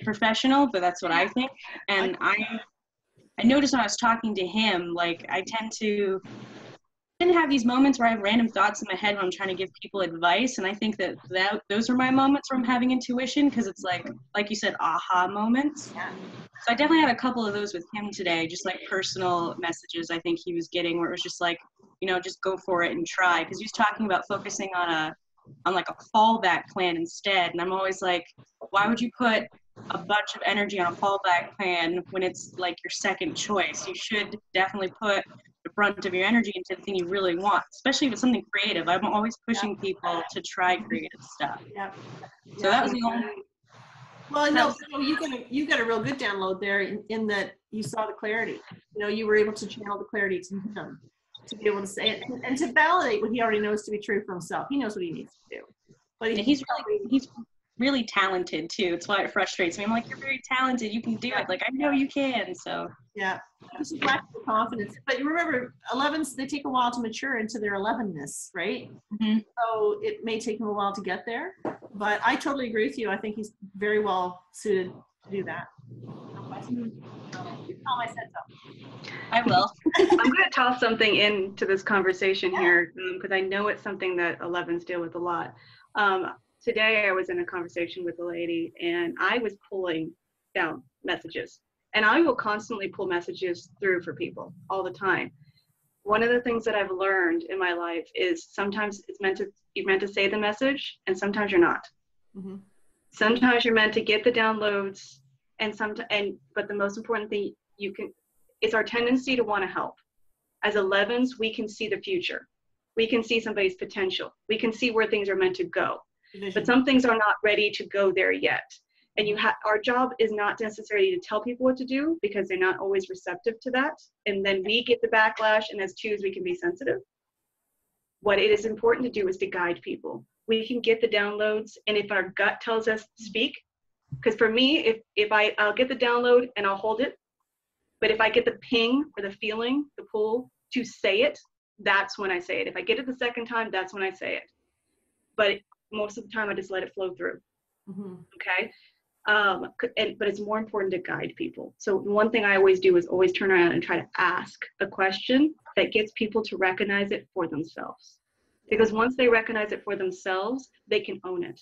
professional, but that's what I think. And I noticed when I was talking to him, like I tend to have these moments where I have random thoughts in my head when I'm trying to give people advice, and I think that those are my moments where I'm having intuition, because it's like you said, aha moments. Yeah. So I definitely had a couple of those with him today, just like personal messages I think he was getting, where it was just like, just go for it and try, because he was talking about focusing on like a fallback plan instead, and I'm always like, why would you put a bunch of energy on a fallback plan when it's like your second choice? You should definitely put the brunt of your energy into the thing you really want, especially if it's something creative. I'm always pushing people to try creative stuff. Yeah. So that was the only. Well, no, you got a real good download there in that you saw the clarity. You were able to channel the clarity to him, to be able to say it and to validate what he already knows to be true for himself. He knows what he needs to do. But he's really talented too. It's why it frustrates me. I'm like, you're very talented. You can do it. Like, I know you can. So yeah, this is lack of confidence. But remember, 11s, they take a while to mature into their 11ness, right? Mm-hmm. So it may take him a while to get there. But I totally agree with you. I think he's very well suited to do that. I said so. I will. I'm going to toss something into this conversation here, because I know it's something that 11s deal with a lot. Today I was in a conversation with a lady, and I was pulling down messages, and I will constantly pull messages through for people all the time. One of the things that I've learned in my life is sometimes you're meant to say the message, and sometimes you're not. Mm-hmm. Sometimes you're meant to get the downloads, but the most important thing it's our tendency to want to help. As 11s, we can see the future. We can see somebody's potential. We can see where things are meant to go. But some things are not ready to go there yet. And our job is not necessarily to tell people what to do, because they're not always receptive to that. And then we get the backlash, and as 2s, we can be sensitive. What it is important to do is to guide people. We can get the downloads, and if our gut tells us to speak, because for me, if I'll get the download and I'll hold it, but if I get the ping or the feeling, the pull to say it, that's when I say it. If I get it the second time, that's when I say it. But most of the time, I just let it flow through. Mm-hmm. Okay. But it's more important to guide people. So one thing I always do is always turn around and try to ask a question that gets people to recognize it for themselves. Because once they recognize it for themselves, they can own it.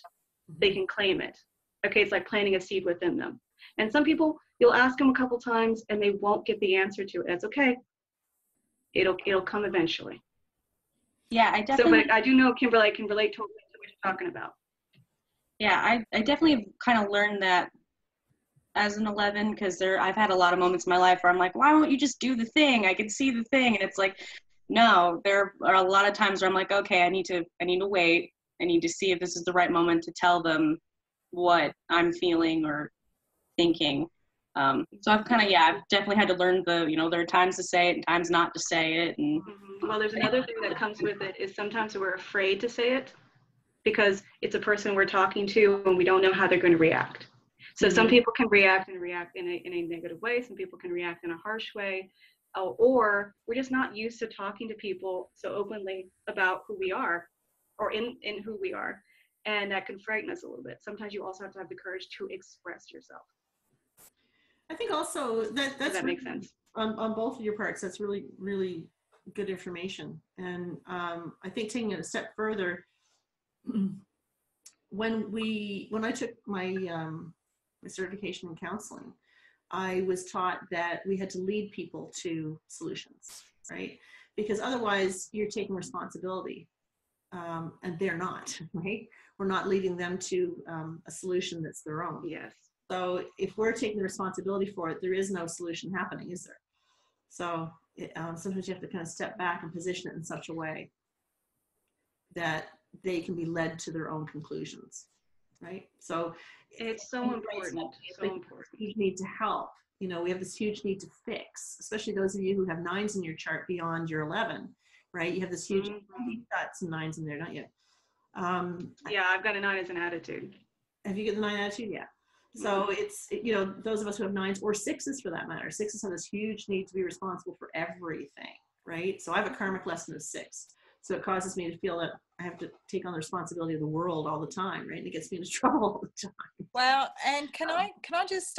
They can claim it. Okay, it's like planting a seed within them. And some people, you'll ask them a couple times and they won't get the answer to it. That's okay. It'll come eventually. Yeah, I definitely. So, but I do know Kimberly can relate to what you're talking about. Yeah, I definitely kind of learned that as an 11, because I've had a lot of moments in my life where I'm like, why won't you just do the thing? I can see the thing. And it's like, no, there are a lot of times where I'm like, okay, I need to wait. I need to see if this is the right moment to tell them what I'm feeling or thinking. So I've definitely had to learn there are times to say it and times not to say it. And well, there's another thing that comes with it is sometimes we're afraid to say it because it's a person we're talking to and we don't know how they're going to react. So some people can react in a negative way. Some people can react in a harsh way, or we're just not used to talking to people so openly about who we are or in who we are. And that can frighten us a little bit. Sometimes you also have to have the courage to express yourself. I think also that makes sense. On both of your parts, that's really, really good information. And I think taking it a step further, when I took my certification in counseling, I was taught that we had to lead people to solutions, right? Because otherwise you're taking responsibility, and they're not, right? We're not leading them to a solution that's their own. Yes. So if we're taking the responsibility for it, there is no solution happening, is there? So sometimes you have to kind of step back and position it in such a way that they can be led to their own conclusions, right? So it's so important. So important. Huge need to help. You know, we have this huge need to fix, especially those of you who have 9s in your chart beyond your 11, right? You have this huge, you've got some 9s in there, don't you? Yeah, I've got a 9 as an attitude. Have you got the 9 attitude? Yeah. So it's, you know, those of us who have 9s or 6s for that matter, 6s have this huge need to be responsible for everything, right? So I have a karmic lesson of 6. So it causes me to feel that I have to take on the responsibility of the world all the time, right? And it gets me into trouble all the time. Well, and can I just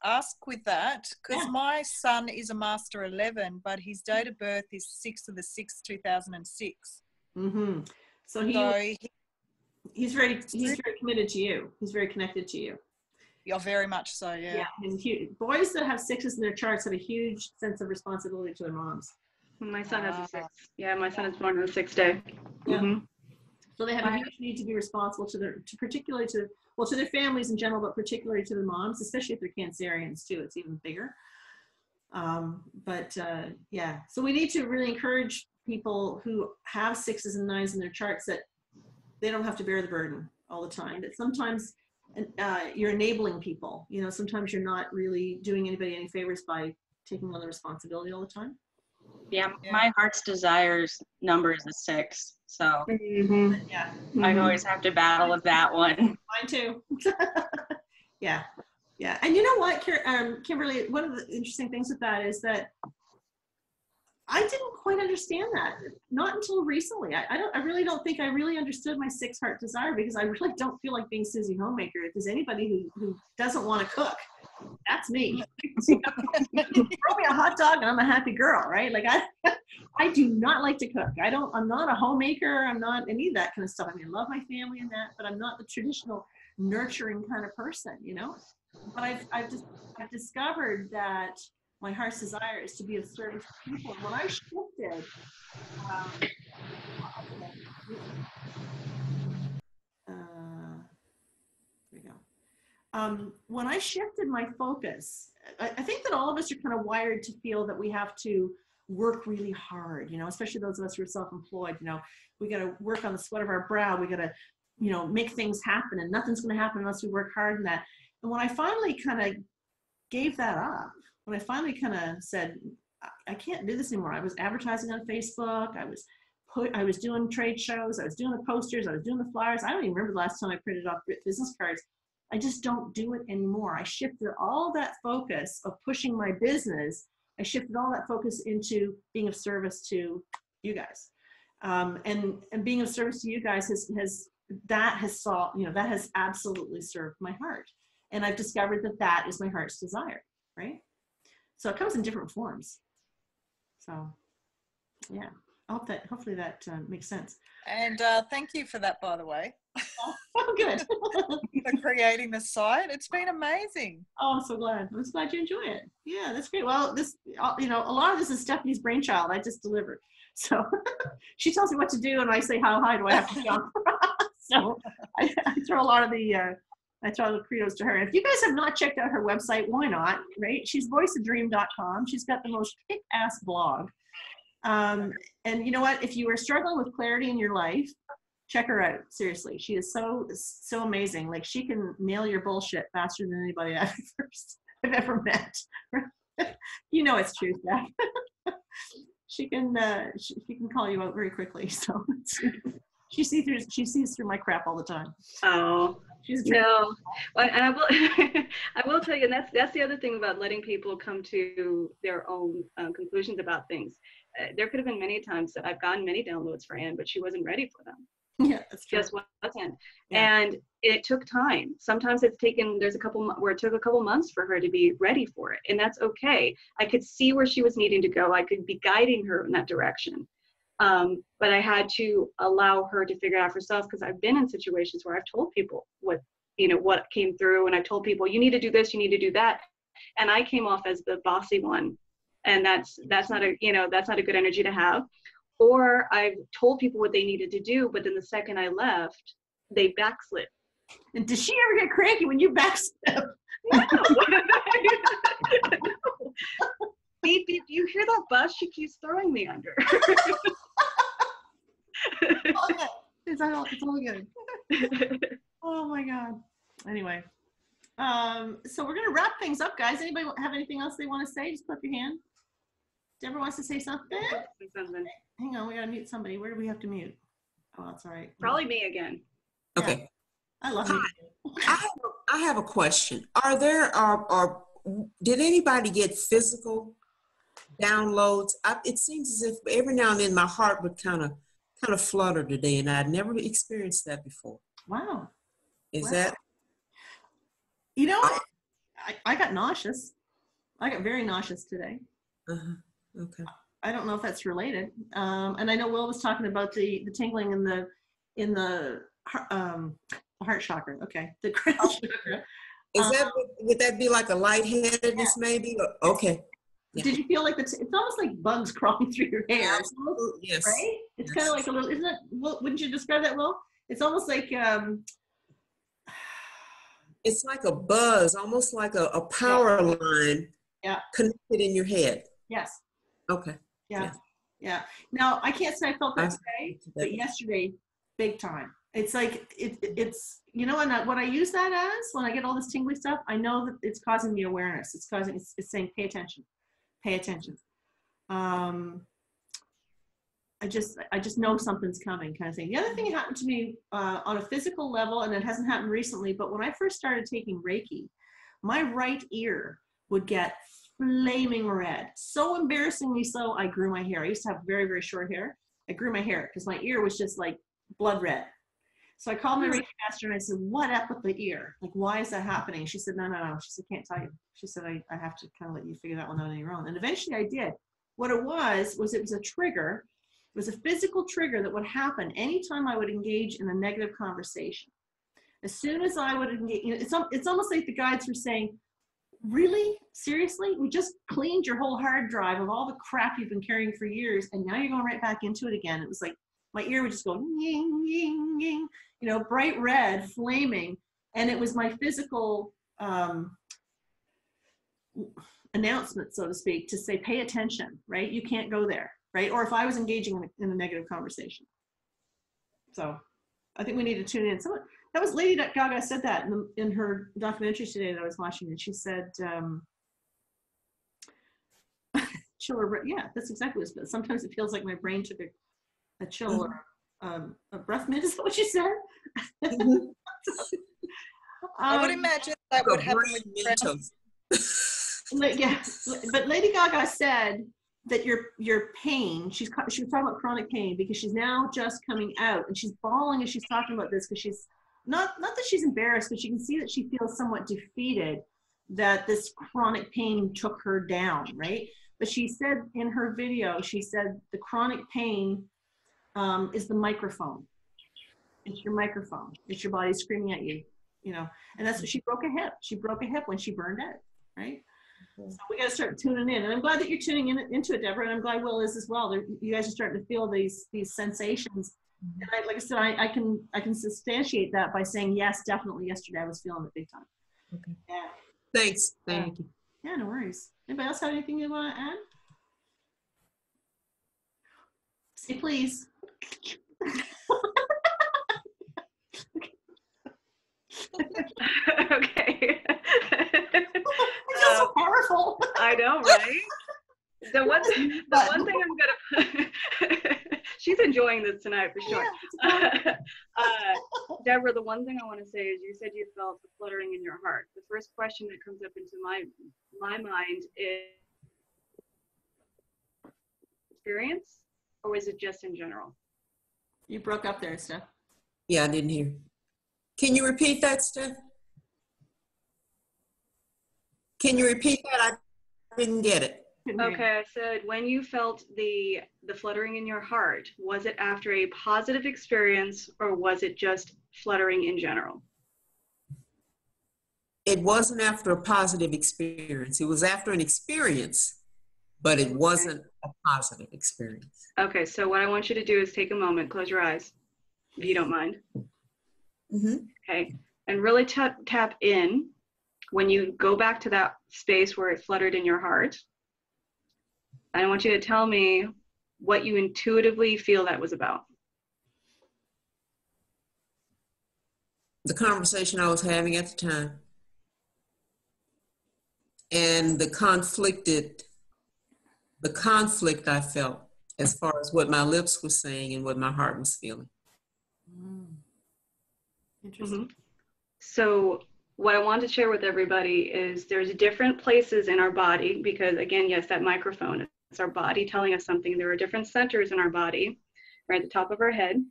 ask with that, because my son is a master 11, but his date of birth is 6th of the 6th, 2006. Mm-hmm. So he's very committed to you. He's very connected to you. Yeah, very much so. Yeah. And boys that have 6s in their charts have a huge sense of responsibility to their moms. My son has a 6. Yeah, my son is born on the 6th day. Yeah. So they have a huge need to be responsible to their families in general, but particularly to the moms, especially if they're Cancerians too. It's even bigger. Yeah. So we need to really encourage people who have 6s and 9s in their charts that they don't have to bear the burden all the time. That sometimes you're enabling people. You know, sometimes you're not really doing anybody any favors by taking on the responsibility all the time. Yeah, my heart's desires number is a 6, so I always have to battle with that one. Mine too. Yeah. And you know what, Kimberly? One of the interesting things with that is that I didn't quite understand that, not until recently. I really don't think I really understood my 6 heart desire, because I really don't feel like being Susie Homemaker. If there's anybody who doesn't want to cook, that's me. Throw me a hot dog and I'm a happy girl, right? Like I do not like to cook. I'm not a homemaker. I'm not any of that kind of stuff. I mean, I love my family and that, but I'm not the traditional nurturing kind of person, you know? But I've discovered that my heart's desire is to be of service to people. When I shifted, when I shifted my focus, I think that all of us are kind of wired to feel that we have to work really hard, you know, especially those of us who are self-employed. You know, we got to work on the sweat of our brow. We got to, you know, make things happen, and nothing's going to happen unless we work hard in that. And when I finally kind of gave that up, when I finally kind of said, I can't do this anymore. I was advertising on Facebook. I was doing trade shows. I was doing the posters. I was doing the flyers. I don't even remember the last time I printed off business cards. I just don't do it anymore. I shifted all that focus of pushing my business. I shifted all that focus into being of service to you guys. And being of service to you guys has absolutely served my heart. And I've discovered that is my heart's desire, right? So it comes in different forms. So, yeah, hopefully that makes sense. And thank you for that, by the way. Oh, good. For creating the site. It's been amazing. Oh, I'm so glad. I'm so glad you enjoy it. Yeah, that's great. Well, you know, a lot of this is Stephanie's brainchild. I just delivered. So she tells me what to do, and I say, how high do I have to jump? So I throw a lot of the credos to her. If you guys have not checked out her website, why not, right? She's voiceofdream.com. She's got the most kick-ass blog. And you know what? If you are struggling with clarity in your life, check her out. Seriously, she is so amazing. Like, she can nail your bullshit faster than anybody I've ever met. You know it's true, Steph. She can call you out very quickly. So she sees through my crap all the time. Oh, no. And I will I will tell you, and that's the other thing about letting people come to their own conclusions about things. There could have been many times that I've gotten many downloads for Anne, but she wasn't ready for them. Yeah, that's true. Just wasn't. Yeah. And it took time. Sometimes there's a couple where it took a couple months for her to be ready for it, and that's okay. I could see where she was needing to go. I could be guiding her in that direction. But I had to allow her to figure it out for herself, because I've been in situations where I've told people what came through, and I told people, you need to do this, you need to do that, and I came off as the bossy one, and that's not a good energy to have. Or I've told people what they needed to do, but then the second I left, they backslid. And does she ever get cranky when you backslip? Beep, beep, you hear that bus she keeps throwing me under? It's all good. Oh my God. Anyway, so we're gonna wrap things up, guys. Anybody have anything else they want to say? Just put up your hand. Deborah wants to say something. Hang on, we gotta mute somebody. Where do we have to mute? Oh, that's all right. Probably me again. Okay. Yeah. I love you. I have a question. Are there did anybody get physical downloads? It seems as if every now and then my heart would kind of flutter today, and I'd never experienced that before. Wow. Is that? You know, I got nauseous. I got very nauseous today. Okay. I don't know if that's related. And I know Will was talking about the tingling in the heart chakra. Okay, the crown chakra. Would that be like a lightheadedness maybe? Okay. Yeah. Did you feel like it's almost like bugs crawling through your hair? Yes. Right? It's kind of like a little, isn't it? Wouldn't you describe that, Will? It's almost like it's like a buzz, almost like a power line connected in your head. Yes. Okay. Yeah. Now, I can't say I felt that today, but yesterday, big time. It's like, it's, you know, and what I use that as, when I get all this tingly stuff, I know that it's causing me awareness. It's saying, pay attention. Pay attention. I just know something's coming, kind of thing. The other thing that happened to me on a physical level, and it hasn't happened recently, but when I first started taking Reiki, my right ear would get flaming red. So embarrassingly so, I grew my hair. I used to have very, very short hair. I grew my hair because my ear was just like blood red. So I called my Reiki master and I said, what up with the ear? Like, why is that happening? She said, no. She said, can't tell you. She said, I have to kind of let you figure that one out on your own. And eventually I did. What it was a trigger. It was a physical trigger that would happen anytime I would engage in a negative conversation. As soon as I would engage, you know, it's almost like the guides were saying, really? Seriously? We just cleaned your whole hard drive of all the crap you've been carrying for years, and now you're going right back into it again. It was like my ear would just go ying, ying, ying, you know, bright red, flaming. And it was my physical announcement, so to speak, to say, pay attention, right? You can't go there, right? Or if I was engaging in a negative conversation. So I think we need to tune in. That was Lady Gaga said that in her documentary today that I was watching, and she said, chill or, yeah, that's exactly what it said. Sometimes it feels like my brain took a chill or a breath mint. Is that what she said? I would imagine that would happen with friends. Yeah, but Lady Gaga said that your pain, she was talking about chronic pain because she's now just coming out, and she's bawling as she's talking about this because she's not that she's embarrassed, but you can see that she feels somewhat defeated that this chronic pain took her down, right? But she said in her video, she said the chronic pain is the microphone. It's your microphone. It's your body screaming at you, you know. And that's what she broke a hip. She broke a hip when she burned out, right? So we got to start tuning in, and I'm glad that you're tuning into it, Deborah, and I'm glad Will is as well. You guys are starting to feel these sensations, and like I said, I can substantiate that by saying yes, definitely. Yesterday I was feeling it big time. Okay. Yeah. Thanks. Thank you. Yeah, no worries. Anybody else have anything you want to add? Say please. Okay. You're so powerful. I know, right? The one thing I'm gonna she's enjoying this tonight for sure. Deborah, the one thing I want to say is you said you felt the fluttering in your heart. The first question that comes up into my mind is experience, or was it just in general? You broke up there, Steph. Yeah, I didn't hear. Can you repeat that, Steph? Can you repeat that? I didn't get it. Okay, I said when you felt the fluttering in your heart, was it after a positive experience or was it just fluttering in general? It wasn't after a positive experience. It was after an experience, but it wasn't a positive experience. Okay, so what I want you to do is take a moment, close your eyes, if you don't mind. Mm-hmm. Okay, and really tap in when you go back to that space where it fluttered in your heart, I want you to tell me what you intuitively feel that was about. The conversation I was having at the time. And the conflict I felt as far as what my lips were saying and what my heart was feeling. Interesting. So what I want to share with everybody is there's different places in our body, because again, yes, that microphone, it's our body telling us something. There are different centers in our body, right at the top of our head,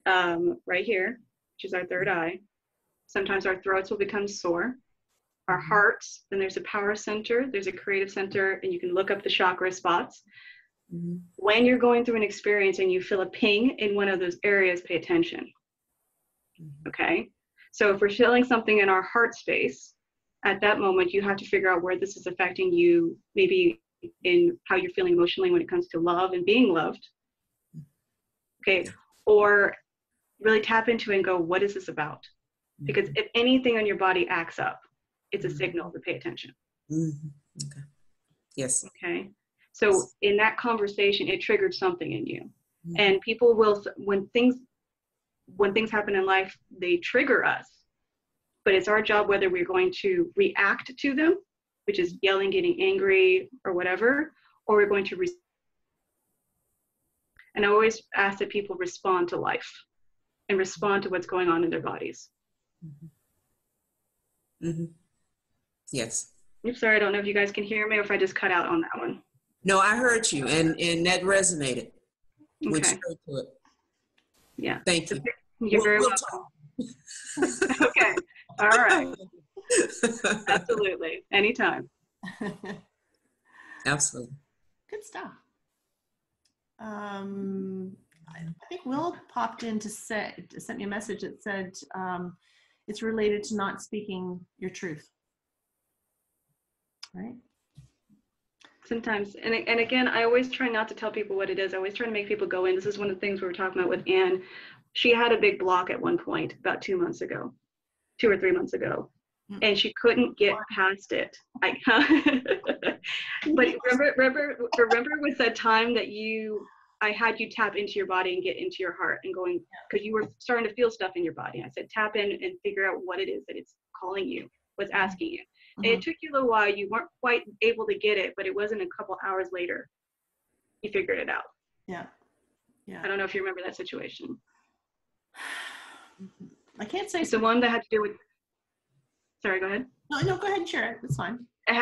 right here, which is our third eye. Sometimes our throats will become sore. Our hearts, then there's a power center, there's a creative center, and you can look up the chakra spots. When you're going through an experience and you feel a ping in one of those areas, pay attention. Okay? So if we're feeling something in our heart space, at that moment, you have to figure out where this is affecting you, maybe in how you're feeling emotionally when it comes to love and being loved. Okay? Or really tap into it and go, what is this about? Because if anything on your body acts up, it's a signal to pay attention. Okay. Yes. Okay. So in that conversation, it triggered something in you. And people will, when things happen in life, they trigger us. But it's our job whether we're going to react to them, which is yelling, getting angry, or whatever, or we're going to and I always ask that people respond to life and respond to what's going on in their bodies. Yes. I'm sorry, I don't know if you guys can hear me or if I just cut out on that one. No, I heard you, and that resonated. Went Okay. straight to it. Yeah. Thank you. You're very welcome. Okay. All right. Absolutely. Anytime. Absolutely. Good stuff. I think Will popped in to sent me a message that said it's related to not speaking your truth. Right? Sometimes, and again, I always try not to tell people what it is. I always try to make people go in. This is one of the things we were talking about with Anne. She had a big block at one point about 2 months ago, 2 or 3 months ago, and she couldn't get past it. But remember was that time that I had you tap into your body and get into your heart and going, because you were starting to feel stuff in your body. I said, tap in and figure out what it is that it's calling you, what's asking you. And it took you a little while. You weren't quite able to get it, but it wasn't a couple hours later. You figured it out. Yeah. Yeah. I don't know if you remember that situation. I can't say. It's the one that had to do with, sorry, go ahead. No, go ahead and share it. It's fine. It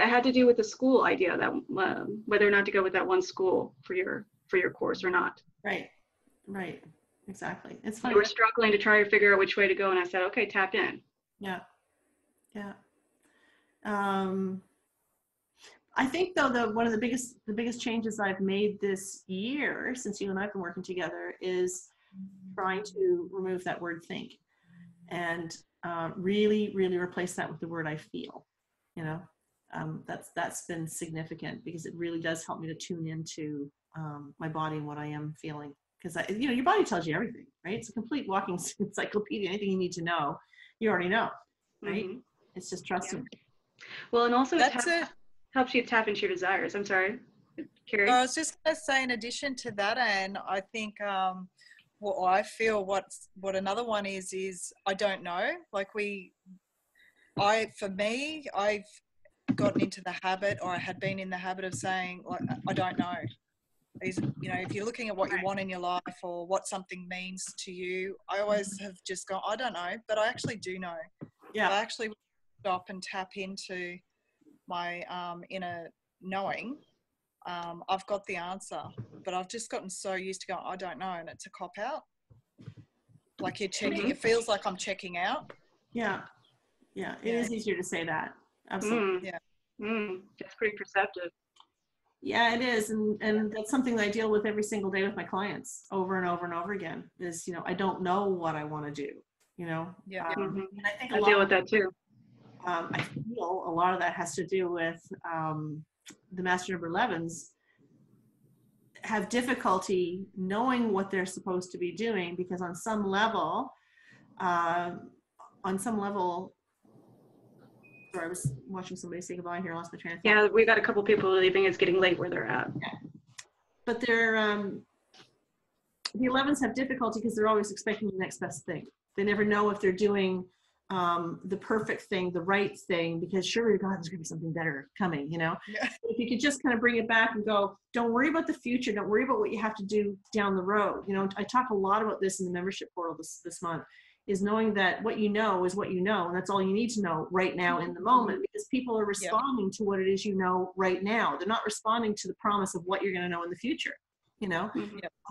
had to do with the school idea, that whether or not to go with that one school for your course or not. Right. Exactly. It's funny. You were struggling to try to figure out which way to go, and I said, okay, tap in. Yeah. I think though that one of the biggest changes I've made this year since you and I've been working together is trying to remove that word think and really replace that with the word I feel. That's been significant because it really does help me to tune into my body and what I am feeling, because your body tells you everything, right? It's a complete walking encyclopedia. Anything you need to know, you already know, right? It's just trusting. Well, and also That's it. Helps you tap into your desires. I'm sorry, Carrie. I was just going to say, in addition to that, Anne, I think what I feel what another one is I don't know. Like for me, I've gotten into the habit, or I had been in the habit of saying, like, I don't know. If you're looking at what you want in your life or what something means to you, I always have just gone, I don't know, but I actually do know. Yeah. I actually stop and tap into my inner knowing. I've got the answer, but I've just gotten so used to going, I don't know, and it's a cop out. Like you're checking, it feels like I'm checking out. Yeah. It is easier to say that. Absolutely. That's pretty perceptive. Yeah, it is, and that's something that I deal with every single day with my clients over and over and over again. Is I don't know what I want to do. And I think I deal with that too. I feel a lot of that has to do with the master number 11's have difficulty knowing what they're supposed to be doing, because on some level Sorry, I was watching somebody say goodbye here. I lost my train of thought. Yeah, we got a couple people leaving. It's getting late where they're at. Yeah. But they're, the 11s have difficulty because they're always expecting the next best thing. They never know if they're doing the perfect thing, the right thing, because surely God, there's going to be something better coming, you know? Yeah. If you could just kind of bring it back and go, don't worry about the future. Don't worry about what you have to do down the road. You know, I talk a lot about this in the membership portal this month, is knowing that what you know is what you know. And that's all you need to know right now in the moment, because people are responding to what it is you know right now. They're not responding to the promise of what you're going to know in the future. You know,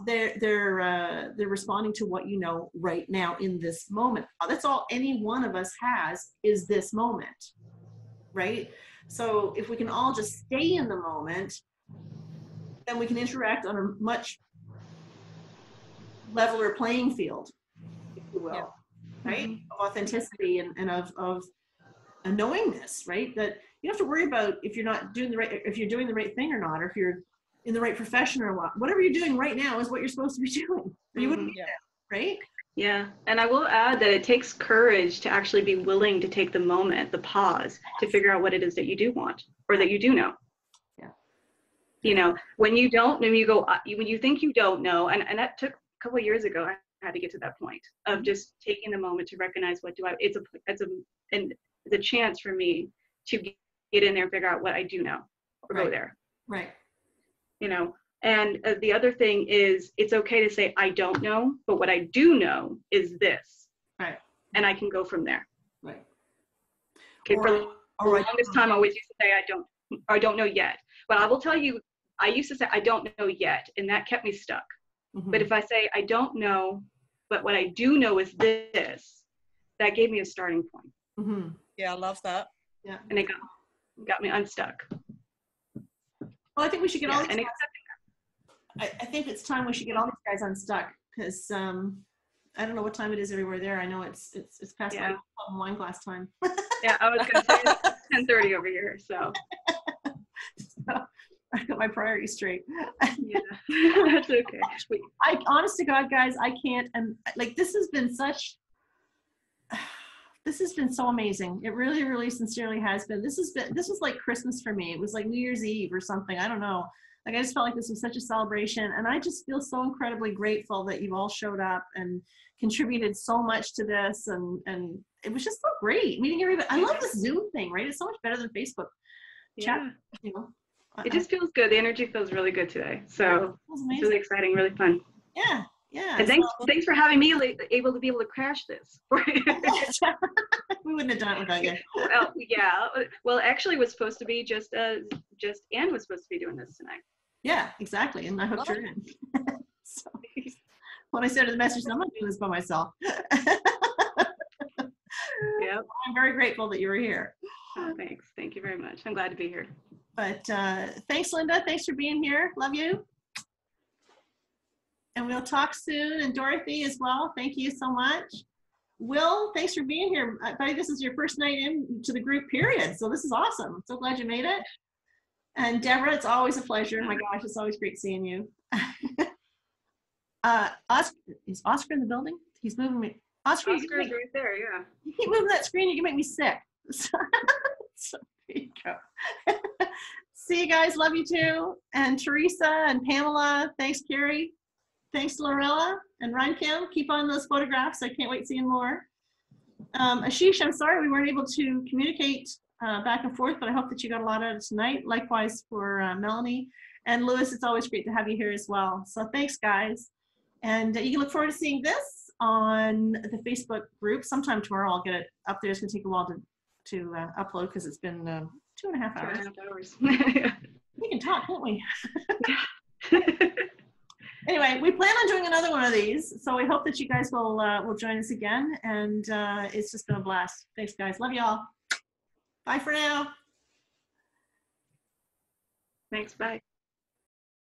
they're responding to what you know right now in this moment. That's all any one of us has, is this moment, right? So if we can all just stay in the moment, then we can interact on a much leveler playing field, if you will, right? Of authenticity and of a knowingness, right? That you don't have to worry about if you're not doing if you're doing the right thing or not, or if you're in the right profession or what. Whatever you're doing right now is what you're supposed to be doing. Or you wouldn't be there, right? Yeah, and I will add that it takes courage to actually be willing to take the moment, the pause, to figure out what it is that you do want or that you do know. Yeah. You know, when you don't, when you think you don't know, and that took a couple of years ago, I had to get to that point of just taking the moment to recognize it's a chance for me to get in there and figure out what I do know or go there. Right. You know, and the other thing is, it's okay to say I don't know, but what I do know is this, right? And I can go from there, right? Okay. For the longest time, I always used to say I don't know yet. But I will tell you, I used to say I don't know yet, and that kept me stuck. But if I say I don't know, but what I do know is this, that gave me a starting point. Yeah, I love that. Yeah, and it got me unstuck. Well, I think we should get all these guys. I think it's time we should get all these guys unstuck, because I don't know what time it is everywhere there. I know it's past like wine glass time. Yeah, I was gonna say it's 10:30 over here, so I got my priorities straight. Yeah, that's okay. I honest to God, guys, I can't. And like, this has been so amazing. It really, really sincerely has been. This was like Christmas for me. It was like New Year's Eve or something. I don't know. Like, I just felt like this was such a celebration. And I just feel so incredibly grateful that you've all showed up and contributed so much to this. And it was just so great meeting everybody. I love this Zoom thing, right? It's so much better than Facebook chat, you know. It just feels good. The energy feels really good today. So it's really exciting, really fun. Yeah. Yeah. And thanks for having me able to crash this. We wouldn't have done it without you. Well, yeah. Well, actually, it was supposed to be just Anne was supposed to be doing this tonight. Yeah, exactly. And I hope you're in. So, when I sent her the message, I'm not doing this by myself. Yeah. I'm very grateful that you were here. Oh, thanks. Thank you very much. I'm glad to be here. But thanks, Linda. Thanks for being here. Love you. And we'll talk soon. And Dorothy as well. Thank you so much. Will, thanks for being here. Buddy, this is your first night into the group, period. So this is awesome. I'm so glad you made it. And Deborah, it's always a pleasure. My gosh, it's always great seeing you. Is Oscar in the building? He's moving me. Oscar's right there, yeah. You keep moving that screen, you can make me sick. So there you go. See you guys. Love you too. And Teresa and Pamela. Thanks, Carrie. Thanks, Lorella and Ryan Kim. Keep on those photographs. I can't wait seeing more. Ashish, I'm sorry we weren't able to communicate back and forth, but I hope that you got a lot out of tonight. Likewise for Melanie. And Lewis, it's always great to have you here as well. So thanks, guys. And you can look forward to seeing this on the Facebook group. Sometime tomorrow I'll get it up there. It's going to take a while to upload because it's been 2.5 hours. 2.5 hours. We can talk, can't we? Anyway, we plan on doing another one of these, so we hope that you guys will join us again. And it's just been a blast. Thanks, guys. Love you all. Bye for now. Thanks. Bye.